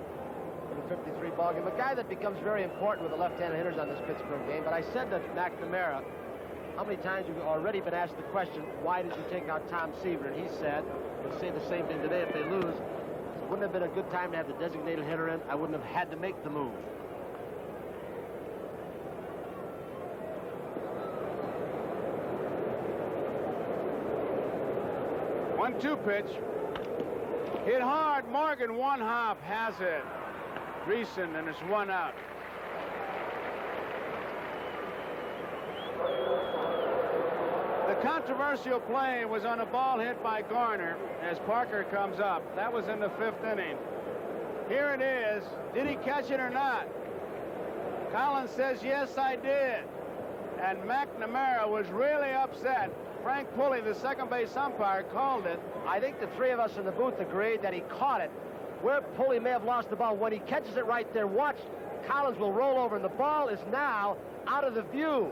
Speaker 14: in the 53 ball game, a guy that becomes very important with the left-handed hitters on this Pittsburgh game. But I said to McNamara, how many times have you already been asked the question, why did you take out Tom Seaver? And he said, he'll say the same thing today if they lose. It wouldn't have been a good time to have the designated hitter in. I wouldn't have had to make the move.
Speaker 13: 1-2 pitch. Hit hard. Morgan, 1 hop, has it. Greason, and it's 1 out. The controversial play was on a ball hit by Garner as Parker comes up. That was in the 5th inning. Here it is. Did he catch it or not? Collins says, yes, I did. And McNamara was really upset. Frank Pulley, the second base umpire, called it.
Speaker 14: I think the three of us in the booth agreed that he caught it. Where Pulley may have lost the ball, when he catches it right there, watch, Collins will roll over, and the ball is now out of the view.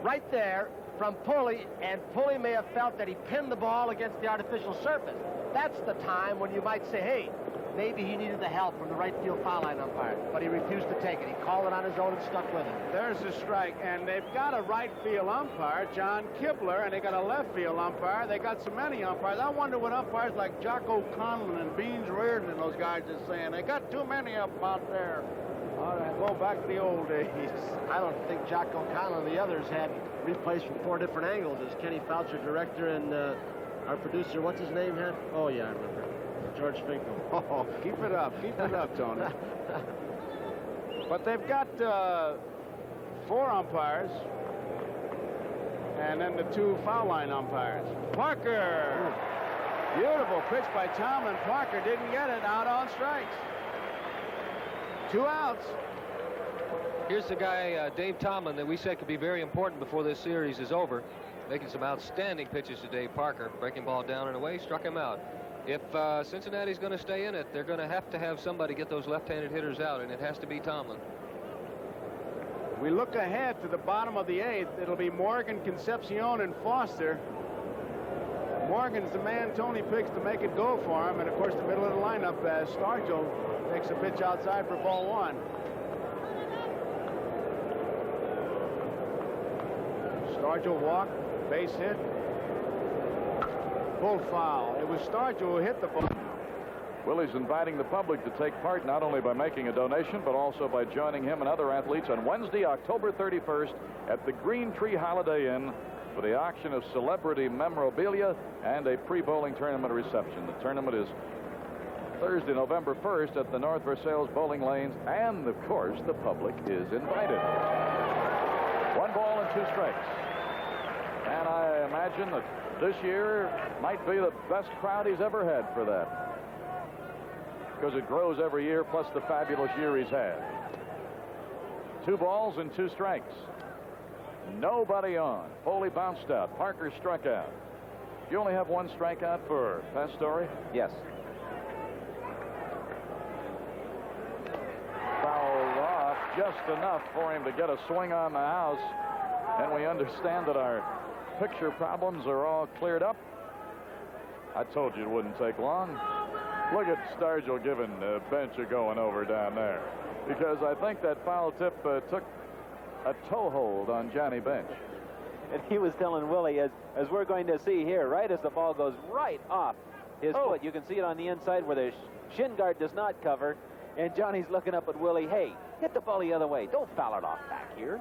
Speaker 14: Right there from Pulley, and Pulley may have felt that he pinned the ball against the artificial surface. That's the time when you might say, hey, maybe he needed the help from the right field foul line umpire, but he refused to take it. He called it on his own and stuck with it.
Speaker 13: There's a strike, and they've got a right field umpire, John Kibler, and they got a left field umpire. They got so many umpires. I wonder what umpires like Jocko Conlon and Beans Reardon and those guys are saying. They got too many of them out there. All right, go back to the old days.
Speaker 14: I don't think Jocko Conlon and the others had replays from 4 different angles, as Kenny Foucher, director, and our producer, what's his name, had? Oh, yeah, I remember. George Finkel.
Speaker 13: Oh, keep it up, Tony. But they've got 4 umpires, and then the 2 foul line umpires. Parker! Beautiful pitch by Tomlin. Parker didn't get it, out on strikes. 2 outs.
Speaker 12: Here's the guy, Dave Tomlin, that we said could be very important before this series is over. Making some outstanding pitches to Dave Parker. Breaking ball down and away, struck him out. If Cincinnati's going to stay in it, they're going to have somebody get those left-handed hitters out, and it has to be Tomlin.
Speaker 13: We look ahead to the bottom of the 8th. It'll be Morgan, Concepcion, and Foster. Morgan's the man Tony picks to make it go for him, and of course the middle of the lineup, Stargell takes a pitch outside for ball 1. Stargell walked, base hit. Full foul. It was Stargell who hit the ball.
Speaker 1: Willie's inviting the public to take part not only by making a donation, but also by joining him and other athletes on Wednesday, October 31st at the Green Tree Holiday Inn for the auction of celebrity memorabilia and a pre-bowling tournament reception. The tournament is Thursday, November 1st at the North Versailles Bowling Lanes, and of course the public is invited. 1 ball and 2 strikes. And I imagine that this year might be the best crowd he's ever had for that, because it grows every year, plus the fabulous year he's had. 2 balls and 2 strikes. Nobody on. Foley bounced out. Parker struck out. You only have 1 strikeout for Pastore?
Speaker 2: Yes.
Speaker 1: Fouled off just enough for him to get a swing on the house, and we understand that our picture problems are all cleared up. I told you it wouldn't take long. Look at Stargell giving Bench a going over down there, because I think that foul tip took a toehold on Johnny Bench.
Speaker 2: And he was telling Willie, as we're going to see here, right as the ball goes right off his foot, you can see it on the inside where the shin guard does not cover, and Johnny's looking up at Willie, hey, hit the ball the other way. Don't foul it off back here.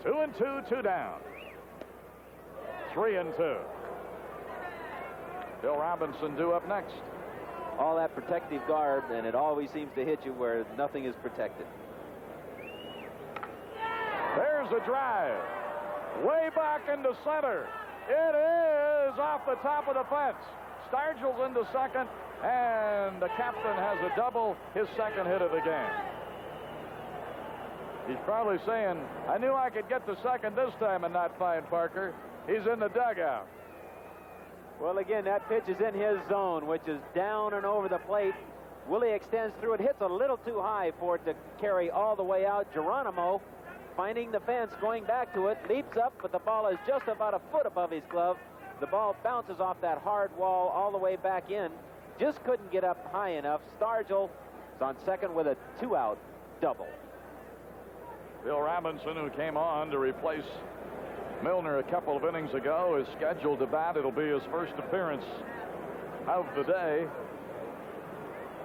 Speaker 1: 2 and 2, 2 down. 3 and 2. Bill Robinson due up next.
Speaker 2: All that protective garb, and it always seems to hit you where nothing is protected.
Speaker 1: There's a drive. Way back into center. It is off the top of the fence. Stargell's into second, and the captain has a double, his second hit of the game. He's probably saying, I knew I could get to second this time and not find Parker. He's in the dugout.
Speaker 2: Well, again, that pitch is in his zone, which is down and over the plate. Willie extends through it, hits a little too high for it to carry all the way out. Geronimo, finding the fence, going back to it, leaps up, but the ball is just about a foot above his glove. The ball bounces off that hard wall all the way back in. Just couldn't get up high enough. Stargell is on second with a 2-out double.
Speaker 1: Bill Robinson, who came on to replace Milner a couple of innings ago, is scheduled to bat. It'll be his first appearance of the day.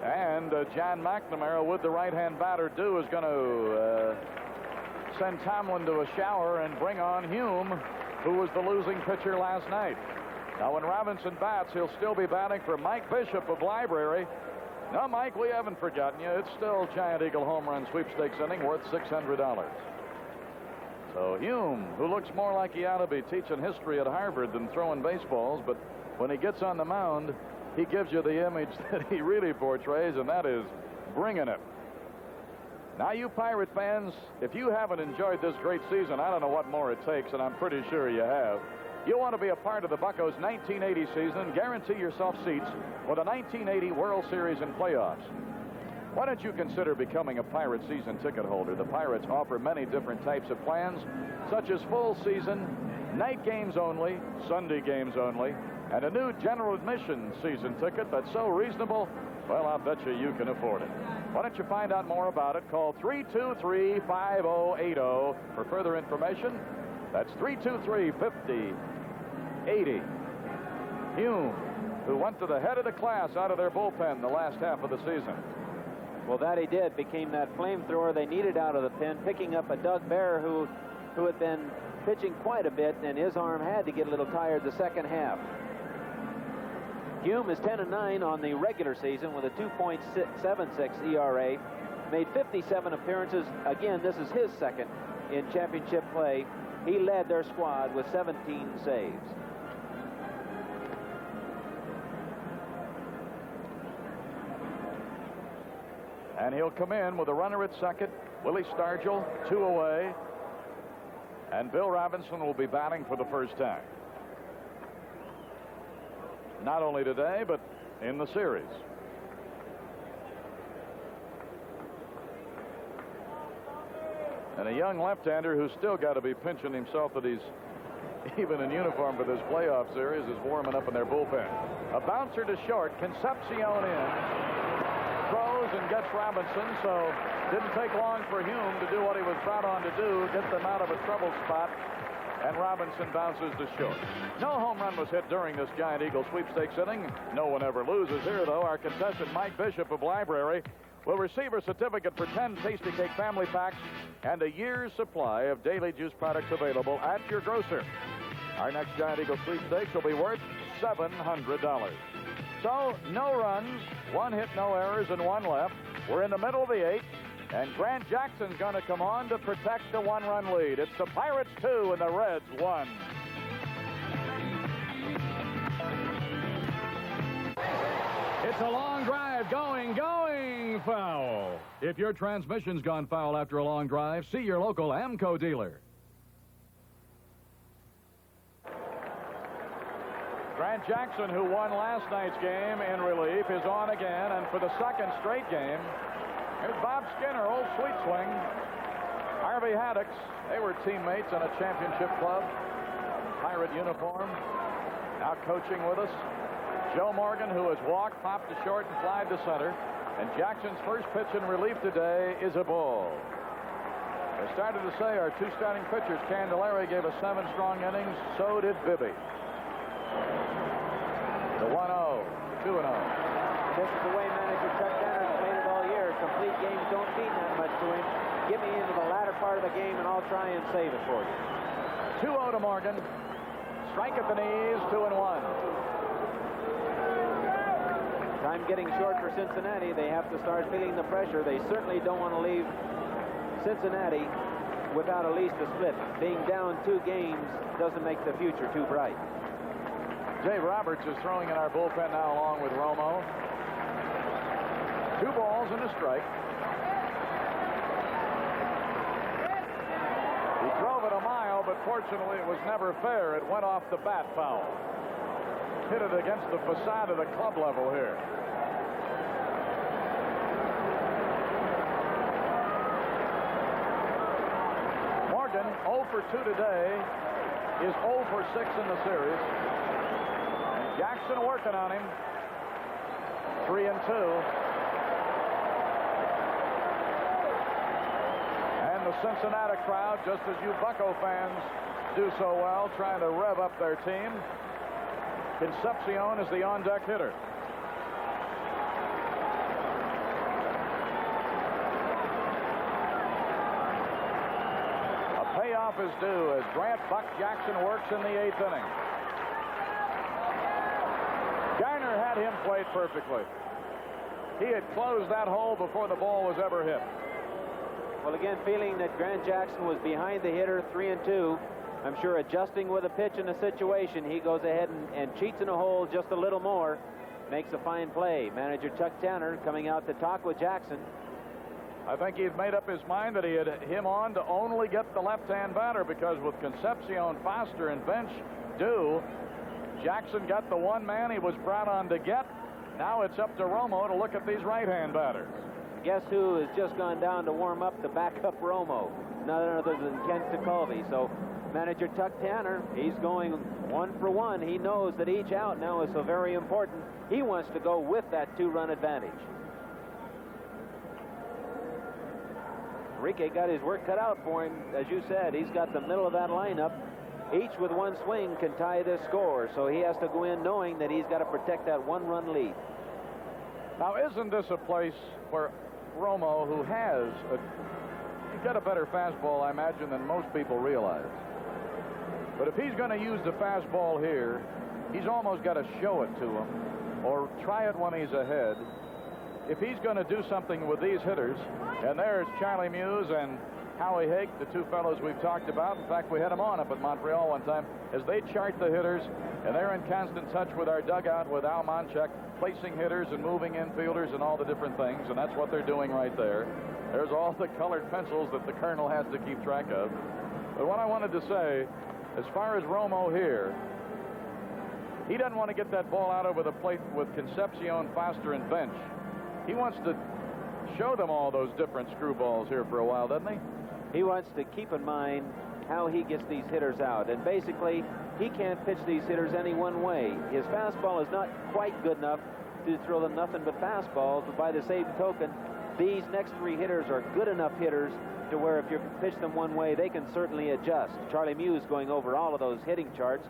Speaker 1: And John McNamara, with the right-hand batter do, is going to send Tomlin to a shower and bring on Hume, who was the losing pitcher last night. Now, when Robinson bats, he'll still be batting for Mike Bishop of Library. No, Mike, we haven't forgotten you. It's still Giant Eagle home run sweepstakes inning worth $600. So Hume, who looks more like he ought to be teaching history at Harvard than throwing baseballs, but when he gets on the mound, he gives you the image that he really portrays, and that is bringing it. Now, you Pirate fans, if you haven't enjoyed this great season, I don't know what more it takes, and I'm pretty sure you have. You want to be a part of the Buccos' 1980 season, guarantee yourself seats for the 1980 World Series and playoffs. Why don't you consider becoming a Pirate season ticket holder? The Pirates offer many different types of plans, such as full season, night games only, Sunday games only, and a new general admission season ticket that's so reasonable, well, I'll bet you can afford it. Why don't you find out more about it? Call 323-5080 for further information. That's 323-5080. Hume, who went to the head of the class out of their bullpen the last half of the season.
Speaker 2: Well, that he did. Became that flamethrower they needed out of the pen, picking up a Doug Bear who had been pitching quite a bit, and his arm had to get a little tired the second half. Hume is 10-9 on the regular season with a 2.76 ERA. Made 57 appearances. Again, this is his second in championship play. He led their squad with 17 saves.
Speaker 1: And he'll come in with a runner at second. Willie Stargell, 2 away. And Bill Robinson will be batting for the first time. Not only today, but in the series. And a young left-hander who's still got to be pinching himself that he's even in uniform for this playoff series is warming up in their bullpen. A bouncer to short, Concepcion in. Throws and gets Robinson, so didn't take long for Hume to do what he was brought on to do, get them out of a trouble spot, and Robinson bounces to short. No home run was hit during this Giant Eagle sweepstakes inning. No one ever loses here, though. Our contestant, Mike Bishop of Library, will receive a certificate for 10 Tasty Cake family packs and a year's supply of daily juice products available at your grocer. Our next Giant Eagle sweepstakes will be worth $700. So, no runs, 1 hit, no errors, and 1 left. We're in the middle of the 8th, and Grant Jackson's going to come on to protect the 1-run lead. It's the Pirates 2 and the Reds 1. It's a long drive, going, foul. If your transmission's gone foul after a long drive, see your local AMCO dealer. Grant Jackson, who won last night's game in relief, is on again, and for the second straight game, here's Bob Skinner, old sweet swing. Harvey Haddix, they were teammates in a championship club, Pirate uniform, now coaching with us. Joe Morgan, who has walked, popped to short, and flied to center. And Jackson's first pitch in relief today is a ball. I started to say our 2 starting pitchers, Candelaria gave us 7 strong innings, so did Bibby. The 1-0, 2-0.
Speaker 2: This is the way manager Chuck Tanner's played it all year. Complete games don't mean that much to him. Get me into the latter part of the game, and I'll try and save it for you.
Speaker 1: 2-0 to Morgan. Strike at the knees, 2-1.
Speaker 2: Time getting short for Cincinnati. They have to start feeling the pressure. They certainly don't want to leave Cincinnati without at least a split. Being down 2 games doesn't make the future too bright.
Speaker 1: Dave Roberts is throwing in our bullpen now along with Romo. 2 balls and a strike. He drove it a mile, but fortunately it was never fair. It went off the bat foul. Hit it against the facade of the club level here. Morgan, 0 for 2 today, is 0 for 6 in the series. And Jackson working on him. 3-2. And the Cincinnati crowd, just as you Bucco fans do so well, trying to rev up their team. Concepcion is the on-deck hitter. A payoff is due as Grant Buck Jackson works in the 8th inning. Garner had him played perfectly. He had closed that hole before the ball was ever hit.
Speaker 2: Well, again, feeling that Grant Jackson was behind the hitter, 3-2. I'm sure adjusting with a pitch in a situation, he goes ahead and cheats in a hole just a little more. Makes a fine play. Manager Chuck Tanner coming out to talk with Jackson.
Speaker 1: I think he'd made up his mind that he had him on to only get the left-hand batter, because with Concepcion, Foster, and Bench due, Jackson got the one man he was brought on to get. Now it's up to Romo to look at these right-hand batters.
Speaker 2: Guess who has just gone down to warm up to back up Romo? None other than Ken Tekulve. So manager Chuck Tanner, he's going 1 for 1. He knows that each out now is so very important. He wants to go with that 2-run advantage. Enrique got his work cut out for him. As you said, he's got the middle of that lineup. Each with one swing can tie this score, so he has to go in knowing that he's got to protect that 1-run lead.
Speaker 1: Now, isn't this a place where Romo, who he's got a better fastball, I imagine, than most people realize. But if he's going to use the fastball here, he's almost got to show it to him or try it when he's ahead. If he's going to do something with these hitters, and there's Charlie Muse and Howie Hake, the two fellows we've talked about. In fact, we had them on up at Montreal one time, as they chart the hitters, and they're in constant touch with our dugout with Al Monchek, placing hitters and moving infielders and all the different things, and that's what they're doing right there. There's all the colored pencils that the Colonel has to keep track of. But what I wanted to say, as far as Romo here, he doesn't want to get that ball out over the plate with Concepcion, Foster, and Bench. He wants to show them all those different screwballs here for a while, doesn't he?
Speaker 2: He wants to keep in mind how he gets these hitters out. And basically, he can't pitch these hitters any one way. His fastball is not quite good enough to throw them nothing but fastballs. But by the same token, these next 3 hitters are good enough hitters to where if you pitch them one way, they can certainly adjust. Charlie Muse going over all of those hitting charts.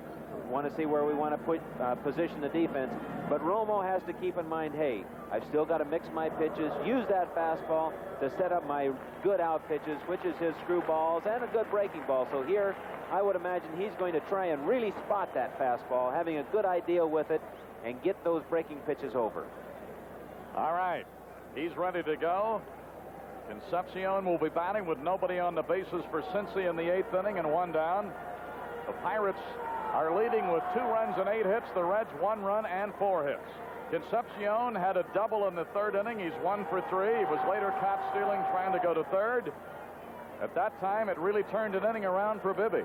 Speaker 2: Want to see where we want to put position the defense. But Romo has to keep in mind, hey, I've still got to mix my pitches, use that fastball to set up my good out pitches, which is his screwballs and a good breaking ball. So here, I would imagine he's going to try and really spot that fastball, having a good idea with it, and get those breaking pitches over.
Speaker 1: All right, he's ready to go. Concepcion will be batting with nobody on the bases for Cincy in the 8th inning and 1 down. The Pirates are leading with 2 runs and 8 hits. The Reds 1 run and 4 hits. Concepcion had a double in the 3rd inning. He's 1 for 3. He was later caught stealing, trying to go to 3rd. At that time, it really turned an inning around for Bibby,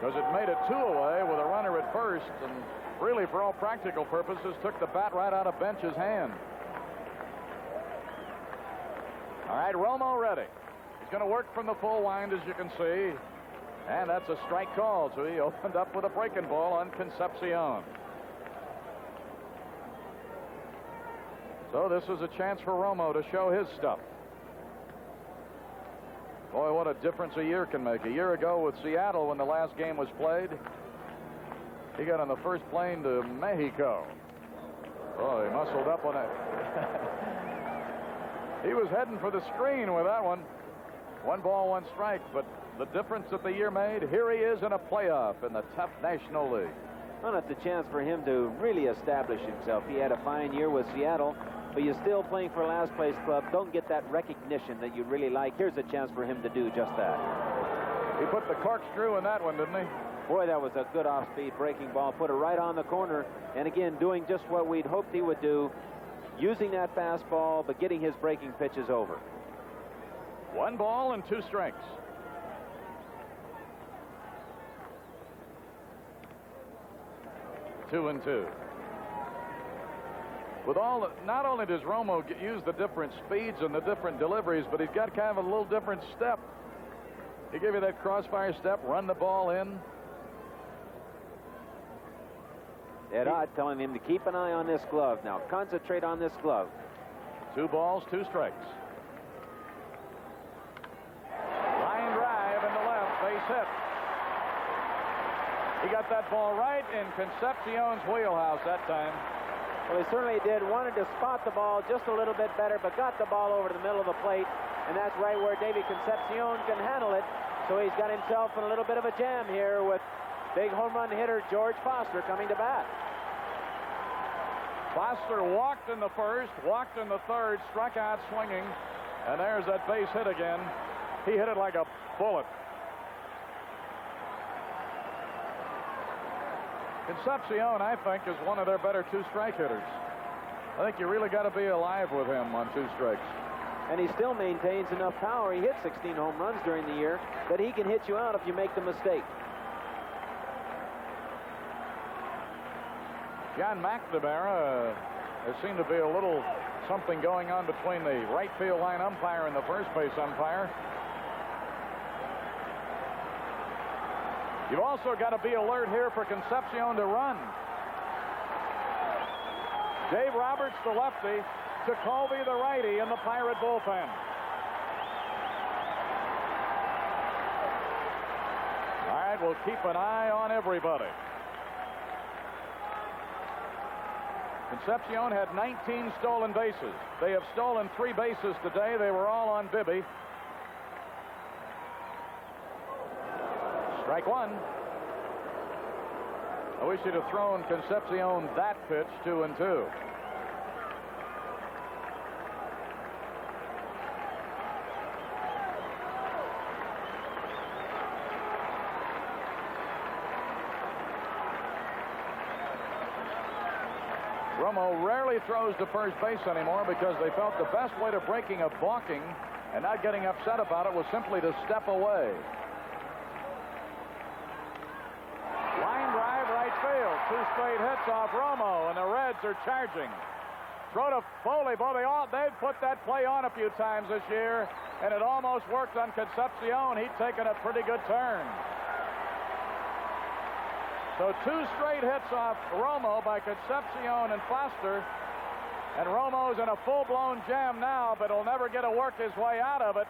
Speaker 1: because it made it 2 away with a runner at first, and really, for all practical purposes, took the bat right out of Bench's hand. All right, Romo ready. He's going to work from the full wind, as you can see. And that's a strike call, so he opened up with a breaking ball on Concepcion. So this is a chance for Romo to show his stuff. Boy, what a difference a year can make. A year ago with Seattle, when the last game was played, he got on the first plane to Mexico. Oh, he muscled up on it. He was heading for the screen with that one. 1 ball, 1 strike, but the difference that the year made, here he is in a playoff in the tough National League.
Speaker 2: Well, it's a chance for him to really establish himself. He had a fine year with Seattle, but you're still playing for a last place club. Don't get that recognition that you really like. Here's a chance for him to do just that.
Speaker 1: He put the corkscrew in that one, didn't he?
Speaker 2: Boy, that was a good off-speed breaking ball. Put it right on the corner. And again, doing just what we'd hoped he would do, using that fastball, but getting his breaking pitches over.
Speaker 1: 1 ball and 2 strikes. Two and 2. With all, not only does Romo use the different speeds and the different deliveries, but he's got kind of a little different step. He gave you that crossfire step, run the ball in.
Speaker 2: Ed Ott telling him to keep an eye on this glove. Now concentrate on this glove.
Speaker 1: 2 balls, 2 strikes. Line drive in the left, base hit. He got that ball right in Concepcion's wheelhouse that time.
Speaker 2: Well, he certainly did. Wanted to spot the ball just a little bit better, but got the ball over to the middle of the plate, and that's right where Davy Concepcion can handle it. So he's got himself in a little bit of a jam here with big home run hitter George Foster coming to bat.
Speaker 1: Foster walked in the 1st, walked in the 3rd, struck out swinging. And there's that base hit again. He hit it like a bullet. Concepcion, I think, is one of their better two-strike hitters. I think you really got to be alive with him on two strikes.
Speaker 2: And he still maintains enough power. He hit 16 home runs during the year that he can hit you out if you make the mistake.
Speaker 1: John McNamara, there seemed to be a little something going on between the right field line umpire and the first base umpire. You've also got to be alert here for Concepcion to run. Dave Roberts, the lefty, to Colby, the righty, in the Pirate bullpen. All right, we'll keep an eye on everybody. Concepcion had 19 stolen bases. They have stolen 3 bases today. They were all on Bibby. Strike one. I wish he'd have thrown Concepcion that pitch, 2-2. Romo rarely throws to first base anymore because they felt the best way to breaking a balking and not getting upset about it was simply to step away. Line drive, right field. 2 straight hits off Romo, and the Reds are charging. Throw to Foley. Boy, they've put that play on a few times this year, and it almost worked on Concepcion. He'd taken a pretty good turn. So 2 straight hits off Romo by Concepcion and Foster. And Romo's in a full-blown jam now, but he'll never get to work his way out of it.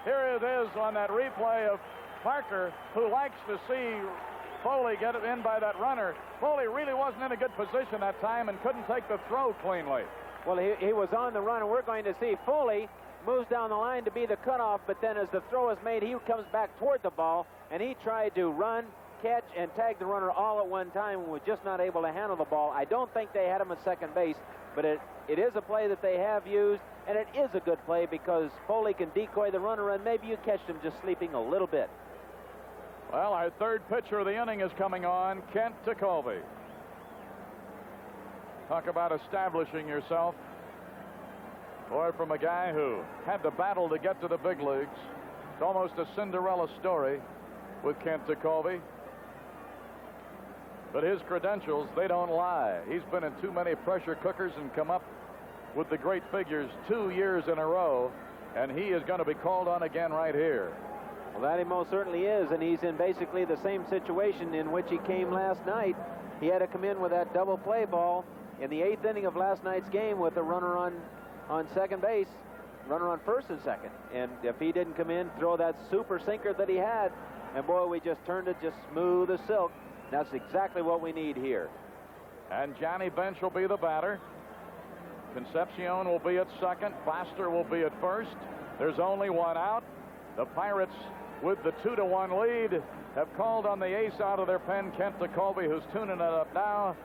Speaker 1: Here it is on that replay of Parker, who likes to see Foley get it in by that runner. Foley really wasn't in a good position that time and couldn't take the throw cleanly.
Speaker 2: Well, he was on the run, and we're going to see Foley moves down the line to be the cutoff, but then as the throw is made, he comes back toward the ball, and he tried to run, catch, and tag the runner all at one time and was just not able to handle the ball. I don't think they had him at second base, but it is a play that they have used, and it is a good play because Foley can decoy the runner, and maybe you catch him just sleeping a little bit.
Speaker 1: Well, our third pitcher of the inning is coming on, Kent Tekulve. Talk about establishing yourself. Boy, from a guy who had to battle to get to the big leagues. It's almost a Cinderella story with Kent Tekulve. But his credentials, they don't lie. He's been in too many pressure cookers and come up with the great figures 2 years in a row, and he is going to be called on again right here.
Speaker 2: Well, that he most certainly is, and he's in basically the same situation in which he came last night. He had to come in with that double play ball in the 8th inning of last night's game with a runner on second base, runner on first and second. And if he didn't come in, throw that super sinker that he had, and boy, we just turned it just smooth as silk. That's exactly what we need here.
Speaker 1: And Johnny Bench will be the batter. Concepcion will be at second. Foster will be at first. There's only one out. The Pirates, with the 2-1 lead, have called on the ace out of their pen, Kent Tekulve, who's tuning it up now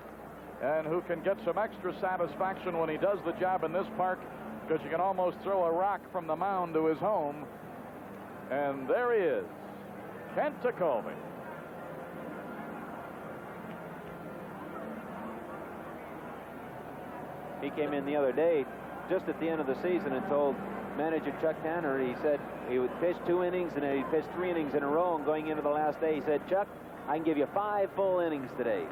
Speaker 1: and who can get some extra satisfaction when he does the job in this park, because you can almost throw a rock from the mound to his home. And there he is, Kent Tekulve.
Speaker 2: He came in the other day just at the end of the season and told manager Chuck Tanner, he said he would pitch 2 innings and then he'd pitch 3 innings in a row, and going into the last day he said, Chuck, I can give you 5 full innings today.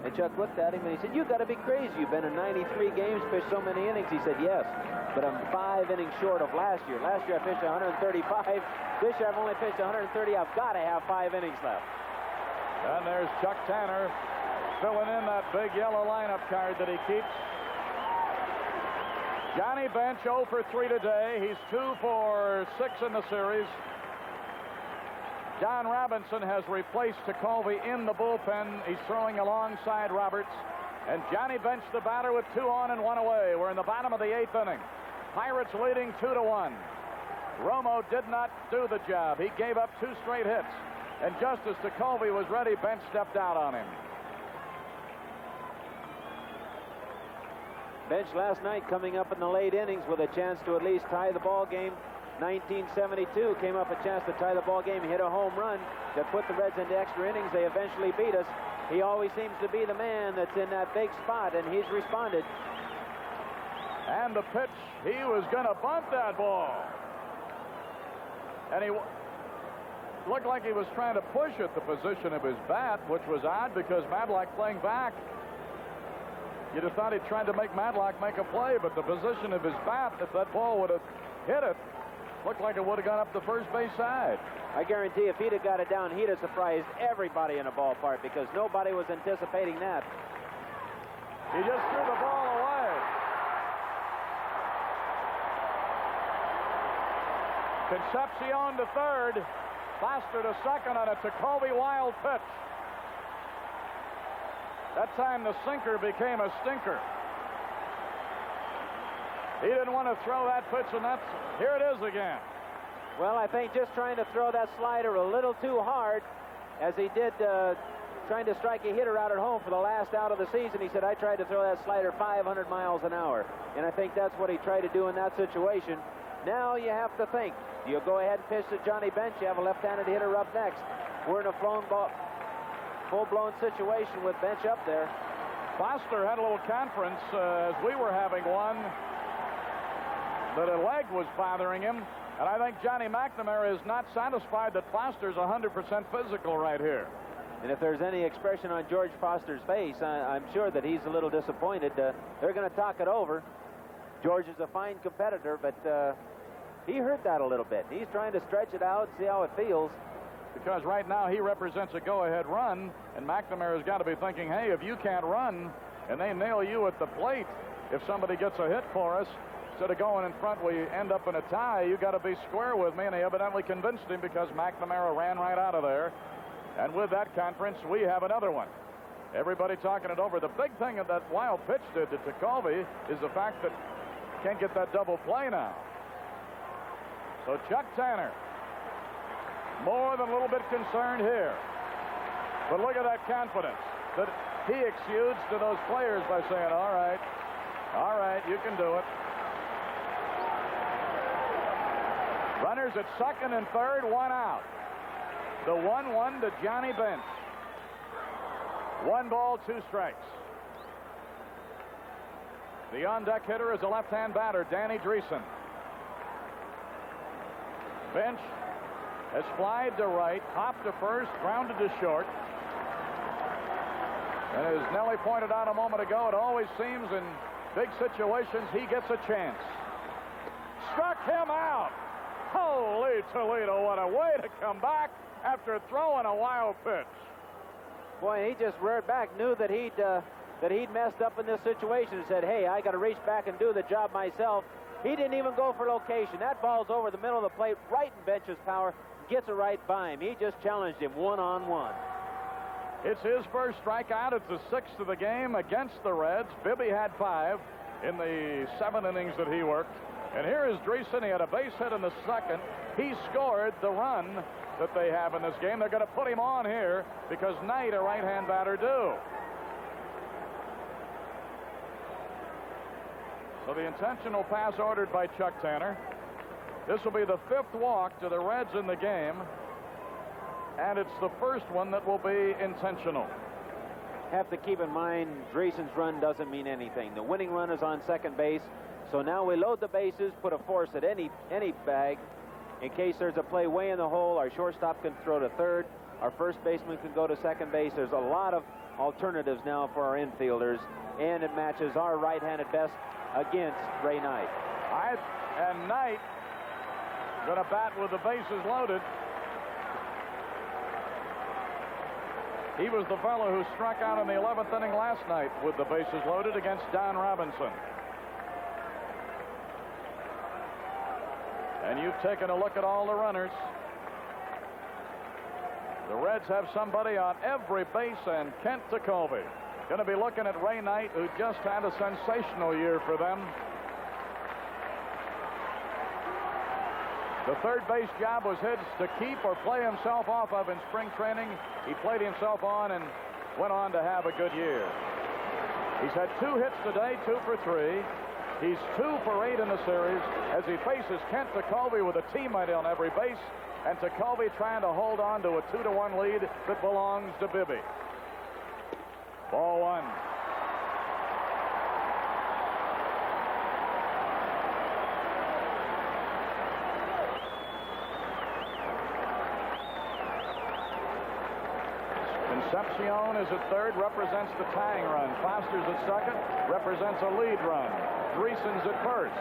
Speaker 2: And Chuck looked at him and he said, you got to be crazy. You've been in 93 games, pitched so many innings. He said, yes, but I'm 5 innings short of last year. Last year I pitched 135. This year I've only pitched 130. I've got to have 5 innings left.
Speaker 1: And there's Chuck Tanner filling in that big yellow lineup card that he keeps. Johnny Bench 0 for 3 today. He's 2 for 6 in the series. John Robinson has replaced Tekulve in the bullpen. He's throwing alongside Roberts. And Johnny Bench, the batter, with 2 on and 1 away. We're in the bottom of the 8th inning. Pirates leading 2-1. Romo did not do the job. He gave up 2 straight hits. And just as Tekulve was ready, Bench stepped out on him.
Speaker 2: Bench last night coming up in the late innings with a chance to at least tie the ball game. 1972 came up a chance to tie the ball game. He hit a home run that put the Reds into extra innings. They eventually beat us. He always seems to be the man that's in that big spot, and he's responded.
Speaker 1: And the pitch, he was going to bunt that ball. And he looked like he was trying to push at the position of his bat, which was odd because Madlock playing back. You'd have thought he tried to make Madlock make a play, but the position of his bat, if that ball would have hit it, looked like it would have gone up the first base side.
Speaker 2: I guarantee if he'd have got it down, he'd have surprised everybody in the ballpark because nobody was anticipating that.
Speaker 1: He just threw the ball away. Concepcion to third. Foster to second on a Jacoby Wild pitch. That time the sinker became a stinker. He didn't want to throw that pitch, and here it is again.
Speaker 2: Well, I think just trying to throw that slider a little too hard, as he did trying to strike a hitter out at home for the last out of the season. He said, I tried to throw that slider 500 miles an hour. And I think that's what he tried to do in that situation. Now you have to think. Do you go ahead and pitch to Johnny Bench? You have a left-handed hitter up next. We're in a full-blown situation with Bench up there.
Speaker 1: Foster had a little conference as we were having one, that a leg was bothering him. And I think Johnny McNamara is not satisfied that Foster's 100% physical right here.
Speaker 2: And if there's any expression on George Foster's face, I'm sure that he's a little disappointed. They're going to talk it over. George is a fine competitor, but he hurt that a little bit. He's trying to stretch it out, see how it feels.
Speaker 1: Because right now he represents a go-ahead run, and McNamara's got to be thinking, hey, if you can't run and they nail you at the plate, if somebody gets a hit for us, instead of going in front, we end up in a tie, you got to be square with me. And he evidently convinced him because McNamara ran right out of there. And with that conference, we have another one. Everybody talking it over. The big thing that wild pitch did to Jacoby is the fact that he can't get that double play now. So Chuck Tanner, more than a little bit concerned here. But look at that confidence that he exudes to those players by saying, all right, you can do it. Runners at second and third, one out. The 1-1 to Johnny Bench. 1 ball, 2 strikes. The on-deck hitter is a left-hand batter, Danny Dreesen. Bench has flied to right, hopped to first, grounded to short. And as Nellie pointed out a moment ago, it always seems in big situations he gets a chance. Struck him out. Holy Toledo, what a way to come back after throwing a wild pitch.
Speaker 2: Boy, he just reared back, knew that he'd messed up in this situation and said, hey, I got to reach back and do the job myself. He didn't even go for location. That ball's over the middle of the plate, right in Bench's power, gets it right by him. He just challenged him one-on-one.
Speaker 1: It's his first strikeout. It's the 6th of the game against the Reds. Bibby had 5 in the 7 innings that he worked. And here is Dreesen. He had a base hit in the second. He scored the run that they have in this game. They're going to put him on here because Knight, a right-hand batter, do. So the intentional pass ordered by Chuck Tanner. This will be the 5th walk to the Reds in the game. And it's the first one that will be intentional.
Speaker 2: Have to keep in mind, Dreesen's run doesn't mean anything. The winning run is on second base. So now we load the bases, put a force at any bag. In case there's a play way in the hole, our shortstop can throw to third. Our first baseman can go to second base. There's a lot of alternatives now for our infielders, and it matches our right-handed best against Ray Knight.
Speaker 1: And Knight going to bat with the bases loaded. He was the fellow who struck out in the 11th inning last night with the bases loaded against Don Robinson. And you've taken a look at all the runners. The Reds have somebody on every base, and Kent Jacoby going to be looking at Ray Knight, who just had a sensational year for them. The third base job was his to keep or play himself off of in spring training. He played himself on and went on to have a good year. He's had 2 hits today, 2 for 3. He's 2 for 8 in the series as he faces Kent Tekulve with a teammate on every base, and Tekulve trying to hold on to a 2-1 lead that belongs to Bibby. Ball 1. Concepcion is at third, represents the tying run. Foster's at second, represents a lead run. Dreesen's at first.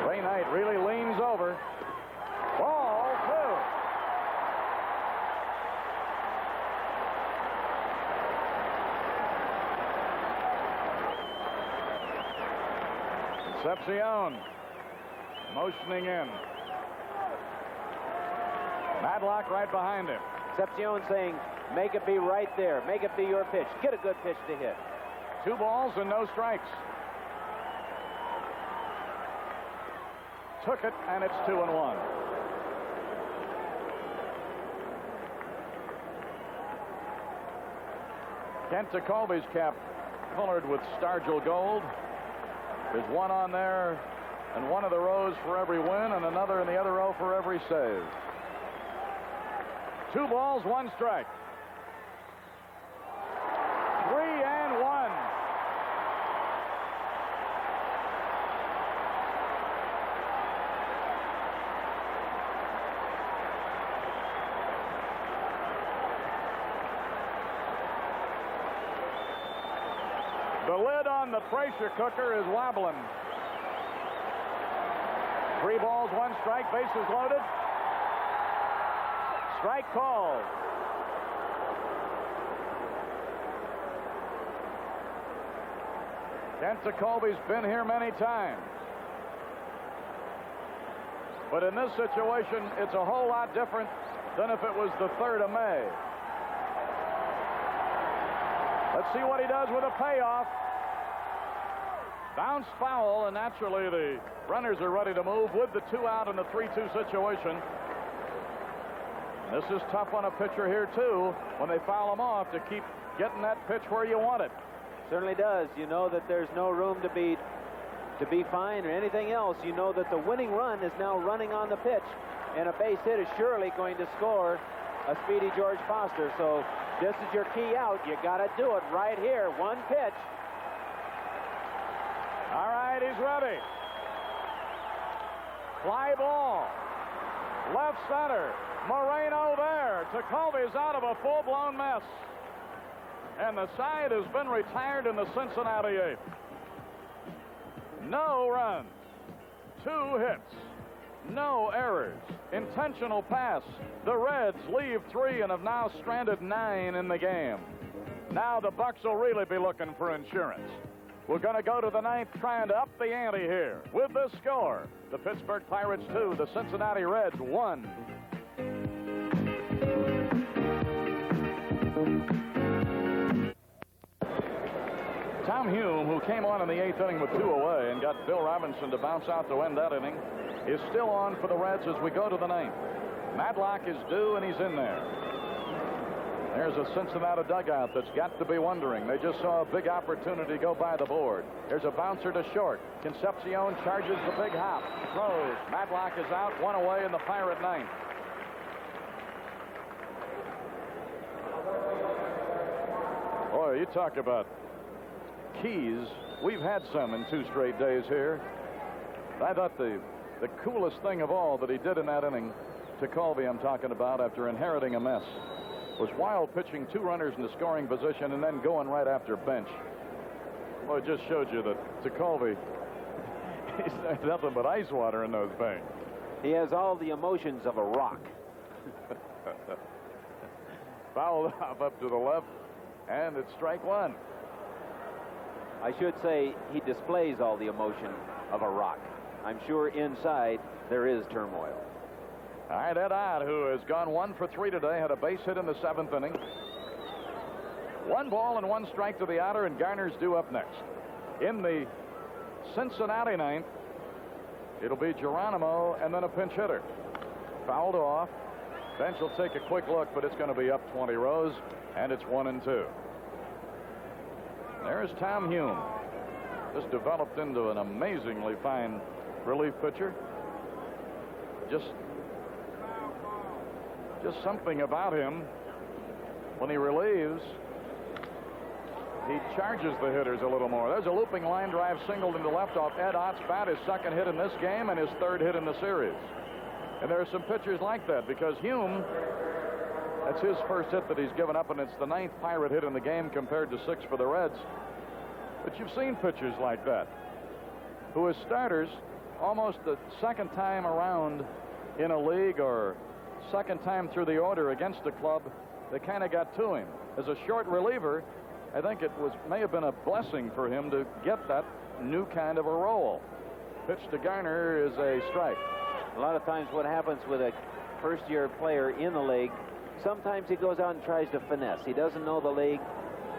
Speaker 1: Ray Knight really leans over. Ball 2. Concepcion motioning in. Madlock right behind him.
Speaker 2: Concepcion saying, make it be right there. Make it be your pitch. Get a good pitch to hit.
Speaker 1: 2 balls and no strikes. Took it, and it's 2-1. Kent Tekulve's cap colored with Stargell gold. There's 1 on there, and 1 of the rows for every win, and another in the other row for every save. 2 balls, 1 strike. 3-1. The lid on the pressure cooker is wobbling. 3 balls, 1 strike, bases loaded. Strike called. Kent Tekulve's been here many times. But in this situation, it's a whole lot different than if it was the 3rd of May. Let's see what he does with a payoff. Bounce foul, and naturally the runners are ready to move with the 2 out in the 3-2 situation. This is tough on a pitcher here, too, when they foul him off, to keep getting that pitch where you want it.
Speaker 2: Certainly does. You know that there's no room to be fine or anything else. You know that the winning run is now running on the pitch, and a base hit is surely going to score a speedy George Foster. So this is your key out. You got to do it right here. 1 pitch.
Speaker 1: All right, he's ready. Fly ball. Left center. Moreno there. Tekulve's out of a full-blown mess. And the side has been retired in the Cincinnati 8th. No runs. 2 hits. No errors. Intentional pass. The Reds leave 3 and have now stranded 9 in the game. Now the Bucs will really be looking for insurance. We're going to go to the 9th, trying to up the ante here with the score. The Pittsburgh Pirates 2, the Cincinnati Reds 1. Tom Hume, who came on in the 8th inning with 2 away and got Bill Robinson to bounce out to end that inning, is still on for the Reds as we go to the 9th. Madlock is due, and he's in there. There's a Cincinnati dugout that's got to be wondering. They just saw a big opportunity go by the board. There's a bouncer to short. Concepcion charges the big hop. Throws. Madlock is out, 1 away in the Pirate 9th. Boy, you talk about keys. We've had some in 2 straight days here. I thought the coolest thing of all that he did in that inning, Tekulve I'm talking about, after inheriting a mess, was wild pitching 2 runners in the scoring position and then going right after bench. Well, it just showed you that Tekulve, he's nothing but ice water in those veins.
Speaker 2: He has all the emotions of a rock.
Speaker 1: Fouled off up to the left, and it's strike 1.
Speaker 2: I should say he displays all the emotion of a rock. I'm sure inside there is turmoil.
Speaker 1: All right, Ed Ott, who has gone 1 for 3 today, had a base hit in the 7th inning. 1 ball and 1 strike to the outer, and Garner's due up next. In the Cincinnati 9th, it'll be Geronimo and then a pinch hitter. Fouled off. Bench will take a quick look, but it's going to be up 20 rows, and it's 1-2. There's Tom Hume. Just developed into an amazingly fine relief pitcher. Just something about him. When he relieves, he charges the hitters a little more. There's a looping line drive singled into left off Ed Ott's bat, his second hit in this game and his third hit in the series. And there are some pitchers like that, because Hume, that's his first hit that he's given up, and it's the 9th Pirate hit in the game compared to 6 for the Reds. But you've seen pitchers like that, who as starters, almost the second time around in a league or second time through the order against a club, they kind of got to him. As a short reliever, I think it may have been a blessing for him to get that new kind of a role. Pitch to Garner is a strike.
Speaker 2: A lot of times what happens with a first-year player in the league, sometimes he goes out and tries to finesse. He doesn't know the league,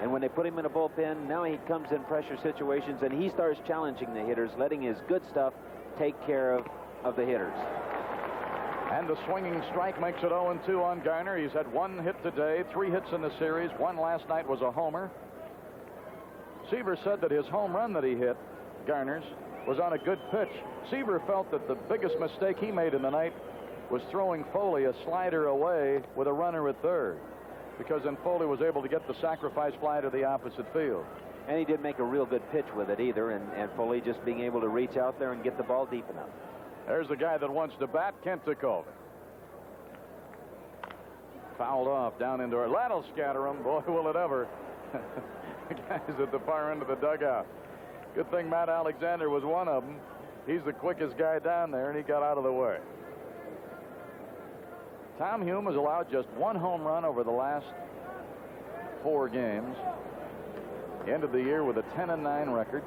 Speaker 2: and when they put him in a bullpen, now he comes in pressure situations, and he starts challenging the hitters, letting his good stuff take care of the hitters.
Speaker 1: And the swinging strike makes it 0-2 on Garner. He's had 1 hit today, 3 hits in the series. 1 last night was a homer. Seaver said that his home run that he hit, Garner's, was on a good pitch. Seaver felt that the biggest mistake he made in the night was throwing Foley a slider away with a runner at third, because then Foley was able to get the sacrifice fly to the opposite field.
Speaker 2: And he didn't make a real good pitch with it either, and Foley just being able to reach out there and get the ball deep enough.
Speaker 1: There's the guy that wants to bat, Kent Jacoby. Fouled off down into our. That'll scatter him. Boy, will it ever. The guy's at the far end of the dugout. Good thing Matt Alexander was one of them. He's the quickest guy down there, and he got out of the way. Tom Hume has allowed just 1 home run over the last 4 games. He ended the year with a 10-9 record.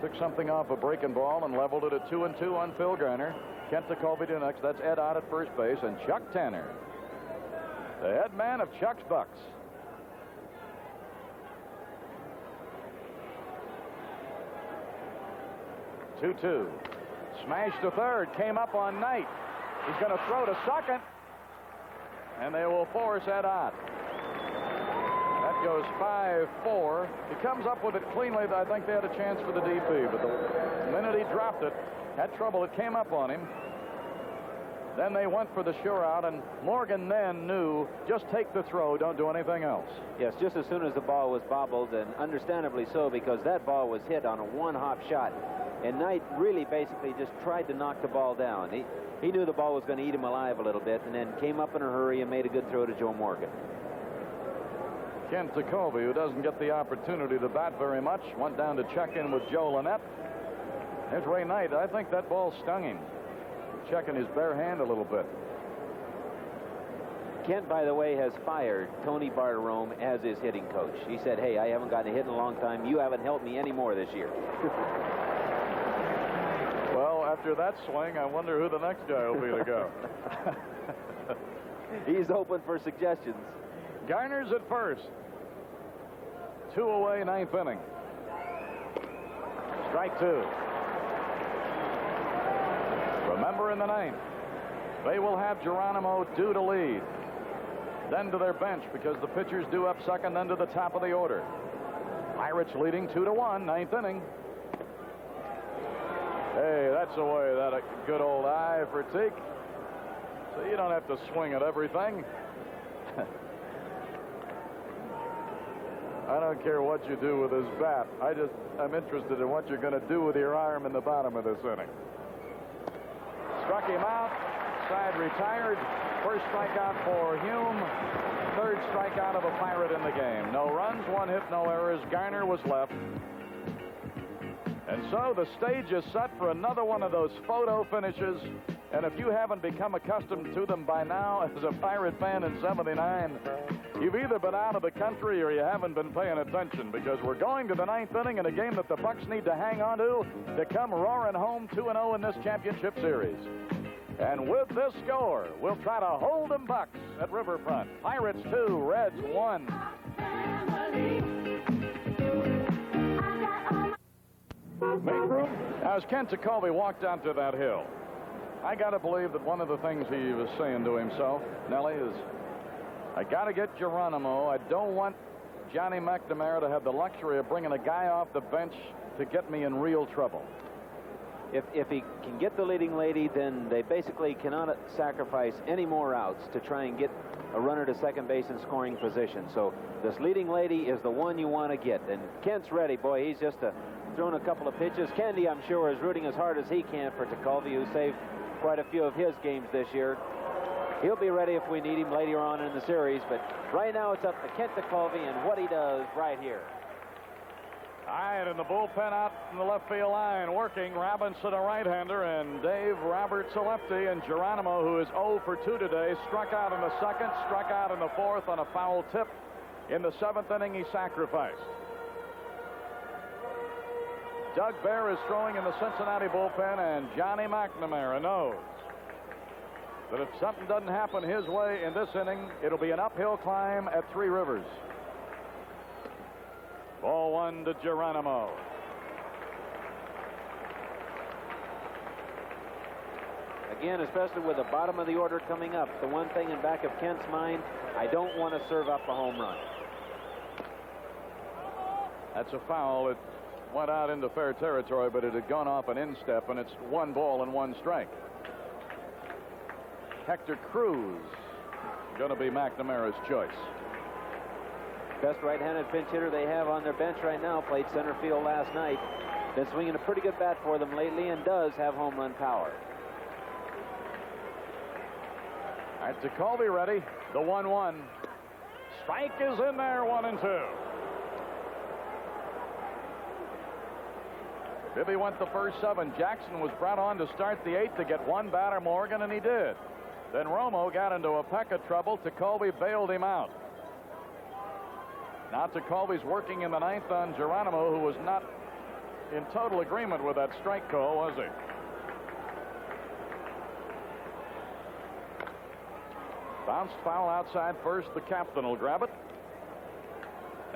Speaker 1: Took something off a breaking ball and leveled it at 2-2 on Phil Garner. Kent Jacoby to next. That's Ed Ott at first base, and Chuck Tanner, the head man of Chuck's Bucs. Two. Smash to third. Came up on Knight. He's going to throw to second, and they will force Ed Ott. That goes 5-4. He comes up with it cleanly. I think they had a chance for the DP, but the minute he dropped it, had trouble. It came up on him. Then they went for the sure out, and Morgan then knew, just take the throw, don't do anything else.
Speaker 2: Yes, just as soon as the ball was bobbled, and understandably so, because that ball was hit on a one-hop shot. And Knight really basically just tried to knock the ball down. He knew the ball was going to eat him alive a little bit, and then came up in a hurry and made a good throw to Joe Morgan.
Speaker 1: Kent Jacoby, who doesn't get the opportunity to bat very much, went down to check in with Joe Lynette. There's Ray Knight. I think that ball stung him. Checking his bare hand a little bit.
Speaker 2: Kent, by the way, has fired Tony Barterome as his hitting coach. He said, hey, I haven't gotten a hit in a long time. You haven't helped me any more this year.
Speaker 1: Well, after that swing, I wonder who the next guy will be to go.
Speaker 2: He's open for suggestions.
Speaker 1: Garner's at first. 2 away, 9th inning. Strike 2. Remember, in the 9th, they will have Geronimo due to lead. Then to their bench, because the pitchers due up second, then to the top of the order. Pirates leading 2-1, 9th inning. Hey, that's the way, that a good old eye for Teak. So you don't have to swing at everything. I don't care what you do with his bat. I'm interested in what you're going to do with your arm in the bottom of this inning. Struck him out. Side retired. First strikeout for Hume. Third strikeout of a Pirate in the game. No runs, 1 hit, no errors. Garner was left. And so the stage is set for another one of those photo finishes. And if you haven't become accustomed to them by now as a Pirate fan in '79, you've either been out of the country or you haven't been paying attention, because we're going to the 9th inning in a game that the Bucs need to hang on to come roaring home 2-0 in this championship series. And with this score, we'll try to hold them Bucs at Riverfront. Pirates 2, Reds 1. As Kent Jacoby walked onto that hill, I got to believe that one of the things he was saying to himself, Nellie, is, I got to get Geronimo. I don't want Johnny McNamara to have the luxury of bringing a guy off the bench to get me in real trouble.
Speaker 2: If he can get the leading lady, then they basically cannot sacrifice any more outs to try and get a runner to second base in scoring position. So this leading lady is the one you want to get. And Kent's ready. Boy, he's just thrown a couple of pitches. Candy, I'm sure, is rooting as hard as he can for Tekulve, who saved quite a few of his games this year. He'll be ready if we need him later on in the series. But right now it's up to Kent Tekulve and what he does right here.
Speaker 1: All right, in the bullpen out in the left field line, working Robinson, a right-hander, and Dave Roberts, a lefty, and Geronimo, who is 0 for 2 today, struck out in the second, struck out in the fourth on a foul tip. In the seventh inning, he sacrificed. Doug Bear is throwing in the Cincinnati bullpen, and Johnny McNamara knows that if something doesn't happen his way in this inning, it'll be an uphill climb at Three Rivers. Ball one to Geronimo.
Speaker 2: Again, especially with the bottom of the order coming up, the one thing in back of Kent's mind, I don't want to serve up a home run.
Speaker 1: That's a foul. It went out into fair territory, but it had gone off an instep, and it's 1 ball and 1 strike. Hector Cruz going to be McNamara's choice.
Speaker 2: Best right-handed pinch hitter they have on their bench right now. Played center field last night. Been swinging a pretty good bat for them lately and does have home run power.
Speaker 1: All right, Tekulve ready. The 1-1. Strike is in there, 1-2. Bibby went the first 7. Jackson was brought on to start the 8th to get one batter, Morgan, and he did. Then Romo got into a peck of trouble. Tekulve bailed him out. Now Tekulve's working in the 9th on Geronimo, who was not in total agreement with that strike call, was he? Bounced foul outside first. The captain will grab it.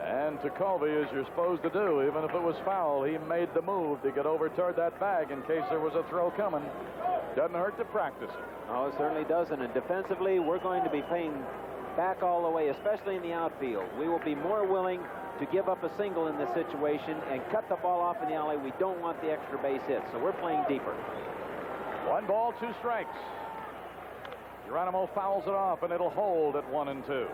Speaker 1: And Tekulve, as you're supposed to do, even if it was foul, he made the move to get over toward that bag in case there was a throw coming. Doesn't hurt to practice it.
Speaker 2: Oh, it certainly doesn't. And defensively, we're going to be playing back all the way, especially in the outfield. We will be more willing to give up a single in this situation and cut the ball off in the alley. We don't want the extra base hit, so we're playing deeper.
Speaker 1: 1 ball, 2 strikes. Geronimo fouls it off, and it'll hold at 1-2.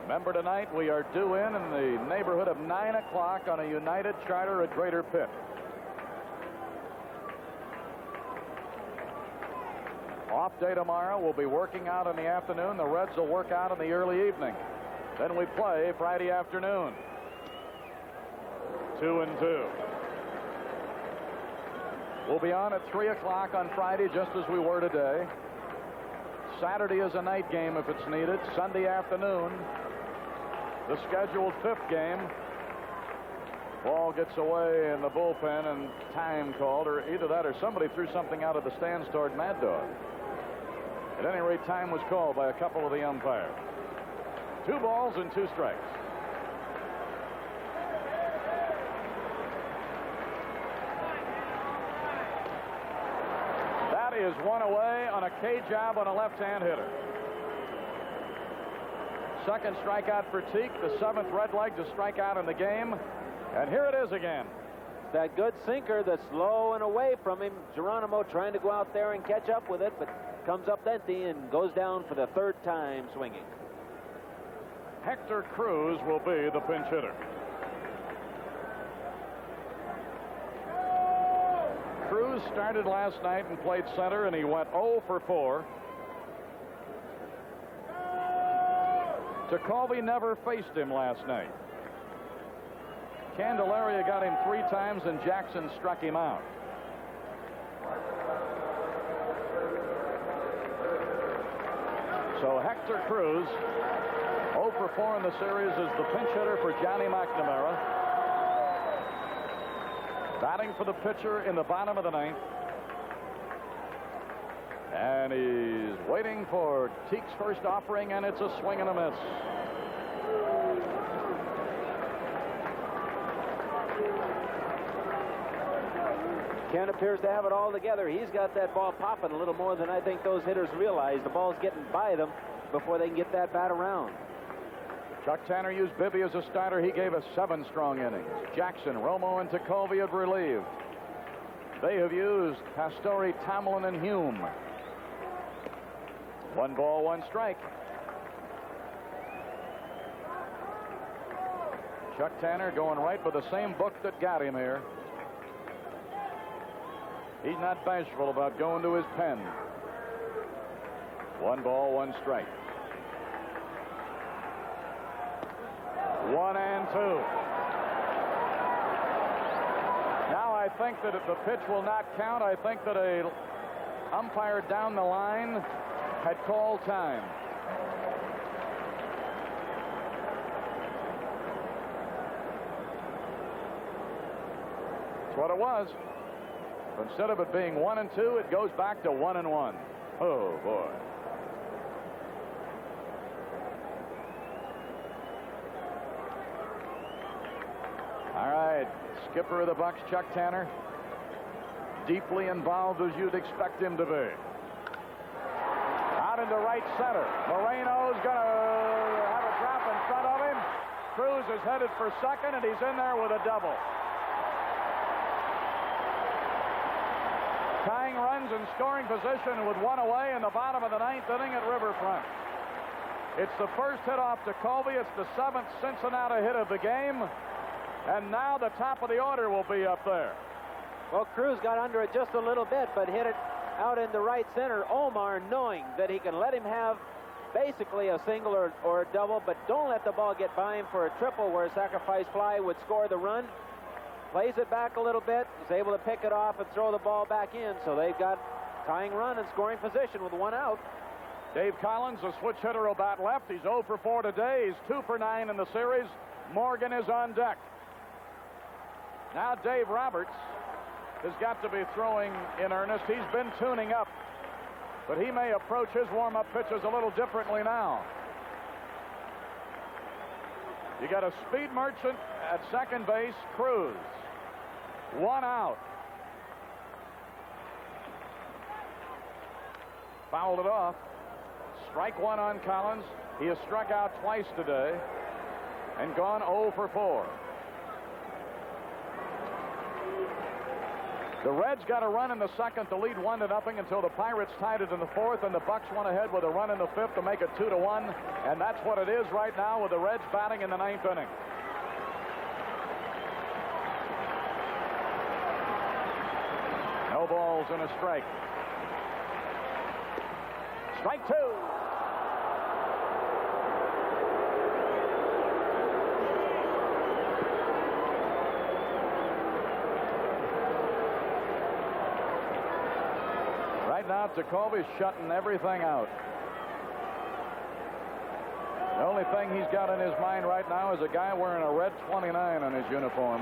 Speaker 1: Remember, tonight we are due in the neighborhood of 9 o'clock on a United Charter at Greater Pitt. Off day tomorrow. We'll be working out in the afternoon. The Reds will work out in the early evening. Then we play Friday afternoon. 2-2. We'll be on at 3 o'clock on Friday, just as we were today. Saturday is a night game if it's needed. Sunday afternoon, the scheduled 5th game. Ball gets away in the bullpen and time called, or either that or somebody threw something out of the stands toward Mad Dog. At any rate, time was called by a couple of the umpires. 2 balls and 2 strikes. That is one away on a K job on a left-hand hitter. Second strikeout for Teak, the 7th red leg to strike out in the game. And here it is again.
Speaker 2: That good sinker that's low and away from him. Geronimo trying to go out there and catch up with it, but comes up empty and goes down for the 3rd time swinging.
Speaker 1: Hector Cruz will be the pinch hitter. Cruz started last night and played center, and he went 0 for 4. Tekulve never faced him last night. Candelaria got him 3 times, and Jackson struck him out. So Hector Cruz, 0 for 4 in the series, is the pinch hitter for Johnny McNamara. Batting for the pitcher in the bottom of the 9th. And he's waiting for Teak's first offering, and it's a swing and a miss.
Speaker 2: Kent appears to have it all together. He's got that ball popping a little more than I think those hitters realize. The ball's getting by them before they can get that bat around.
Speaker 1: Chuck Tanner used Bibby as a starter. He gave us 7 strong innings. Jackson, Romo, and Tekulve have relieved. They have used Pastore, Tomlin, and Hume. 1 ball, 1 strike. Chuck Tanner going right with the same book that got him here. He's not bashful about going to his pen. 1 ball, 1 strike. 1 and 2. Now I think that if the pitch will not count, I think that a umpire down the line had called time. That's what it was. Instead of it being 1 and 2, it goes back to 1 and 1. Oh boy. All right, skipper of the Bucs, Chuck Tanner, deeply involved as you'd expect him to be. Out into right center. Moreno's going to have a drop in front of him. Cruz is headed for second, and he's in there with a double. Tying runs in scoring position with 1 away in the bottom of the 9th inning at Riverfront. It's the first hit off Tekulve. It's the 7th Cincinnati hit of the game. And now the top of the order will be up there.
Speaker 2: Well, Cruz got under it just a little bit, but hit it out into right center. Omar, knowing that he can let him have basically a single or a double, but don't let the ball get by him for a triple where a sacrifice fly would score the run. Plays it back a little bit, is able to pick it off and throw the ball back in, so they've got tying run and scoring position with 1 out.
Speaker 1: Dave Collins, a switch hitter, will bat left. He's 0 for 4 today. He's 2 for 9 in the series. Morgan is on deck. Now Dave Roberts has got to be throwing in earnest. He's been tuning up, but he may approach his warm-up pitches a little differently now. You got a speed merchant at second base, Cruz. 1 out. Fouled it off. Strike 1 on Collins. He has struck out twice today and gone 0 for 4. The Reds got a run in the 2nd to lead 1-0 until the Pirates tied it in the 4th, and the Bucs went ahead with a run in the 5th to make it 2-1, and that's what it is right now with the Reds batting in the 9th inning. No balls and a strike. Strike 2. Right now, Tekulve's shutting everything out. The only thing he's got in his mind right now is a guy wearing a red 29 on his uniform.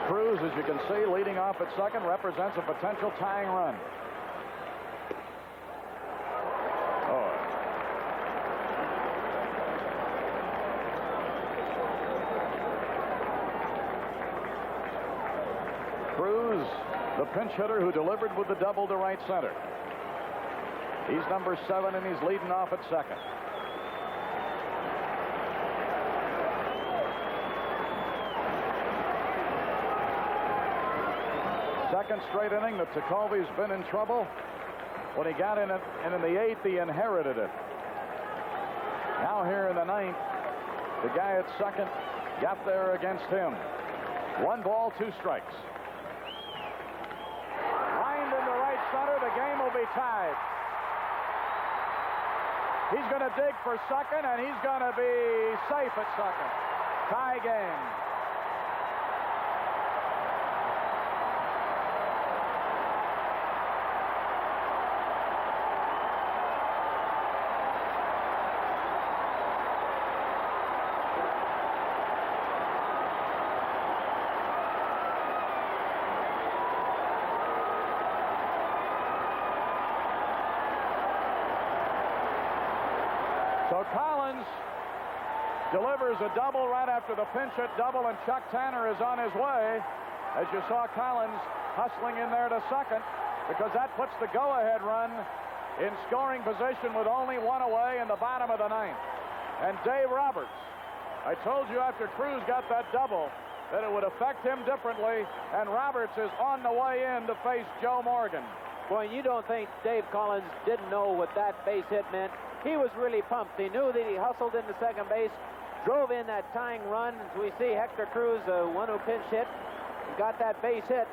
Speaker 1: Cruz, as you can see, leading off at second, represents a potential tying run. Cruz, the pinch hitter who delivered with the double to right center. He's number 7, and he's leading off at second. Second straight inning that Tekulve's been in trouble. When he got in it, and in the 8th, he inherited it. Now here in the 9th, the guy at second got there against him. 1 ball, 2 strikes. Lined into right center, the game will be tied. He's going to dig for second, and he's going to be safe at second. Tie game. So Collins delivers a double right after the pinch hit double, and Chuck Tanner is on his way. As you saw Collins hustling in there to second, because that puts the go-ahead run in scoring position with only one away in the bottom of the ninth. And Dave Roberts, I told you after Cruz got that double that it would affect him differently, and Roberts is on the way in to face Joe Morgan.
Speaker 2: Boy, you don't think Dave Collins didn't know what that base hit meant. He was really pumped. He knew that he hustled into second base, drove in that tying run. As we see Hector Cruz, one who pinch hit, got that base hit.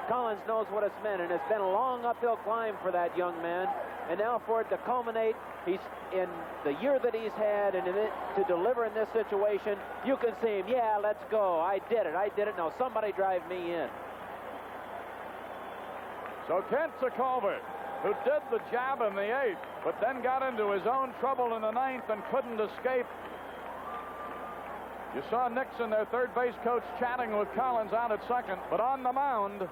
Speaker 2: Collins knows what it's meant, and it's been a long uphill climb for that young man. And now for it to culminate, he's in the year that he's had, and to deliver in this situation, you can see him. Yeah, let's go. I did it. Now somebody drive me in.
Speaker 1: So Kent Sokovic, who did the job in the eighth, but then got into his own trouble in the ninth and couldn't escape. You saw Nixon, their third base coach, chatting with Collins out at second, but on the mound,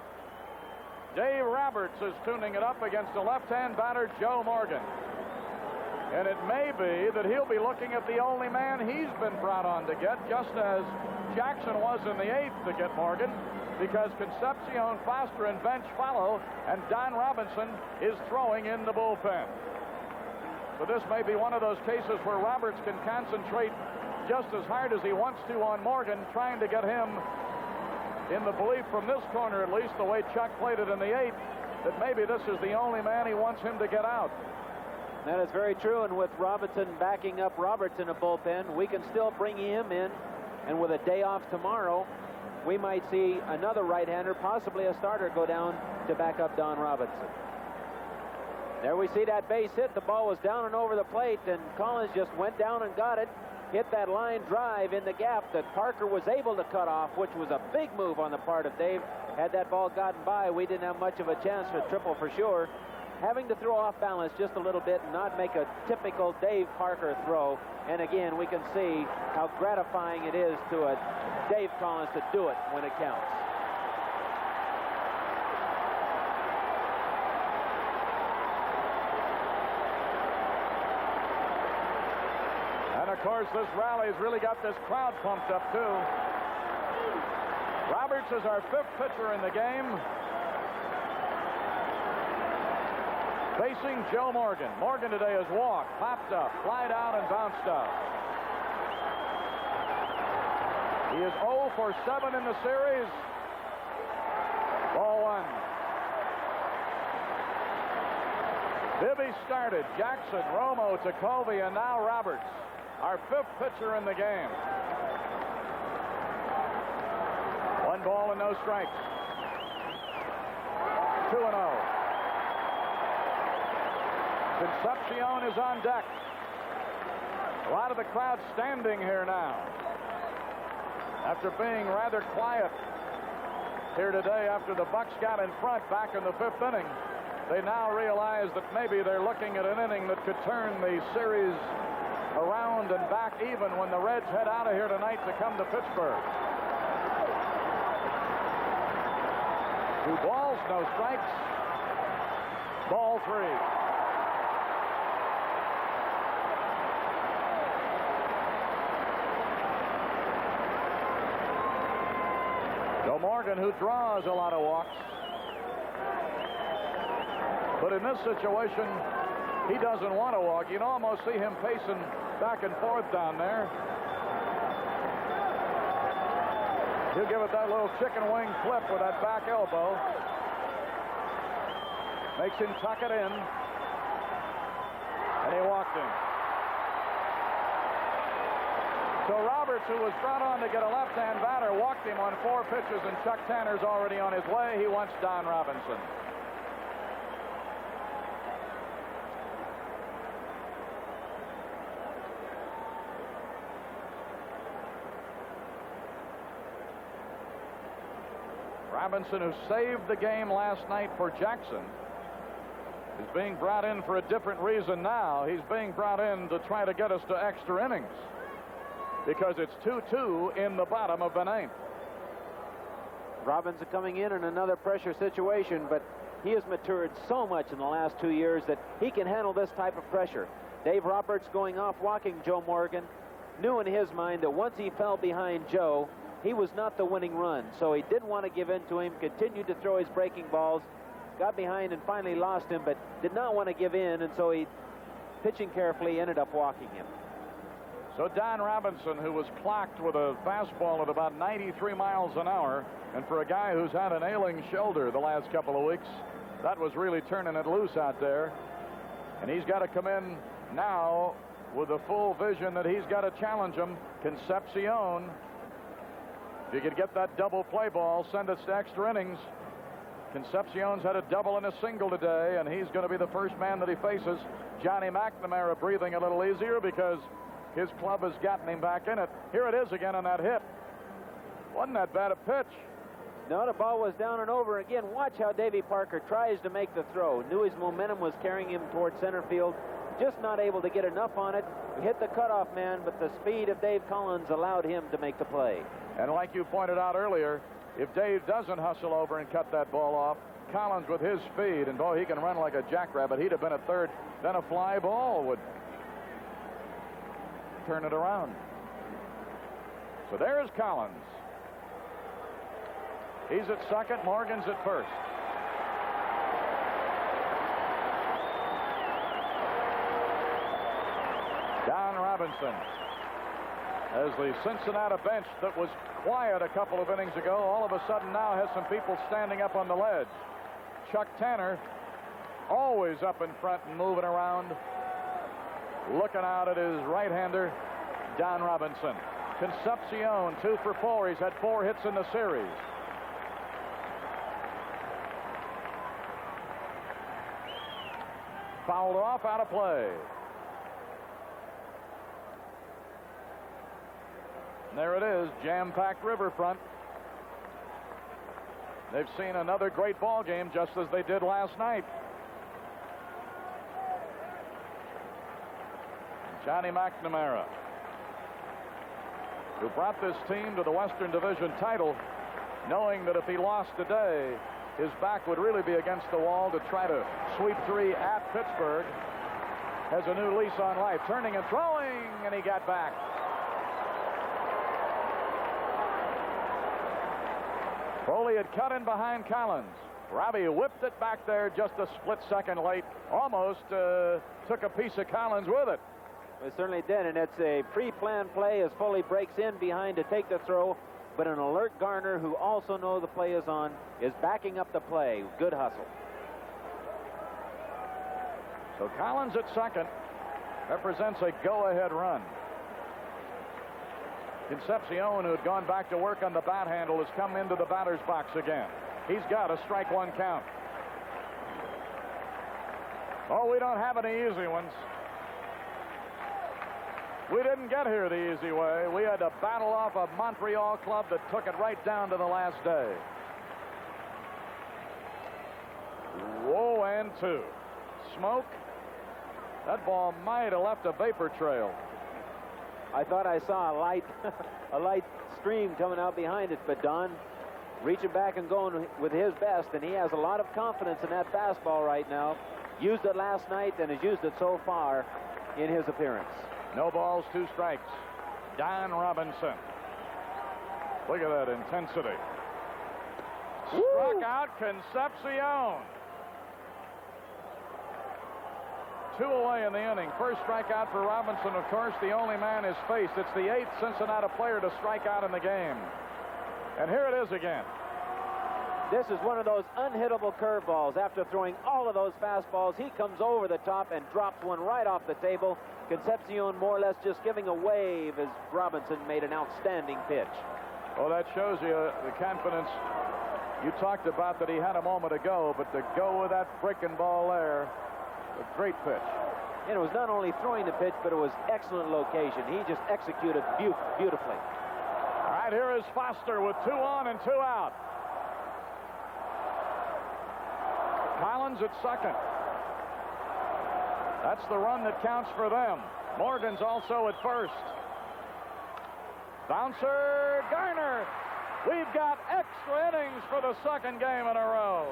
Speaker 1: Dave Roberts is tuning it up against the left-hand batter, Joe Morgan. And it may be that he'll be looking at the only man he's been brought on to get, just as Jackson was in the eighth to get Morgan, because Concepcion, Foster, and Bench follow, and Don Robinson is throwing in the bullpen. So this may be one of those cases where Roberts can concentrate just as hard as he wants to on Morgan, trying to get him in the belief from this corner, at least, the way Chuck played it in the eighth, that maybe this is the only man he wants him to get out.
Speaker 2: That is very true, and with Robinson backing up Roberts in a bullpen, we can still bring him in, and with a day off tomorrow, we might see another right-hander, possibly a starter, go down to back up Don Robinson. There we see that base hit. The ball was down and over the plate, and Collins just went down and got it. Hit that line drive in the gap that Parker was able to cut off, which was a big move on the part of Dave. Had that ball gotten by, we didn't have much of a chance for triple for sure. Having to throw off balance just a little bit and not make a typical Dave Parker throw. And again, we can see how gratifying it is to a Dave Collins to do it when it counts.
Speaker 1: And of course, this rally's really got this crowd pumped up too. Roberts is our fifth pitcher in the game, facing Joe Morgan. Morgan today has walked, popped up, flied out, and bounced out. He is 0 for 7 in the series. Ball one. Bibby started. Jackson, Romo, Ticovey, and now Roberts, our fifth pitcher in the game. 1 ball and no strikes. 2-0. Concepcion is on deck. A lot of the crowd standing here now. After being rather quiet here today after the Bucs got in front back in the fifth inning, they now realize that maybe they're looking at an inning that could turn the series around and back even when the Reds head out of here tonight to come to Pittsburgh. 2 balls, no strikes. Ball 3. Joe Morgan, who draws a lot of walks, but in this situation, he doesn't want to walk. You can almost see him pacing back and forth down there. He'll give it that little chicken wing flip with that back elbow. Makes him tuck it in. And he walked him. So Roberts, who was brought on to get a left-hand batter, walked him on 4 pitches, and Chuck Tanner's already on his way. He wants Don Robinson. Robinson, who saved the game last night for Jackson, is being brought in for a different reason now. He's being brought in to try to get us to extra innings, because it's 2-2 in the bottom of the ninth.
Speaker 2: Robinson coming in another pressure situation, but he has matured so much in the last 2 years that he can handle this type of pressure. Dave Roberts going off, walking Joe Morgan. knew in his mind that once he fell behind Joe, he was not the winning run. So he didn't want to give in to him, continued to throw his breaking balls, got behind and finally lost him, but did not want to give in, and so he, pitching carefully, ended up walking him.
Speaker 1: So Don Robinson, who was clocked with a fastball at about 93 miles an hour, and for a guy who's had an ailing shoulder the last couple of weeks, that was really turning it loose out there. And he's got to come in now with the full vision that he's got to challenge him. Concepcion, if you could get that double play ball, send us to extra innings. Concepcion's had a double and a single today, and he's going to be the first man that he faces. Johnny McNamara breathing a little easier because his club has gotten him back in it. Here it is again on that hit. Wasn't that bad a pitch?
Speaker 2: No, the ball was down and over. Again, watch how Davy Parker tries to make the throw. Knew his momentum was carrying him toward center field. Just not able to get enough on it. He hit the cutoff man, but the speed of Dave Collins allowed him to make the play.
Speaker 1: And like you pointed out earlier, if Dave doesn't hustle over and cut that ball off, Collins with his speed, and boy, he can run like a jackrabbit. He'd have been a third. Then a fly ball would turn it around. So there's Collins. He's at second. Morgan's at first. Don Robinson, as the Cincinnati bench that was quiet a couple of innings ago, all of a sudden now has some people standing up on the ledge. Chuck Tanner, always up in front and moving around, looking out at his right-hander, Don Robinson. Concepcion, 2 for 4. He's had 4 hits in the series. Fouled off, out of play. And there it is, jam-packed riverfront. They've seen another great ball game just as they did last night. Johnny McNamara, who brought this team to the Western Division title, knowing that if he lost today, his back would really be against the wall to try to sweep 3 at Pittsburgh, has a new lease on life. Turning and throwing, and he got back. Foley had cut in behind Collins. Robbie whipped it back there just a split second late. Almost took a piece of Collins with it.
Speaker 2: It certainly did, and it's a pre-planned play as Foley breaks in behind to take the throw, but an alert Garner, who also knows the play is on, is backing up the play. Good hustle.
Speaker 1: So Collins at second represents a go-ahead run. Concepcion, who had gone back to work on the bat handle, has come into the batter's box again. He's got a strike 1 count. Oh, we don't have any easy ones. We didn't get here the easy way. We had to battle off a Montreal club that took it right down to the last day. Whoa, and 2. Smoke. That ball might have left a vapor trail.
Speaker 2: I thought I saw a light stream coming out behind it, but Don reaching back and going with his best, and he has a lot of confidence in that fastball right now. Used it last night and has used it so far in his appearance.
Speaker 1: No balls, 2 strikes. Don Robinson. Look at that intensity. Woo! Struck out Concepcion. 2 away in the inning. First strikeout for Robinson, of course, the only man is faced. It's the 8th Cincinnati player to strike out in the game. And here it is again.
Speaker 2: This is one of those unhittable curveballs. After throwing all of those fastballs, he comes over the top and drops one right off the table. Concepcion more or less just giving a wave as Robinson made an outstanding pitch.
Speaker 1: Well, that shows you the confidence you talked about that he had a moment ago, but to go with that freaking ball there, a great pitch.
Speaker 2: And it was not only throwing the pitch, but it was excellent location. He just executed beautifully.
Speaker 1: All right, here is Foster with 2 on and 2 out. Collins at second. That's the run that counts for them. Morgan's also at first. Bouncer Garner. We've got extra innings for the 2nd game in a row.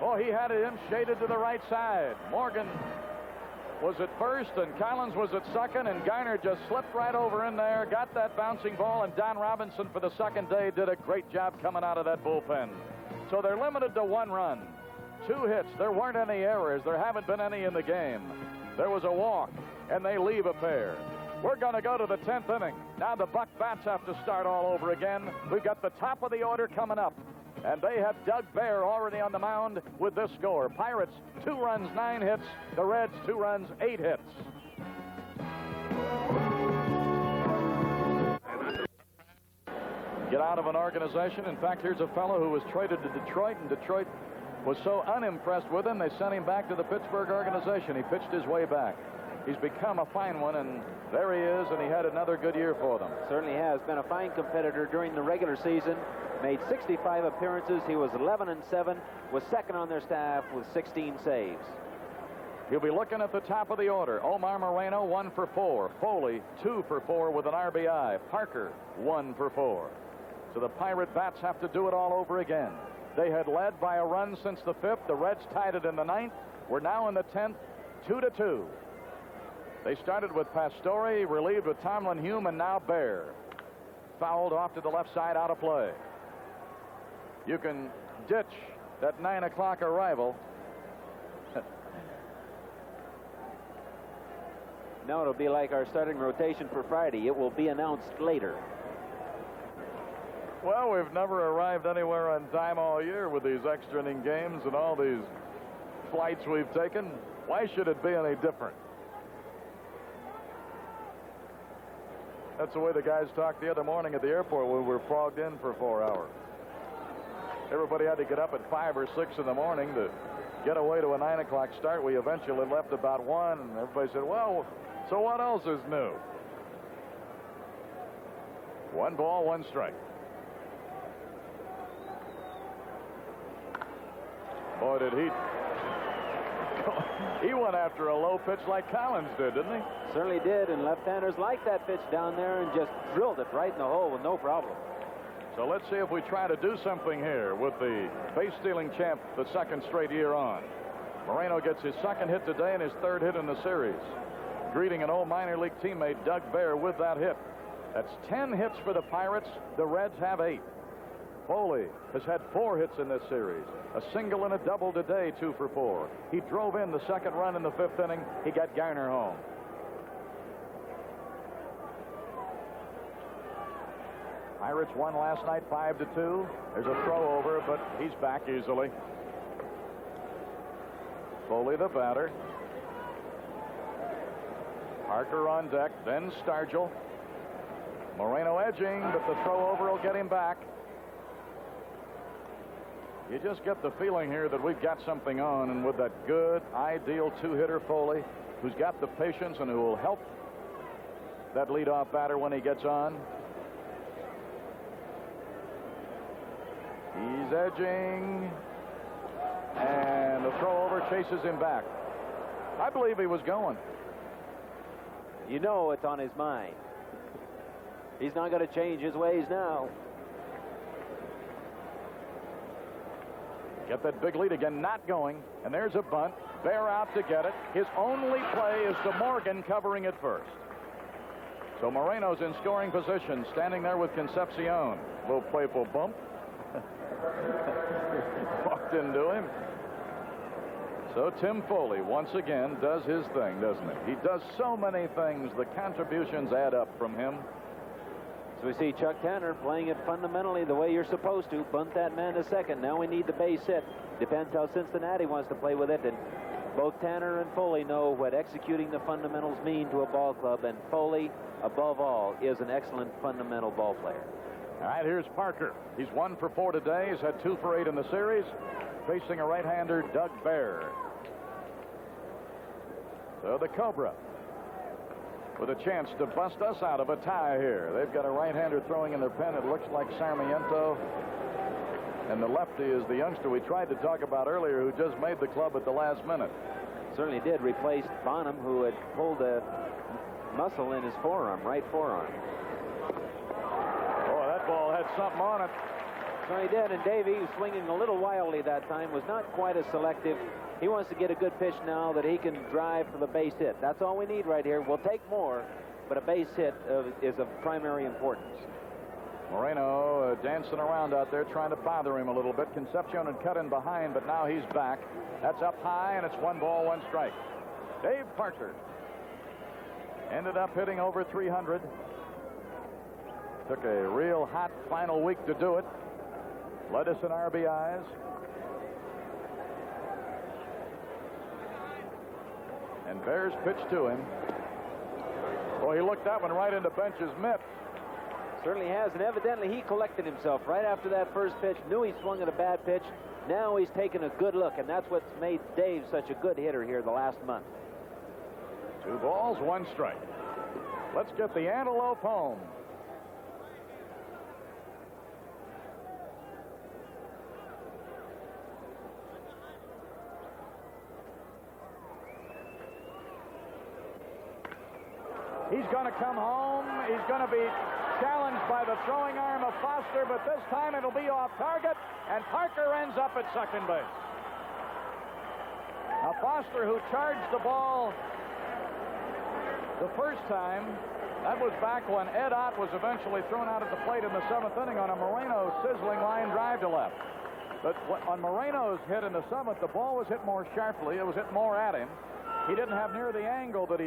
Speaker 1: Oh, he had him shaded to the right side. Morgan was at first and Collins was at second, and Garner just slipped right over in there, got that bouncing ball, and Don Robinson for the second day did a great job coming out of that bullpen. So they're limited to 1 run. 2 hits. There weren't any errors. There haven't been any in the game. There was a walk, and they leave a pair. We're going to go to the 10th inning. Now the Buck bats have to start all over again. We've got the top of the order coming up. And they have Doug Bear already on the mound with this score. Pirates, 2 runs, 9 hits. The Reds, 2 runs, 8 hits. Get out of an organization. In fact, here's a fellow who was traded to Detroit, and Detroit was so unimpressed with him, they sent him back to the Pittsburgh organization. He pitched his way back. He's become a fine one, and there he is, and he had another good year for them.
Speaker 2: Certainly has. Been a fine competitor during the regular season. Made 65 appearances. He was 11-7, was second on their staff with 16 saves.
Speaker 1: He'll be looking at the top of the order. Omar Moreno, 1 for 4. Foley, 2 for 4 with an RBI. Parker, 1 for 4. So the Pirate bats have to do it all over again. They had led by a run since the 5th. The Reds tied it in the 9th. We're now in the 10th, 2-2. They started with Pastore, relieved with Tomlin Hume, and now Bear. Fouled off to the left side, out of play. You can ditch that 9 o'clock arrival.
Speaker 2: No, it'll be like our starting rotation for Friday. It will be announced later.
Speaker 1: Well, we've never arrived anywhere on time all year with these extra inning games and all these flights we've taken. Why should it be any different? That's the way the guys talked the other morning at the airport when we were fogged in for 4 hours. Everybody had to get up at 5 or 6 in the morning to get away to a 9 o'clock start. We eventually left about 1, and everybody said, well, so what else is new? 1 ball, 1 strike. Boy, did he went after a low pitch like Collins did, didn't he?
Speaker 2: Certainly did, and left-handers like that pitch down there and just drilled it right in the hole with no problem.
Speaker 1: So let's see if we try to do something here with the base-stealing champ the 2nd straight year on. Moreno gets his 2nd hit today and his 3rd hit in the series. Greeting an old minor league teammate, Doug Bear, with that hit. That's 10 hits for the Pirates. The Reds have 8. Foley has had 4 hits in this series. A single and a double today, 2 for 4. He drove in the 2nd run in the 5th inning. He got Garner home. Pirates won last night 5-2. There's a throw over, but he's back easily. Foley the batter. Parker on deck, then Stargell. Moreno edging, but the throw over will get him back. You just get the feeling here that we've got something on, and with that good, ideal 2-hitter Foley, who's got the patience and who will help that leadoff batter when he gets on. He's edging, and the throw over chases him back. I believe he was going.
Speaker 2: You know it's on his mind. He's not going to change his ways now.
Speaker 1: Get that big lead again, not going, and there's a bunt. Bear out to get it. His only play is to Morgan covering it first. So Moreno's in scoring position, standing there with Concepcion. A little playful bump. Walked into him. So Tim Foley once again does his thing, doesn't he? He does so many things. The contributions add up from him.
Speaker 2: So we see Chuck Tanner playing it fundamentally the way you're supposed to. Bunt that man to second. Now we need the base hit. Depends how Cincinnati wants to play with it. And both Tanner and Foley know what executing the fundamentals mean to a ball club. And Foley, above all, is an excellent fundamental ball player.
Speaker 1: All right, here's Parker. He's 1 for 4 today. He's had 2 for 8 in the series. Facing a right-hander, Doug Bear. So the Cobra with a chance to bust us out of a tie here. They've got a right-hander throwing in their pen. It looks like Sarmiento. And the lefty is the youngster we tried to talk about earlier who just made the club at the last minute.
Speaker 2: Certainly did. Replaced Bonham, who had pulled a muscle in his forearm, right forearm.
Speaker 1: Boy, that ball had something on it.
Speaker 2: No, he did, and Davey, swinging a little wildly that time, was not quite as selective. He wants to get a good pitch now that he can drive for the base hit. That's all we need right here. We'll take more, but a base hit is of primary importance.
Speaker 1: Moreno dancing around out there, trying to bother him a little bit. Concepcion had cut in behind, but now he's back. That's up high, and it's 1 ball, 1 strike. Dave Parker ended up hitting over 300. Took a real hot final week to do it. Led us in RBIs. And Bears pitched to him. Boy, he looked that one right into Bench's mitt.
Speaker 2: Certainly has, and evidently he collected himself right after that first pitch. Knew he swung at a bad pitch. Now he's taken a good look, and that's what's made Dave such a good hitter here the last month.
Speaker 1: 2 balls, 1 strike. Let's get the antelope home. He's going to come home. He's going to be challenged by the throwing arm of Foster, but this time it'll be off target, and Parker ends up at second base. Now, Foster, who charged the ball the first time, that was back when Ed Ott was eventually thrown out at the plate in the 7th inning on a Moreno sizzling line drive to left. But on Moreno's hit in the 7th, the ball was hit more sharply. It was hit more at him. He didn't have near the angle that he